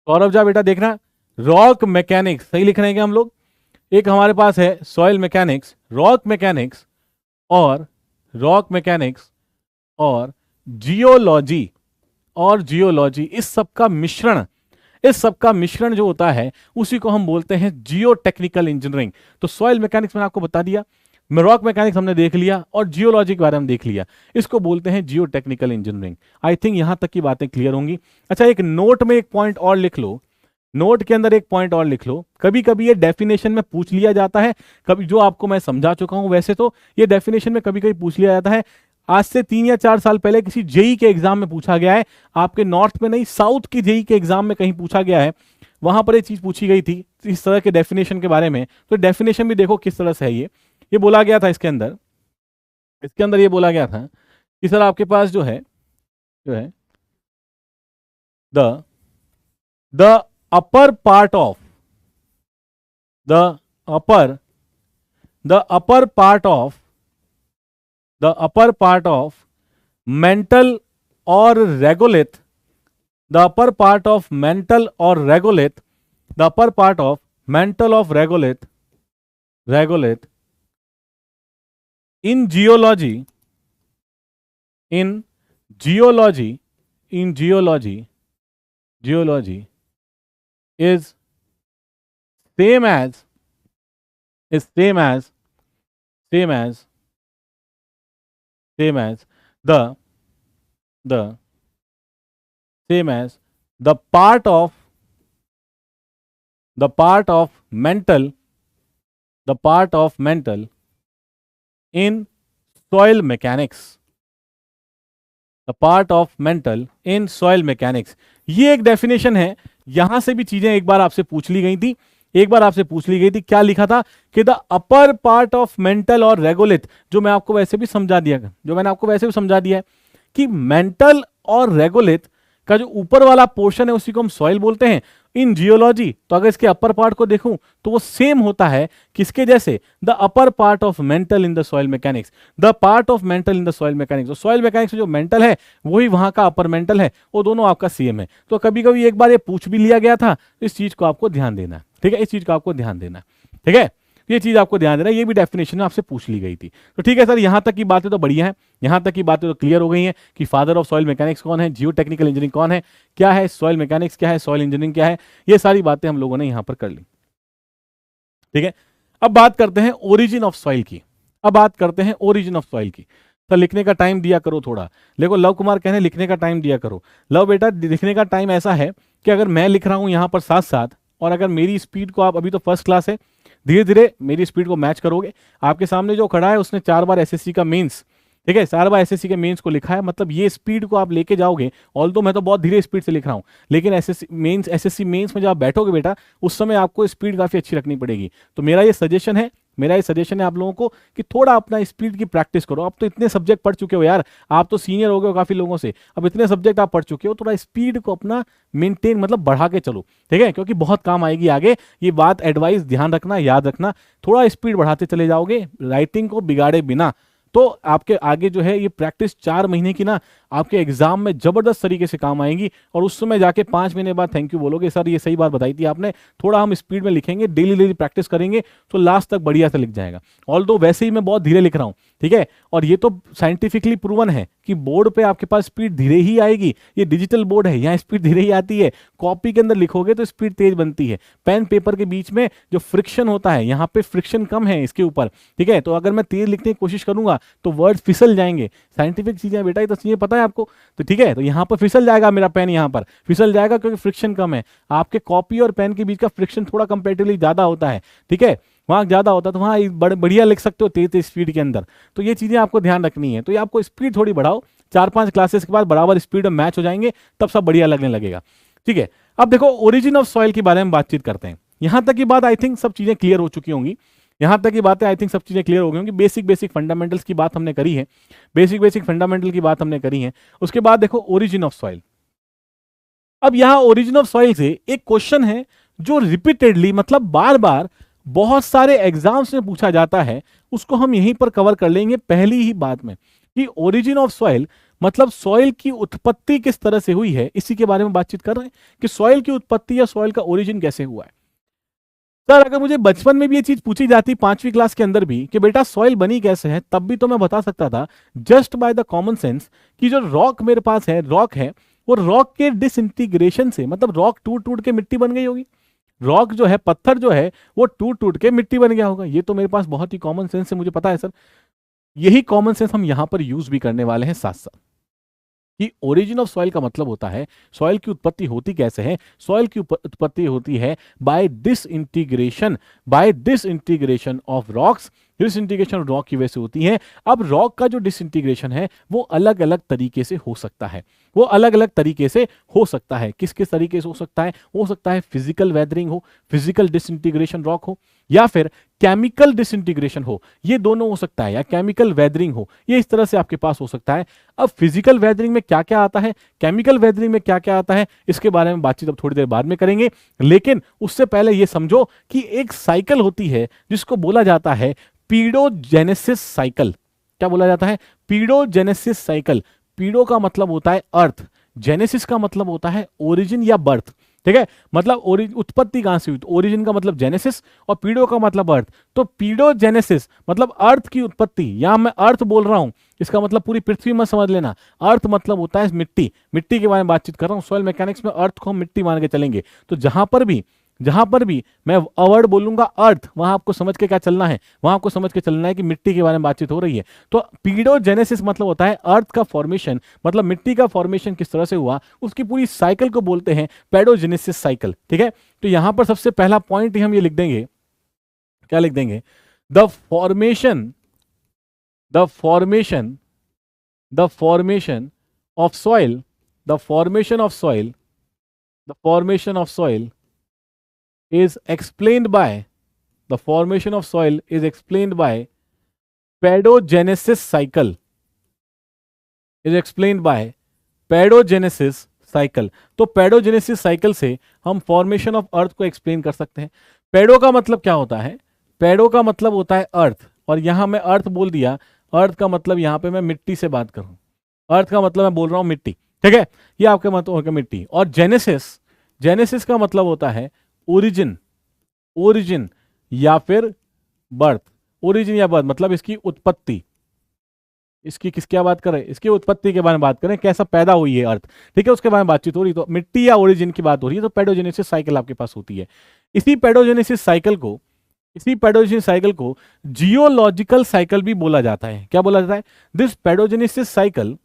Saurabh जा बेटा देखना, रॉक मैकेनिक्स सही लिख रहे हैं क्या हम लोग? एक हमारे पास है सॉइल मैकेनिक्स, रॉक मैकेनिक्स और जियोलॉजी इस सब का मिश्रण जो होता है उसी को हम बोलते हैं जियो टेक्निकल इंजीनियरिंग। तो सॉइल मैकेनिक्स मैंने आपको बता दिया, रॉक मैकेनिक्स हमने देख लिया और जियोलॉजी के बारे में देख लिया, इसको बोलते हैं जियो टेक्निकल इंजीनियरिंग। आई थिंक यहां तक की बातें क्लियर होंगी। अच्छा, एक नोट में एक पॉइंट और लिख लो, नोट के अंदर एक पॉइंट और लिख लो। कभी कभी ये डेफिनेशन में पूछ लिया जाता है, कभी जो आपको मैं समझा चुका हूं वैसे तो ये डेफिनेशन में कभी कभी पूछ लिया जाता है। आज से 3 या 4 साल पहले किसी जेई के एग्जाम में पूछा गया है, आपके नॉर्थ में नहीं साउथ की जेई के एग्जाम में कहीं पूछा गया है, वहां पर एक चीज पूछी गई थी इस तरह के डेफिनेशन के बारे में। तो डेफिनेशन भी देखो किस तरह से है। ये बोला गया था इसके अंदर ये बोला गया था कि सर आपके पास जो है the upper part of mental or regolith, in geology is same as the part of mental in soil mechanics, ये एक डेफिनेशन है। यहां से भी चीजें एक बार आपसे पूछ ली गई थी, क्या लिखा था कि the upper part of mental और रेगोलिथ, जो मैंने आपको वैसे भी समझा दिया है कि मेंटल और रेगोलिथ का जो ऊपर वाला पोर्शन है उसी को हम सॉइल बोलते हैं इन जियोलॉजी। तो अगर इसके अपर पार्ट को देखूं तो वो सेम होता है किसके जैसे, the upper part of mental in the soil mechanics, तो सॉइल मैकेनिक्स में जो मेंटल है वही वहां का अपर मेंटल है, वो दोनों आपका सेम है। तो कभी कभी एक बार ये पूछ भी लिया गया था, इस चीज को आपको ध्यान देना, ठीक है, ठीक है, ये चीज आपको ध्यान देना, ये भी डेफिनेशन में आपसे पूछ ली गई थी। तो ठीक है सर, यहां तक की बातें तो बढ़िया हैं, यहां तक की बातें तो क्लियर हो गई हैं कि फादर ऑफ सॉइल मैकेनिक्स कौन है, जियो टेक्निकल इंजीनियरिंग कौन है, क्या है सॉइल मैकेनिक्स, क्या है सॉइल इंजीनियरिंग, क्या है, ये सारी बातें हम लोगों ने यहां पर कर ली। ठीक है, अब बात करते हैं ओरिजिन ऑफ सॉइल की। तो लिखने का टाइम दिया करो थोड़ा। देखो लव कुमार कहने लिखने का टाइम दिया करो। लव बेटा, लिखने का टाइम ऐसा है कि अगर मैं लिख रहा हूं यहां पर साथ साथ, और अगर मेरी स्पीड को आप, अभी तो फर्स्ट क्लास है, धीरे धीरे मेरी स्पीड को मैच करोगे। आपके सामने जो खड़ा है उसने 4 बार एसएससी का मेंस, ठीक है, 4 बार एसएससी के मेंस को लिखा है, मतलब ये स्पीड को आप लेके जाओगे। ऑल्दो मैं तो बहुत धीरे स्पीड से लिख रहा हूं, लेकिन एसएससी मेंस में जब आप बैठोगे बेटा, उस समय आपको स्पीड काफी अच्छी रखनी पड़ेगी। तो मेरा ये सजेशन है आप लोगों को कि थोड़ा अपना स्पीड की प्रैक्टिस करो। अब तो इतने सब्जेक्ट पढ़ चुके हो यार, आप तो सीनियर हो गए हो काफी लोगों से, अब इतने सब्जेक्ट आप पढ़ चुके हो, थोड़ा स्पीड को अपना मेंटेन मतलब बढ़ा के चलो, ठीक है, क्योंकि बहुत काम आएगी आगे। ये बात एडवाइस ध्यान रखना, याद रखना, थोड़ा स्पीड बढ़ाते चले जाओगे राइटिंग को बिगाड़े बिना, तो आपके आगे जो है ये प्रैक्टिस 4 महीने की ना आपके एग्जाम में जबरदस्त तरीके से काम आएंगी, और उस समय जाके 5 महीने बाद थैंक यू बोलोगे सर ये सही बात बताई थी आपने, थोड़ा हम स्पीड में लिखेंगे, डेली डेली प्रैक्टिस करेंगे तो लास्ट तक बढ़िया से लिख जाएगा। ऑल्दो वैसे ही मैं बहुत धीरे लिख रहा हूँ, ठीक है, और ये तो साइंटिफिकली प्रूवन है कि बोर्ड पे आपके पास स्पीड धीरे ही आएगी, ये डिजिटल बोर्ड है, यहाँ स्पीड धीरे ही आती है। कॉपी के अंदर लिखोगे तो स्पीड तेज बनती है। पेन पेपर के बीच में जो फ्रिक्शन होता है, यहाँ पे फ्रिक्शन कम है इसके ऊपर, ठीक है, तो अगर मैं तेज लिखने की कोशिश करूंगा तो वर्ड फिसल जाएंगे। साइंटिफिक चीजें बेटा, ये तो चीजें पता है आपको, तो ठीक है, तो यहाँ पर फिसल जाएगा, मेरा पेन यहाँ पर फिसल जाएगा क्योंकि फ्रिक्शन कम है। आपके कॉपी और पेन के बीच का फ्रिक्शन थोड़ा कंपेरेटिवली ज्यादा होता है, ठीक है, वहां ज्यादा होता है, तो वहां बढ़िया लिख सकते हो तेज तेज स्पीड के अंदर। तो ये चीजें आपको ध्यान रखनी है। तो ये आपको स्पीड थोड़ी बढ़ाओ, 4-5 क्लासेस के बाद बराबर स्पीड में मैच हो जाएंगे, तब सब बढ़िया लगने लगेगा, ठीक है। अब देखो ओरिजिन ऑफ सॉइल के बारे में बातचीत करते हैं। यहां तक की बात आई थिंक सब चीजें क्लियर हो चुकी होंगी, यहां तक की बातें आई थिंक सब चीजें क्लियर हो गई होंगी। बेसिक फंडामेंटल्स की बात हमने करी है, बेसिक फंडामेंटल की बात हमने करी है। उसके बाद देखो ओरिजिन ऑफ सॉइल। अब यहां ओरिजिन ऑफ सॉइल से एक क्वेश्चन है जो रिपीटेडली, मतलब बार बार बहुत सारे एग्जाम्स में पूछा जाता है, उसको हम यहीं पर कवर कर लेंगे पहली ही बात में, कि ओरिजिन ऑफ सॉइल मतलब सॉइल की उत्पत्ति किस तरह से हुई है, इसी के बारे में बातचीत कर रहे हैं कि सॉइल की उत्पत्ति या सॉइल का ओरिजिन कैसे हुआ है। सर अगर मुझे बचपन में भी ये चीज पूछी जाती 5वीं क्लास के अंदर भी कि बेटा सॉइल बनी कैसे है, तब भी तो मैं बता सकता था just by the common sense कि जो रॉक मेरे पास है, रॉक है, वो रॉक के डिसइंटीग्रेशन से, मतलब रॉक टूट टूट के मिट्टी बन गई होगी, रॉक जो है, पत्थर जो है, वो टूट टूट के मिट्टी बन गया होगा। ये तो मेरे पास बहुत ही कॉमन सेंस है, मुझे पता है सर। यही कॉमन सेंस हम यहां पर यूज भी करने वाले हैं साथ साथ, कि ओरिजिन ऑफ सॉइल का मतलब होता है सॉइल की उत्पत्ति होती कैसे है। सॉइल की उत्पत्ति होती है by disintegration of rocks. Disintegration of rock की वजह से होती है। अब रॉक का जो डिसइंटीग्रेशन है वो अलग अलग तरीके से हो सकता है, वो अलग अलग तरीके से हो सकता है। किस किस तरीके से हो सकता है फिजिकल वेदरिंग हो, फिजिकल डिसइंटीग्रेशन रॉक हो, या फिर केमिकल डिसइंटीग्रेशन हो, ये दोनों हो सकता है, या केमिकल वेदरिंग हो, ये इस तरह से आपके पास हो सकता है। अब फिजिकल वेदरिंग में क्या क्या आता है, केमिकल वेदरिंग में क्या क्या आता है, इसके बारे में बातचीत अब थोड़ी देर बाद में करेंगे। लेकिन उससे पहले ये समझो कि एक साइकिल होती है जिसको बोला जाता है पीडोजेनेसिस साइकिल। क्या बोला जाता है? Paedogenesis cycle. पीडो का मतलब होता है अर्थ, जेनेसिस का मतलब होता है ओरिजिन या बर्थ, ठीक है, मतलब उत्पत्ति कहां से हुई, तो ओरिजिन का मतलब जेनेसिस और पीडो का मतलब अर्थ। तो पीडोजेनेसिस मतलब अर्थ की उत्पत्ति, यहां मैं अर्थ बोल रहा हूं, इसका मतलब पूरी पृथ्वी में समझ लेना। अर्थ मतलब होता है मिट्टी, मिट्टी के बारे में बातचीत कर रहा हूं। सॉइल मैकेनिक्स में अर्थ को हम मिट्टी मान के चलेंगे। तो जहां पर भी मैं वर्ड बोलूंगा अर्थ, वहां आपको समझ के क्या चलना है, वहां आपको समझ के चलना है कि मिट्टी के बारे में बातचीत हो रही है। तो पीडोजेनेसिस मतलब होता है अर्थ का फॉर्मेशन, मतलब मिट्टी का फॉर्मेशन किस तरह से हुआ, उसकी पूरी साइकिल को बोलते हैं पैडोजेनेसिस साइकिल, ठीक है। तो यहां पर सबसे पहला पॉइंट ही हम ये लिख देंगे, क्या लिख देंगे, the formation of soil, the formation of soil is explained by pedogenesis cycle, तो पेडोजेनेसिस साइकिल से हम फॉर्मेशन ऑफ अर्थ को एक्सप्लेन कर सकते हैं। पेडो का मतलब क्या होता है? पेडो का मतलब होता है अर्थ, और यहां मैं अर्थ बोल दिया, अर्थ का मतलब यहां पे मैं मिट्टी से बात करूं, अर्थ का मतलब मैं बोल रहा हूं मिट्टी, ठीक है, ये आपके मतलब होगा मिट्टी। और जेनेसिस का मतलब होता है ओरिजिन या फिर बर्थ। ओरिजिन या बर्थ मतलब इसकी उत्पत्ति, इसकी क्या बात करें, इसकी उत्पत्ति के बारे में बात करें, कैसा पैदा हुई है अर्थ, ठीक है, उसके बारे में बातचीत हो रही। तो मिट्टी या ओरिजिन की बात हो रही है, तो पेडोजेनेसिस साइकिल आपके पास होती है। इसी पेडोजेनेसिस साइकिल को जियोलॉजिकल साइकिल भी बोला जाता है। क्या बोला जाता है? This paedogenesis cycle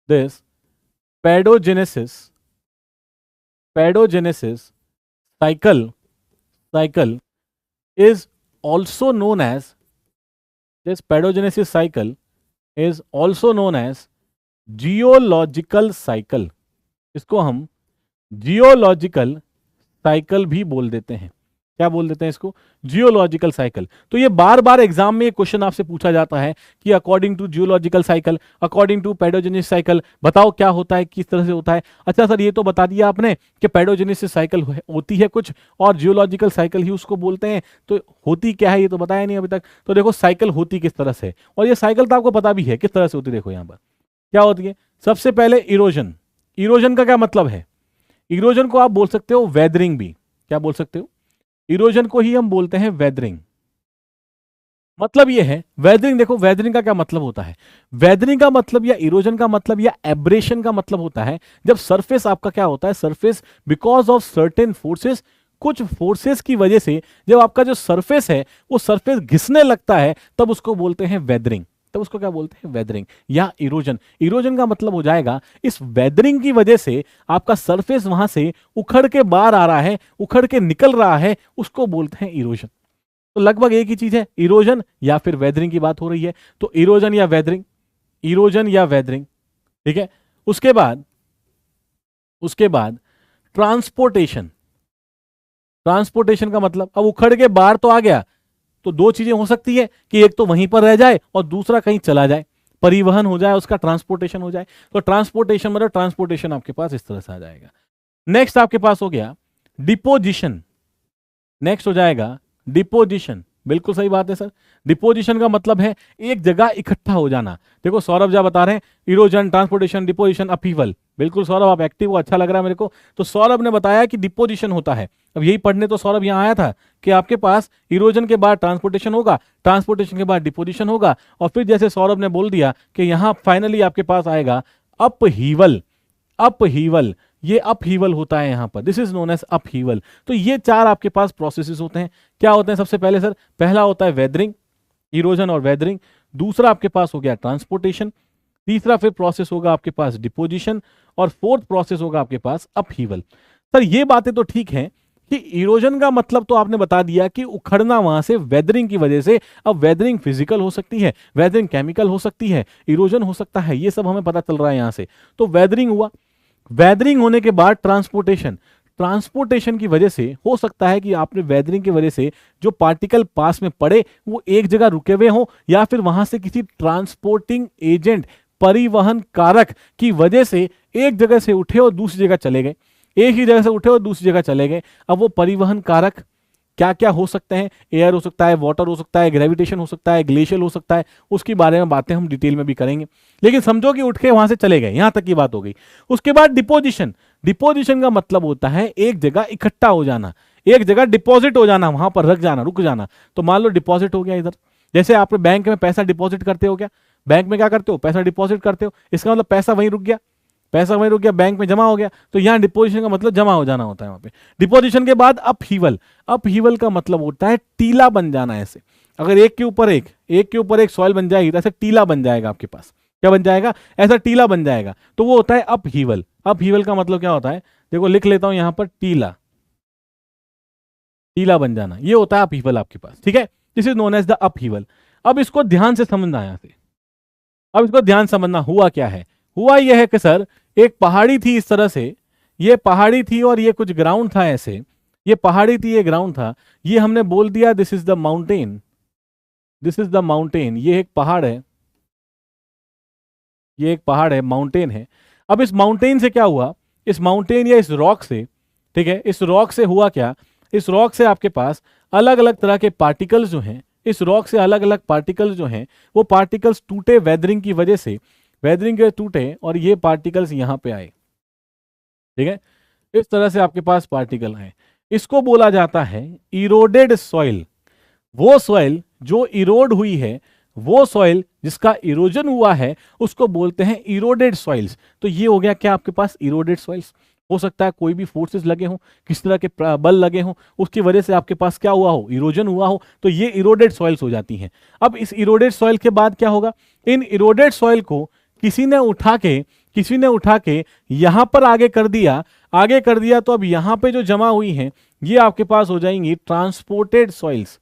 is also known as geological cycle. इसको हम जियोलॉजिकल साइकिल भी बोल देते हैं। क्या बोल देते हैं इसको, जियोलॉजिकल साइकिल। तो ये बार बार एग्जाम में ये क्वेश्चन आपसे पूछा जाता है कि according to geological cycle, according to pedogenesis cycle, बताओ क्या होता है, किस तरह से होता है। अच्छा सर ये तो बता दिया आपने कि पैडोजेनेसिस साइकिल होती है कुछ और जियोलॉजिकल साइकिल ही उसको बोलते हैं, तो होती क्या है ये तो बताया नहीं अभी तक। तो देखो साइकिल होती किस तरह से, और ये साइकिल तो आपको पता भी है किस तरह से होती है। देखो यहाँ पर क्या होती है, सबसे पहले इरोजन। इरोजन का क्या मतलब है, इरोजन को आप बोल सकते हो वेदरिंग भी। क्या बोल सकते हो, इरोजन को ही हम बोलते हैं वेदरिंग। मतलब ये है वेदरिंग, देखो वेदरिंग का क्या मतलब होता है, वेदरिंग का मतलब या इरोजन का मतलब या एब्रेशन का मतलब होता है जब सरफेस आपका क्या होता है, surface because of certain forces, कुछ फोर्सेस की वजह से जब आपका जो सरफेस है वो सरफेस घिसने लगता है, तब उसको बोलते हैं वेदरिंग। तब उसको क्या बोलते हैं, वेदरिंग या इरोजन। इरोजन का मतलब हो जाएगा इस वेदरिंग की वजह से आपका सरफेस वहां से उखड़ के बाहर आ रहा है, उखड़ के निकल रहा है, उसको बोलते हैं इरोजन। तो लगभग एक ही चीज है, इरोजन या फिर वेदरिंग की बात हो रही है, तो इरोजन या वेदरिंग, इरोजन या वेदरिंग। ठीक है, उसके बाद ट्रांसपोर्टेशन। ट्रांसपोर्टेशन का मतलब अब उखड़ के बाहर तो आ गया, तो दो चीजें हो सकती है कि एक तो वहीं पर रह जाए और दूसरा कहीं चला जाए, परिवहन हो जाए, उसका ट्रांसपोर्टेशन हो जाए। तो ट्रांसपोर्टेशन मतलब ट्रांसपोर्टेशन आपके पास इस तरह से आ जाएगा। नेक्स्ट आपके पास हो गया डिपोजिशन। नेक्स्ट हो जाएगा डिपोजिशन। बिल्कुल सही बात है सर, डिपोजिशन का मतलब है एक जगह इकट्ठा हो जाना। देखो सौरभ जी बता रहे हैं इरोजन, ट्रांसपोर्टेशन, डिपोजिशन, अपीवल। बिल्कुल सौरभ आप एक्टिव हो, अच्छा लग रहा है मेरे को। तो सौरभ ने बताया कि डिपोजिशन होता है। अब यही पढ़ने तो सौरभ यहाँ आया था कि आपके पास इरोजन के बाद ट्रांसपोर्टेशन होगा, ट्रांसपोर्टेशन के बाद डिपोजिशन होगा, और फिर जैसे सौरभ ने बोल दिया कि यहाँ फाइनली आपके पास आएगा अपहीवल। अपहीवल, ये अपहीवल होता है यहां पर, this is known as upheaval. तो ये चार आपके पास प्रोसेसेस होते हैं। क्या होते हैं सबसे पहले सर, पहला होता है वेदरिंग, इरोजन और वेदरिंग। दूसरा आपके पास हो गया ट्रांसपोर्टेशन। तीसरा फिर प्रोसेस होगा आपके पास डिपोजिशन, और फोर्थ प्रोसेस होगा आपके पास अपहीवल। सर ये बातें तो ठीक है कि इरोजन का मतलब तो आपने बता दिया कि उखड़ना वहां से वेदरिंग की वजह से। अब वेदरिंग फिजिकल हो सकती है, वेदरिंग केमिकल हो सकती है, इरोजन हो सकता है, ये सब हमें पता चल रहा है यहां से। तो वेदरिंग हुआ, वेदरिंग होने के बाद ट्रांसपोर्टेशन। ट्रांसपोर्टेशन की वजह से हो सकता है कि आपने वेदरिंग की वजह से जो पार्टिकल पास में पड़े वो एक जगह रुके हुए हो, या फिर वहां से किसी ट्रांसपोर्टिंग एजेंट, परिवहन कारक की वजह से एक जगह से उठे और दूसरी जगह चले गए, एक ही जगह से उठे और दूसरी जगह चले गए। अब वो परिवहन कारक क्या क्या हो सकते हैं, एयर हो सकता है, वाटर हो सकता है, ग्रेविटेशन हो सकता है, ग्लेशियल हो सकता है, उसके बारे में बातें हम डिटेल में भी करेंगे। लेकिन समझो कि उठ के वहां से चले गए, यहां तक की बात हो गई। उसके बाद डिपोजिशन। डिपोजिशन का मतलब होता है एक जगह इकट्ठा हो जाना, एक जगह डिपॉजिट हो जाना, वहां पर रख जाना, रुक जाना। तो मान लो डिपॉजिट हो गया इधर, जैसे आप बैंक में पैसा डिपॉजिट करते हो, क्या बैंक में क्या करते हो, पैसा डिपॉजिट करते हो, इसका मतलब पैसा वहीं रुक गया, पैसा वहीं रुक गया, बैंक में जमा हो गया। तो यहां डिपोजिशन का मतलब जमा हो जाना होता है वहां पे। डिपोजिशन के बाद अपहीवल। अपहीवल का मतलब होता है टीला बन जाना। ऐसे अगर एक के ऊपर एक, एक के ऊपर एक सॉइल बन जाएगी तो ऐसे टीला बन जाएगा आपके पास। क्या बन जाएगा, ऐसा टीला बन जाएगा, तो वो होता है अपहीवल। अपहीवल का मतलब क्या होता है, देखो लिख लेता हूं यहां पर, टीला, टीला बन जाना, ये होता है अपहीवल आपके पास। ठीक है, this is known as the upheaval. अब इसको ध्यान से समझना है यहां से, अब इसको ध्यान समझना हुआ क्या है। हुआ यह है कि सर एक पहाड़ी थी इस तरह से, ये पहाड़ी थी और ये कुछ ग्राउंड था ऐसे, ये पहाड़ी थी, ये ग्राउंड था, ये हमने बोल दिया this is the mountain, this is the mountain, ये एक पहाड़ है, ये एक पहाड़ है, माउंटेन है। अब इस माउंटेन से क्या हुआ, इस माउंटेन या इस रॉक से, ठीक है, इस रॉक से हुआ क्या, इस रॉक से आपके पास अलग अलग तरह के पार्टिकल्स जो हैं, इस रॉक से अलग अलग पार्टिकल्स जो हैं, वो पार्टिकल्स टूटे वेदरिंग की वजह से, वेदरिंग के टूटे और ये पार्टिकल्स यहां पे आए। ठीक है, इस तरह से आपके पास पार्टिकल हैं, इसको बोला जाता है इरोडेड सॉइल। वो सॉइल जो इरोड हुई है, वो सॉइल जिसका इरोजन हुआ है, उसको बोलते हैं इरोडेड सॉइल्स। तो ये हो गया क्या आपके पास, इरोडेड सॉइल्स। हो सकता है कोई भी फोर्सेस लगे हों, किस तरह के बल लगे हों, उसकी वजह से आपके पास क्या हुआ हो, इरोजन हुआ हो, तो ये इरोडेड सॉइल्स हो जाती हैं। अब इस इरोडेड सॉइल के बाद क्या होगा, इन इरोडेड सॉइल को किसी ने उठा के यहां पर आगे कर दिया, आगे कर दिया, तो अब यहां पे जो जमा हुई हैं ये आपके पास हो जाएंगी ट्रांसपोर्टेड सॉइल्स।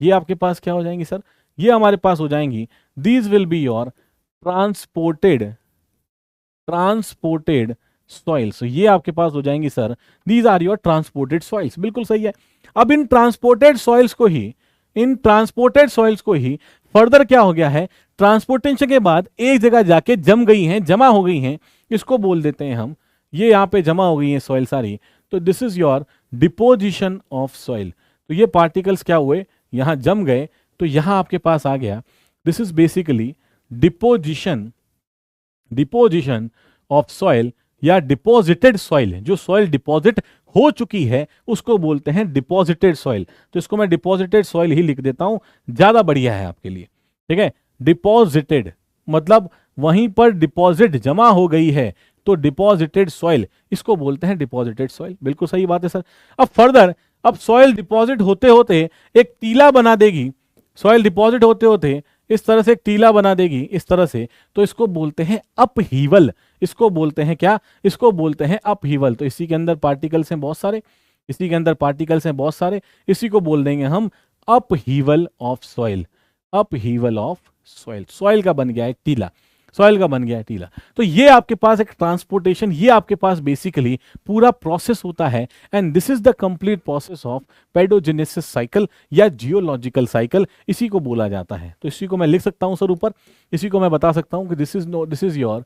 ये आपके पास क्या हो जाएंगी सर, ये हमारे पास हो जाएंगी, these will be your transported, transported soils. ये आपके पास हो जाएंगी sir, these are your transported soils. बिल्कुल सही है। अब इन ट्रांसपोर्टेड सॉइल्स को ही फर्दर क्या हो गया है, ट्रांसपोर्टेशन के बाद एक जगह जाके जम गई हैं, जमा हो गई हैं, इसको बोल देते हैं हम, ये यहाँ पे जमा हो गई हैं सॉइल सारी, तो this is your deposition of soil. तो ये पार्टिकल्स क्या हुए, यहां जम गए, तो यहां आपके पास आ गया, this is basically deposition of soil या डिपॉजिटेड सॉइल। जो सॉइल डिपॉजिट हो चुकी है उसको बोलते हैं डिपॉजिटेड सॉइल। तो इसको मैं डिपॉजिटेड सॉइल ही लिख देता हूं, ज्यादा बढ़िया है आपके लिए। ठीक है, डिपॉजिटेड मतलब वहीं पर डिपॉजिट जमा हो गई है, तो डिपॉजिटेड सॉइल इसको बोलते हैं डिपॉजिटेड सॉइल। बिल्कुल सही बात है सर। अब फर्दर, अब सॉइल डिपॉजिट होते होते एक टीला बना देगी, सॉइल डिपॉजिट होते होते इस तरह से एक टीला बना देगी, इस तरह से, तो इसको बोलते हैं अपहीवल। इसको बोलते हैं क्या, इसको बोलते हैं अपहीवल। तो इसी के अंदर पार्टिकल्स हैं बहुत सारे, इसी के अंदर पार्टिकल्स हैं बहुत सारे, इसी को बोल देंगे हम upheaval of soil. Upheaval of soil, soil का बन गया है टीला, सॉइल का बन गया है टीला। तो ये आपके पास एक ट्रांसपोर्टेशन, ये आपके पास बेसिकली पूरा प्रोसेस होता है, and this is the complete process of paedogenesis cycle या जियोलॉजिकल साइकिल, इसी को बोला जाता है। तो इसी को मैं लिख सकता हूं सर ऊपर, इसी को मैं बता सकता हूं कि this is your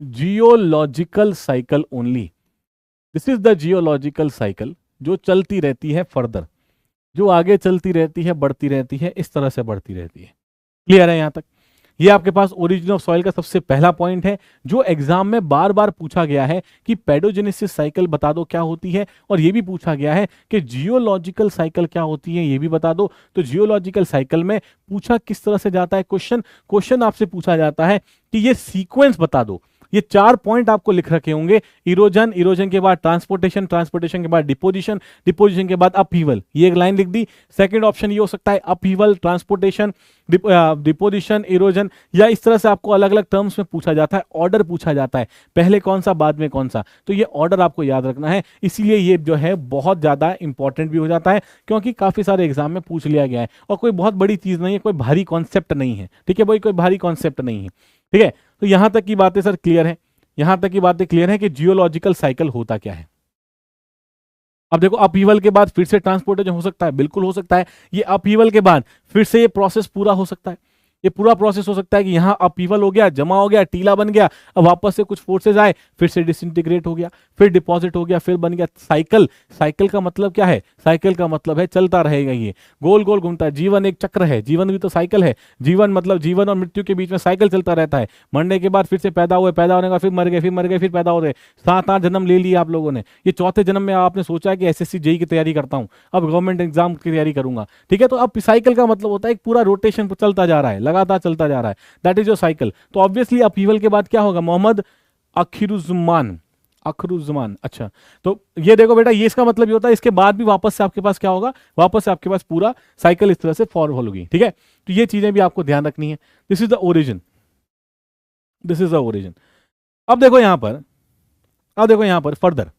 geological cycle only. This is the geological cycle जो चलती रहती है फर्दर, जो आगे चलती रहती है, बढ़ती रहती है, इस तरह से बढ़ती रहती है। क्लियर है यहां तक? ये आपके पास ओरिजिन ऑफ सॉइल का सबसे पहला पॉइंट है जो एग्जाम में बार बार पूछा गया है कि पेडोजेनेसिस साइकिल बता दो क्या होती है, और ये भी पूछा गया है कि जियोलॉजिकल साइकिल क्या होती है, ये भी बता दो। तो जियोलॉजिकल साइकिल में पूछा किस तरह से जाता है क्वेश्चन आपसे पूछा जाता है कि ये सीक्वेंस बता दो। ये 4 पॉइंट आपको लिख रखे होंगे, इरोजन, इरोजन के बाद ट्रांसपोर्टेशन, ट्रांसपोर्टेशन के बाद डिपोजिशन, डिपोजिशन के बाद अपहीवल। ये एक लाइन लिख दी। सेकंड ऑप्शन ये हो सकता है अपहीवल, ट्रांसपोर्टेशन, डिपोजिशन, इरोजन, या इस तरह से आपको अलग अलग टर्म्स में पूछा जाता है, ऑर्डर पूछा जाता है, पहले कौन सा बाद में कौन सा। तो ये ऑर्डर आपको याद रखना है, इसीलिए ये जो है बहुत ज्यादा इंपॉर्टेंट भी हो जाता है, क्योंकि काफी सारे एग्जाम में पूछ लिया गया है, और कोई बहुत बड़ी चीज नहीं है, कोई भारी कॉन्सेप्ट नहीं है। ठीक है भाई, कोई भारी कॉन्सेप्ट नहीं है। ठीक है, तो यहां तक की बातें सर क्लियर है, यहां तक की बातें क्लियर है कि जियोलॉजिकल साइकिल होता क्या है। अब देखो, अपहीवल के बाद फिर से ट्रांसपोर्टेशन हो सकता है, बिल्कुल हो सकता है। ये अपहीवल के बाद फिर से ये प्रोसेस पूरा हो सकता है, ये पूरा प्रोसेस हो सकता है कि यहाँ अपहीवल हो गया, जमा हो गया, टीला बन गया, अब वापस से कुछ फोर्सेज आए, फिर से डिसइंटीग्रेट हो गया, फिर डिपॉजिट हो गया, फिर बन गया साइकिल। साइकिल का मतलब क्या है, साइकिल का मतलब है चलता रहेगा, ये गोल गोल घूमता है। जीवन एक चक्र है, जीवन भी तो साइकिल है। जीवन मतलब जीवन और मृत्यु के बीच में साइकिल चलता रहता है। मरने के बाद फिर से पैदा हुए, पैदा होने का फिर मर गए, फिर मर गए, फिर पैदा हो गए। 7-8 जन्म ले लिए आप लोगों ने। ये चौथे जन्म में आपने सोचा कि एसएससी जेईई की तैयारी करता हूं, अब गवर्नमेंट एग्जाम की तैयारी करूंगा। ठीक है, तो अब साइकिल का मतलब होता है एक पूरा रोटेशन चलता जा रहा है, लगातार चलता जा रहा है, दैट इज योर साइकिल। तो ऑब्वियसली अपहीवल के बाद क्या होगा, मोहम्मद अखरुज्जमान। अच्छा, तो ये देखो बेटा, ये इसका मतलब ये होता है इसके बाद भी वापस से आपके पास क्या होगा, वापस से आपके पास पूरा साइकिल इस तरह से फॉलो होगी। ठीक है, तो ये चीजें भी आपको ध्यान रखनी है। This is the origin, this is the origin. अब देखो यहां पर फर्दर,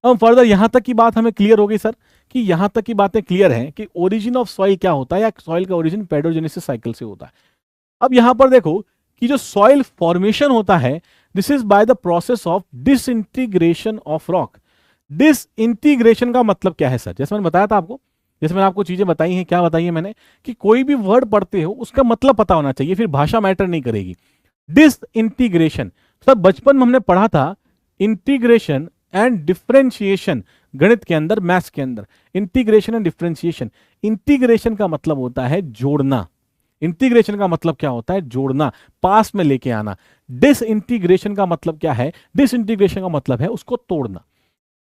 अब फर्दर यहां तक की बात हमें क्लियर हो गई सर, कि यहां तक की बातें क्लियर हैं कि ओरिजिन ऑफ सॉइल क्या होता है, या सॉइल का ओरिजिन पेडोजेनेसिस साइकिल से होता है। अब यहां पर देखो कि जो सॉइल फॉर्मेशन होता है, this is by the process of disintegration of rock. Disintegration का मतलब क्या है सर, जैसे मैंने बताया था आपको, जैसे मैंने आपको चीजें बताई हैं, क्या बताई है मैंने, कि कोई भी वर्ड पढ़ते हो उसका मतलब पता होना चाहिए, फिर भाषा मैटर नहीं करेगी। डिसइंटीग्रेशन, सर बचपन में हमने पढ़ा था इंटीग्रेशन एंड डिफरेंशिएशन, गणित के अंदर, मैथ्स के अंदर, इंटीग्रेशन एंड डिफरेंशिएशन। इंटीग्रेशन का मतलब होता है जोड़ना, इंटीग्रेशन का मतलब क्या होता है, जोड़ना, पास में लेके आना। डिसइंटीग्रेशन का मतलब क्या है, डिसइंटीग्रेशन का मतलब है उसको तोड़ना।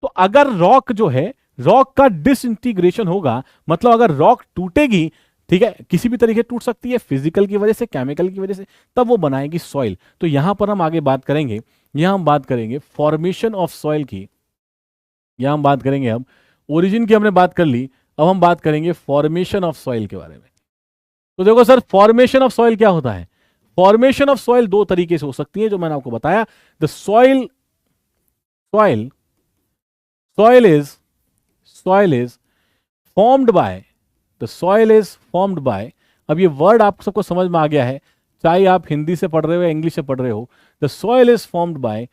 तो अगर रॉक जो है, रॉक का डिसइंटीग्रेशन होगा, मतलब अगर रॉक टूटेगी, ठीक है, किसी भी तरीके टूट सकती है, फिजिकल की वजह से, केमिकल की वजह से, तब वो बनाएगी सॉइल। तो यहां पर हम आगे बात करेंगे, यहां हम बात करेंगे फॉर्मेशन ऑफ सॉइल की, यहां हम बात करेंगे, अब ओरिजिन की हमने बात कर ली, अब हम बात करेंगे फॉर्मेशन ऑफ सॉइल के बारे में। तो देखो सर, फॉर्मेशन ऑफ सॉइल क्या होता है, फॉर्मेशन ऑफ सॉइल 2 तरीके से हो सकती है, जो मैंने आपको बताया। The soil is formed by, the soil is formed by, अब ये वर्ड आप सबको समझ में आ गया है, चाहे आप हिंदी से पढ़ रहे हो या इंग्लिश से पढ़ रहे हो। The soil is formed by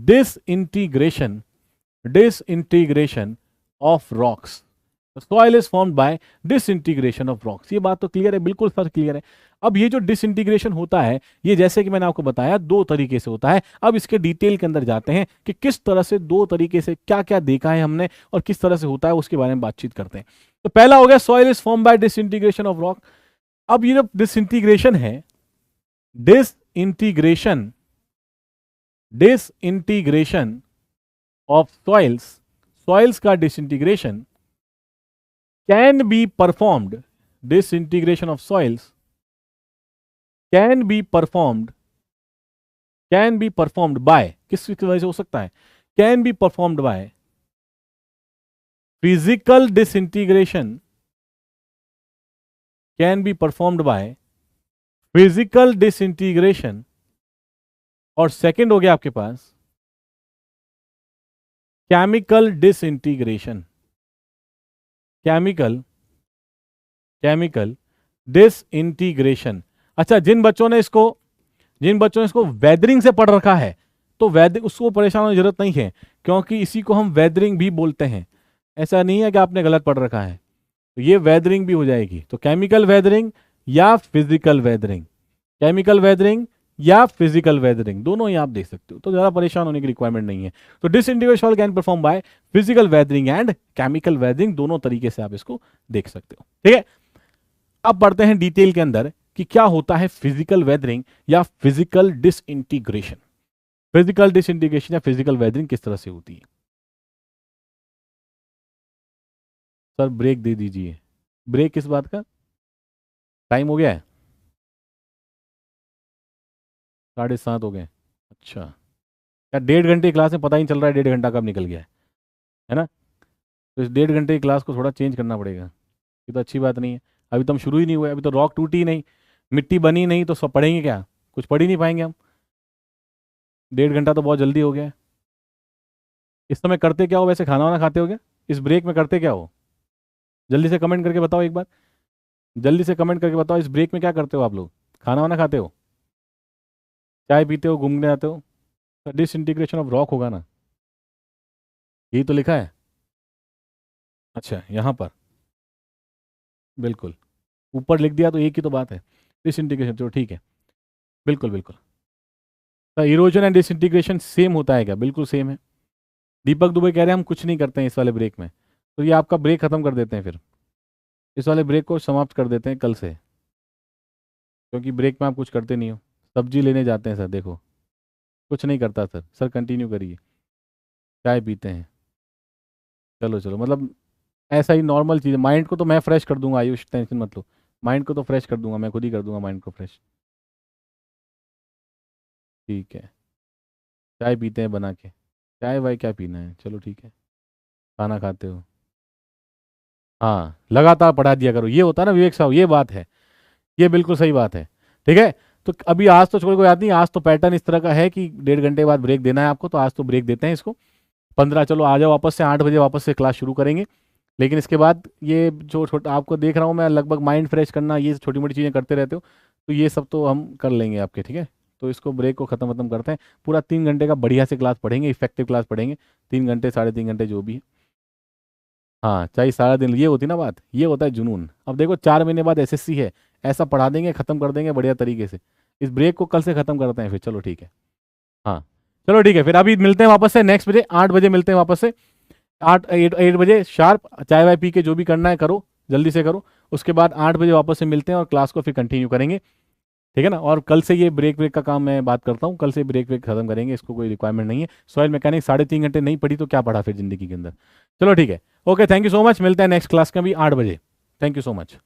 disintegration of rocks. Soil is formed by disintegration of rocks. ये बात तो क्लियर है, बिल्कुल सर क्लियर है। अब ये जो डिसइंटीग्रेशन होता है, ये जैसे कि मैंने आपको बताया दो तरीके से होता है। अब इसके डिटेल के अंदर जाते हैं कि किस तरह से, दो तरीके से क्या क्या देखा है हमने और किस तरह से होता है, उसके बारे में बातचीत करते हैं। तो पहला हो गया soil is form by disintegration of rock. अब ये जो डिसइंटीग्रेशन है, डिसइंटीग्रेशन ऑफ सॉइल्स का disintegration can be performed, disintegration of soils can be performed by, किस वजह से हो सकता है? Can be performed by physical disintegration, can be performed by physical disintegration, और सेकंड हो गया आपके पास केमिकल डिसइंटीग्रेशन, केमिकल डिसइंटीग्रेशन। अच्छा, जिन बच्चों ने इसको वेदरिंग से पढ़ रखा है, तो उसको परेशान होने की जरूरत नहीं है, क्योंकि इसी को हम वेदरिंग भी बोलते हैं। ऐसा नहीं है कि आपने गलत पढ़ रखा है, तो ये वेदरिंग भी हो जाएगी। तो केमिकल वेदरिंग या फिजिकल वेदरिंग, केमिकल वेदरिंग या फिजिकल वेदरिंग, दोनों ही आप देख सकते हो, तो ज्यादा परेशान होने की रिक्वायरमेंट नहीं है। तो disintegration can perform by physical weathering and chemical weathering, दोनों तरीके से आप इसको देख सकते हो। ठीक है, अब बढ़ते हैं डिटेल के अंदर कि क्या होता है फिजिकल वेदरिंग या फिजिकल डिसइंटीग्रेशन। फिजिकल डिसइंटीग्रेशन या फिजिकल वेदरिंग किस तरह से होती है? सर ब्रेक दे दीजिए। ब्रेक किस बात का? टाइम हो गया है, 7:30 हो गए। अच्छा, क्या 1.5 घंटे की क्लास में पता ही नहीं चल रहा है 1.5 घंटा कब निकल गया है ना? तो इस 1.5 घंटे की क्लास को थोड़ा चेंज करना पड़ेगा, ये तो अच्छी बात नहीं है। अभी तो हम शुरू ही नहीं हुए, अभी तो रॉक टूटी ही नहीं, मिट्टी बनी नहीं, तो सब पढ़ेंगे क्या? कुछ पढ़ ही नहीं पाएंगे हम। 1.5 घंटा तो बहुत जल्दी हो गया है। इस समय करते क्या हो वैसे? खाना वाना खाते हो क्या? इस ब्रेक में करते क्या हो? जल्दी से कमेंट करके बताओ एक बार, जल्दी से कमेंट करके बताओ, इस ब्रेक में क्या करते हो आप लोग? खाना वाना खाते हो, चाय पीते हो, घूमने आते हो? डिसइंटीग्रेशन ऑफ रॉक होगा ना, यही तो लिखा है। अच्छा, यहाँ पर बिल्कुल ऊपर लिख दिया तो एक ही तो बात है, डिसइंटीग्रेशन। चलो ठीक है, बिल्कुल बिल्कुल। तो इरोजन एंड डिसइंटीग्रेशन सेम होता है क्या? बिल्कुल सेम है। दीपक दुबे कह रहे हैं हम कुछ नहीं करते हैं इस वाले ब्रेक में, तो ये आपका ब्रेक खत्म कर देते हैं, फिर इस वाले ब्रेक को समाप्त कर देते हैं कल से, क्योंकि ब्रेक में आप कुछ करते नहीं हो। सब्जी लेने जाते हैं सर, देखो कुछ नहीं करता सर। सर कंटिन्यू करिए, चाय पीते हैं, चलो चलो, मतलब ऐसा ही नॉर्मल चीज़ है। माइंड को तो मैं फ्रेश कर दूंगा, आयुष टेंशन मत लो, माइंड को तो फ्रेश कर दूंगा, मैं खुद ही कर दूंगा माइंड को फ्रेश। ठीक है, चाय पीते हैं बना के, चाय वाय क्या पीना है, चलो ठीक है। खाना खाते हो, हाँ लगातार पढ़ा दिया करो, ये होता है ना विवेक साहब, ये बात है, ये बिल्कुल सही बात है। ठीक है, तो अभी आज तो छोड़ को याद नहीं, आज तो पैटर्न इस तरह का है कि 1.5 घंटे बाद ब्रेक देना है आपको, तो आज तो ब्रेक देते हैं इसको 15। चलो आ जाओ वापस से, 8 बजे वापस से क्लास शुरू करेंगे। लेकिन इसके बाद ये जो छोटा आपको देख रहा हूँ मैं, लगभग माइंड फ्रेश करना, ये छोटी मोटी चीज़ें करते रहते हो, तो ये सब तो हम कर लेंगे आपके। ठीक है, तो इसको ब्रेक को खत्म करते हैं। पूरा 3 घंटे का बढ़िया से क्लास पढ़ेंगे, इफेक्टिव क्लास पढ़ेंगे, 3 घंटे 3.5 घंटे जो भी है। हाँ, चाहिए सारा दिन, ये होती ना बात, ये होता है जुनून। अब देखो 4 महीने बाद एसएससी है, ऐसा पढ़ा देंगे, खत्म कर देंगे बढ़िया तरीके से। इस ब्रेक को कल से खत्म करते हैं फिर, चलो ठीक है। हाँ चलो ठीक है, फिर अभी मिलते हैं वापस से नेक्स्ट बजे, 8 बजे मिलते हैं वापस से, 8 बजे शार्प। चाय वाय पी के जो भी करना है करो, जल्दी से करो। उसके बाद 8 बजे वापस से मिलते हैं और क्लास को फिर कंटिन्यू करेंगे, ठीक है ना? और कल से ये ब्रेक का काम मैं बात करता हूँ, कल से ब्रेक खत्म करेंगे, इसको कोई रिक्वायरमेंट नहीं है। सॉइल मैकेनिक्स 3.5 घंटे नहीं पढ़ी तो क्या पढ़ा फिर जिंदगी के अंदर। चलो ठीक है, okay, thank you so much, मिलते हैं नेक्स्ट क्लास का भी 8 बजे। Thank you so much.